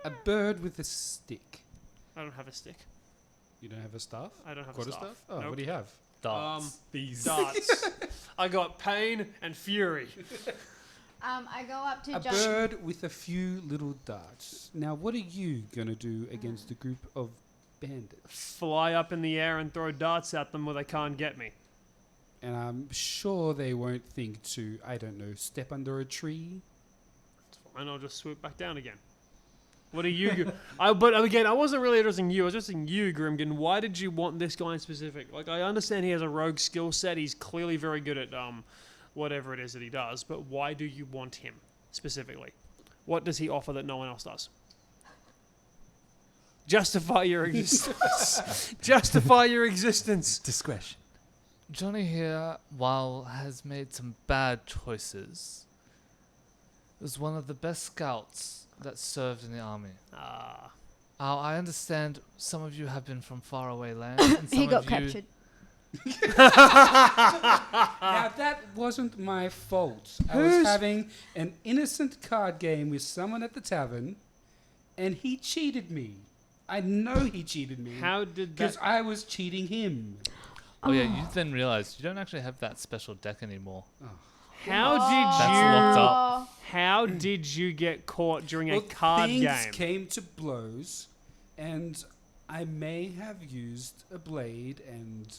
S1: A bird with a stick.
S5: I don't have a stick.
S1: You don't have a staff?
S5: I don't have a
S1: Quarter
S5: staff.
S1: staff? Oh,
S5: Nope.
S1: what do you have?
S4: Darts.
S1: These.
S5: Darts. I got pain and fury.
S2: I go up to
S1: A
S2: John.
S1: bird with a few little darts. Now, what are you going to do against a group of bandits?
S5: Fly up in the air and throw darts at them where they can't get me.
S1: And I'm sure they won't think to, I don't know, step under a tree.
S5: And I'll just swoop back down again. What are you... But again, I wasn't really addressing you. I was addressing you, Grimgan. Why did you want this guy in specific? I understand he has a rogue skill set. He's clearly very good at whatever it is that he does. But why do you want him specifically? What does he offer that no one else does? Justify your existence. Justify your existence.
S3: Discretion.
S4: Johnny here, while has made some bad choices, was one of the best scouts that served in the army. I understand some of you have been from faraway lands. And some
S2: He got
S4: of you
S2: captured.
S1: Now, that wasn't my fault. I was having an innocent card game with someone at the tavern, and he cheated me. I know he cheated me.
S5: How did
S1: Because
S5: that...
S1: I was cheating him.
S4: Oh yeah, you then realized you don't actually have that special deck anymore.
S5: How
S4: That's
S5: did
S4: locked
S5: you...
S4: up.
S5: How did you get caught during a
S1: Well,
S5: card
S1: things
S5: game?
S1: came to blows, and I may have used a blade, and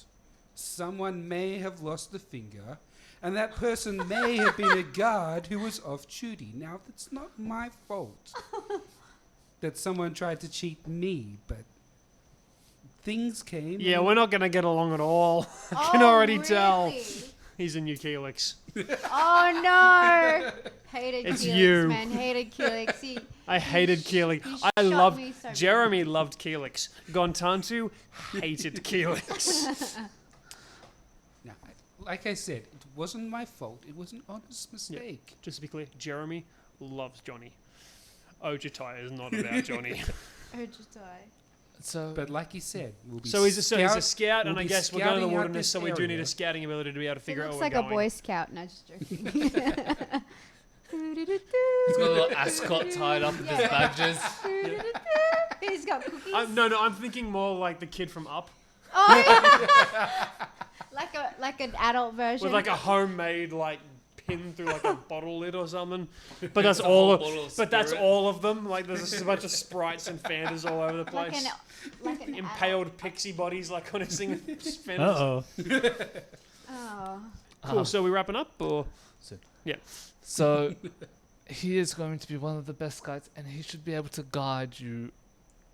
S1: someone may have lost a finger, and that person may have been a guard who was off duty. Now, it's not my fault that someone tried to cheat me, but things came.
S5: Yeah,
S1: and-
S5: we're not going to get along at all. I can already tell. He's a new Keelix.
S2: Oh no! Hated
S5: It's
S2: Keelix,
S5: you.
S2: man. Hated Keelix.
S5: I hated Keelix. I
S2: shot
S5: loved.
S2: me so
S5: Jeremy loved Keelix. Gontantu hated Keelix.
S1: Now, like I said, it wasn't my fault. It was an honest mistake.
S5: Just to be clear, Jeremy loves Jonny. Ojutai is not about Jonny.
S2: Ojutai.
S4: So,
S1: But like you said, we'll be
S5: So he's a scout,
S1: we'll
S5: and I
S1: be
S5: guess we're going to the
S1: scouting out
S5: wilderness,
S1: this
S5: so we do need
S1: area.
S5: a scouting ability to be able to
S2: He
S5: figure out
S2: looks
S5: where
S2: like
S5: we're
S2: a
S5: going.
S2: Boy Scout. No, just joking.
S4: he's got a little ascot tied up with his badges.
S2: He's got cookies.
S5: No, I'm thinking more like the kid from Up,
S2: Oh, yeah. like an adult version.
S5: with like a homemade like pin through like a bottle lid or something. But that's
S4: It's a whole
S5: all.
S4: bottle of
S5: But that's
S4: spirit.
S5: all of them. Like there's just a bunch of sprites and Fantas all over the
S2: like
S5: place.
S2: an
S5: Impaled pixie bodies like on his thing. Fantas.
S3: Uh-oh.
S2: Oh.
S5: Cool. So we wrapping up or?
S4: So he is going to be one of the best guides, and he should be able to guide you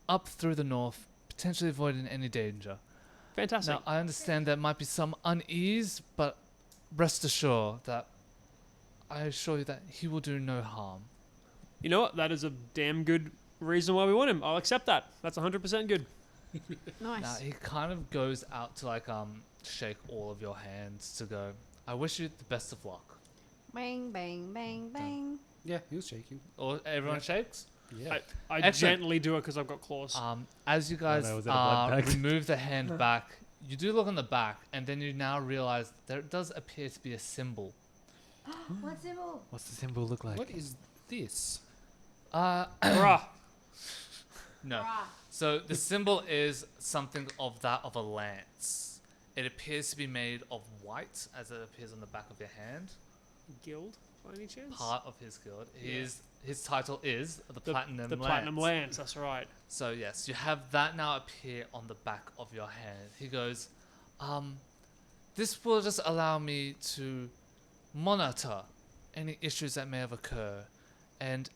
S4: up through the north, potentially avoiding any danger.
S5: Fantastic.
S4: Now, I understand there might be some unease, but rest assured that I assure you that he will do no harm.
S5: You know what? That is a damn good reason why we want him. I'll accept that. That's 100% good.
S2: Nice.
S4: Now, he kind of goes out to shake all of your hands to go, I wish you the best of luck.
S2: Bang, bang, bang, bang.
S1: Yeah, he was shaking.
S4: Or everyone shakes?
S1: Yeah.
S5: I
S4: Excellent.
S5: gently do it because I've got claws.
S4: As you guys
S3: no, was that a blood bag?
S4: remove the hand back, you do look on the back, and then you now realize there does appear to be a symbol.
S2: What symbol?
S3: What's the symbol look like?
S1: What is this?
S5: Bruh.
S4: No.
S2: Rah.
S4: So the symbol is something of that of a lance. It appears to be made of white, as it appears on the back of your hand.
S5: Guild, by any chance?
S4: Part of his guild.
S5: Yeah.
S4: His title is the Platinum
S5: The
S4: Lance.
S5: Platinum Lance, that's right.
S4: So yes, you have that now appear on the back of your hand. He goes, this will just allow me to monitor any issues that may have occurred, and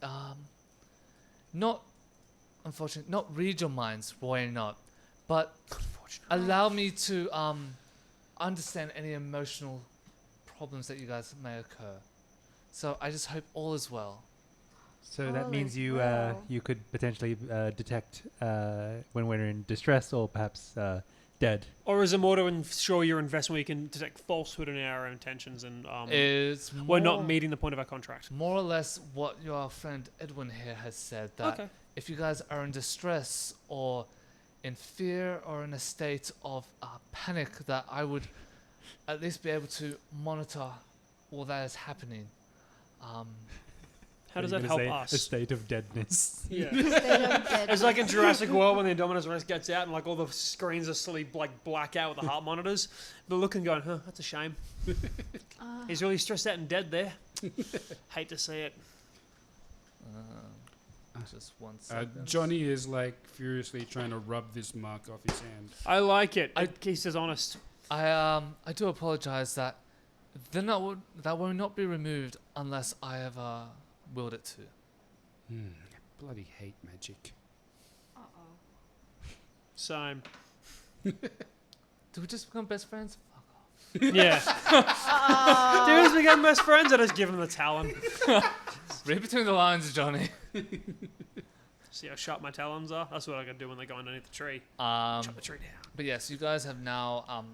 S4: unfortunately, not read your minds, why not, but allow me to understand any emotional problems that you guys may occur. So I just hope all is well.
S3: So that
S2: All
S3: means
S2: is
S3: you
S2: well.
S3: you could potentially detect when we're in distress or perhaps dead.
S5: Or is it more to ensure your investment where you can detect falsehood in our intentions and
S4: Is
S5: we're not meeting the point of our contract?
S4: more or less what your friend Edwin here has said, that
S5: Okay.
S4: if you guys are in distress or in fear or in a state of panic, that I would at least be able to monitor all that is happening.
S5: How does that help
S3: A
S5: us?
S3: state of deadness.
S5: Yeah.
S2: Instead of dead.
S5: It's like in Jurassic World when the Indominus Rex gets out and like all the screens are slowly like black out with the heart monitors. They're looking going, huh, that's a shame. He's really stressed out and dead there. Hate to see it.
S4: Just one second.
S1: Jonny is like furiously trying to rub this mark off his hand.
S5: I like it. He says honest.
S4: I do apologize that that will not be removed unless I have willed it to.
S1: Bloody hate magic.
S5: Same.
S4: Do we just become best friends?
S5: Yeah. Dudes become best friends. I just give him the talon.
S4: Read between the lines, Johnny.
S5: See how sharp my talons are? That's what I gotta do when they go underneath the tree. Chop the tree down.
S4: But yes, you guys have now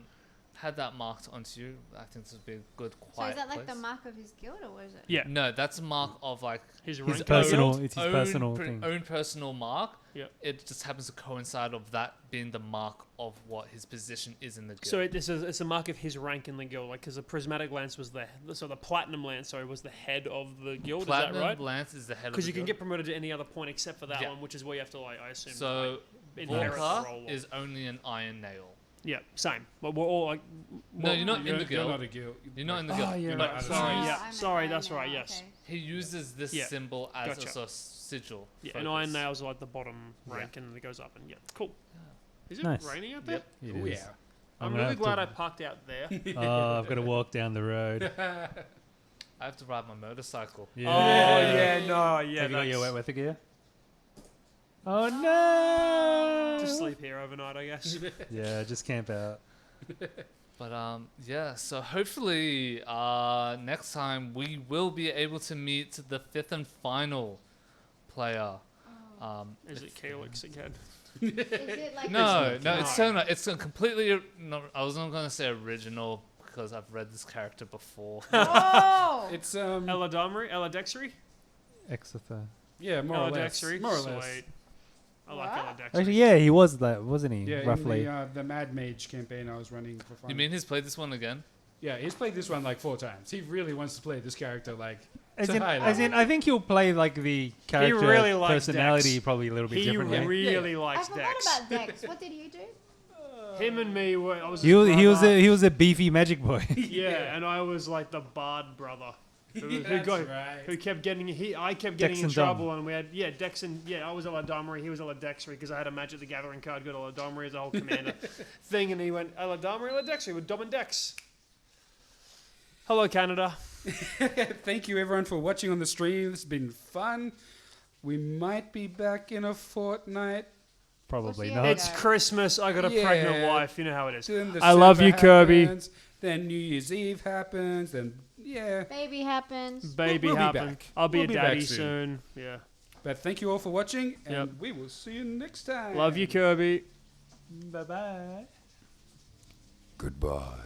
S4: had that marked onto you. I think this would be a good,
S2: So
S4: quiet
S2: is that like
S4: place.
S2: the mark of his guild, or what is it?
S5: Yeah.
S4: No, that's a mark of like
S5: His
S3: His
S5: rank.
S3: personal,
S4: own-
S3: it's his
S4: own
S3: personal
S4: per-
S3: thing.
S4: own personal mark.
S5: Yep.
S4: It just happens to coincide of that being the mark of what his position is in the guild.
S5: So it's a mark of his rank in the guild, like because the prismatic lance was the platinum lance, was the head of the guild.
S4: Platinum
S5: is that right?
S4: Lance is the head of the
S5: Because you can
S4: guild.
S5: get promoted to any other point except for that
S4: Yeah.
S5: one, which is where you have to like I assume.
S4: So
S5: like, inherit the
S4: Vorka
S5: role of-
S4: is only an iron nail.
S5: yeah, same. But we're all like.
S4: No, you're not in the
S1: You're
S4: guild.
S1: not a guild.
S4: You're not in the
S1: Oh,
S4: guild.
S1: yeah,
S4: But
S1: right.
S5: Sorry,
S1: Oh,
S5: yeah.
S2: I'm an
S5: Sorry,
S2: iron
S5: that's right.
S2: now,
S5: Yes.
S2: okay.
S4: he uses this
S5: Yeah.
S4: symbol as
S5: Gotcha.
S4: a sort of sigil.
S5: Yeah,
S4: focus.
S5: and iron nails are like the bottom
S4: Yeah.
S5: rank, and it goes up, and yeah, cool. Is it
S3: Nice.
S5: raining out there?
S4: Yep.
S3: It
S1: Oh
S3: is.
S1: yeah.
S5: I'm
S3: gonna
S5: really
S3: have
S5: glad
S3: to-
S5: I parked out there.
S3: Oh, I've got to walk down the road.
S4: I have to ride my motorcycle.
S3: Yeah.
S5: Oh yeah, no, yeah.
S3: Have you got your
S5: that's-
S3: wet weather gear? Oh no!
S5: Just sleep here overnight, I guess.
S3: Yeah, just camp out.
S4: But yeah, so hopefully next time we will be able to meet the 5th and final player.
S5: Is it Calyx again?
S2: Is it like
S4: No,
S2: a-
S4: it's so not. It's a completely. No, I was not going to say original because I've read this character before.
S2: Oh!
S1: It's
S5: Eladexri?
S3: Exether.
S1: yeah, more or less.
S5: Eladexri?
S1: More or less.
S5: Sweet. I like
S2: What?
S5: Eladexri.
S3: Actually, yeah, he was that, wasn't he?
S1: Yeah,
S3: Roughly.
S1: in the Mad Mage campaign I was running for fun.
S4: You mean he's played this one again?
S1: Yeah, he's played this one like 4 times. He really wants to play this character like
S3: As
S1: to
S3: in,
S1: high
S3: as
S1: level.
S3: in, I think he'll play like the character
S5: really likes
S3: personality
S5: Dex.
S3: probably a little bit
S5: He
S3: differently.
S5: really
S2: I
S5: likes
S2: forgot
S5: Dex.
S2: about Dex. What did you do?
S5: Him and me were. I was
S3: He
S5: his
S3: was
S5: brother.
S3: a beefy magic boy.
S5: Yeah, and I was like the bard brother. Who
S1: That's right.
S5: Who kept getting I kept getting
S3: Dex
S5: in
S3: and Dom.
S5: trouble, and we had Dex and I was Eladamri, he was Eladexri because I had a Magic the Gathering card, got Eladamri as a whole commander thing, and he went Eladamri, Eladexri with Dom and Dex. Hello, Canada.
S1: Thank you everyone for watching on the stream. It's been fun. We might be back in a fortnight.
S3: Probably
S2: Well,
S3: not.
S2: see,
S5: It's Christmas. I got a pregnant
S1: Yeah.
S5: wife. You know how it is.
S1: Then
S5: I love you, Kirby.
S1: happens, Then New Year's Eve happens. Then yeah.
S2: Baby happens.
S5: Baby
S1: We'll be
S5: happen.
S1: back.
S5: I'll be
S1: We'll
S5: a
S1: be back
S5: daddy
S1: soon.
S5: soon. Yeah.
S1: But thank you all for watching, and
S5: Yep.
S1: we will see you next time.
S5: Love you, Kirby.
S3: Bye bye.
S6: Goodbye.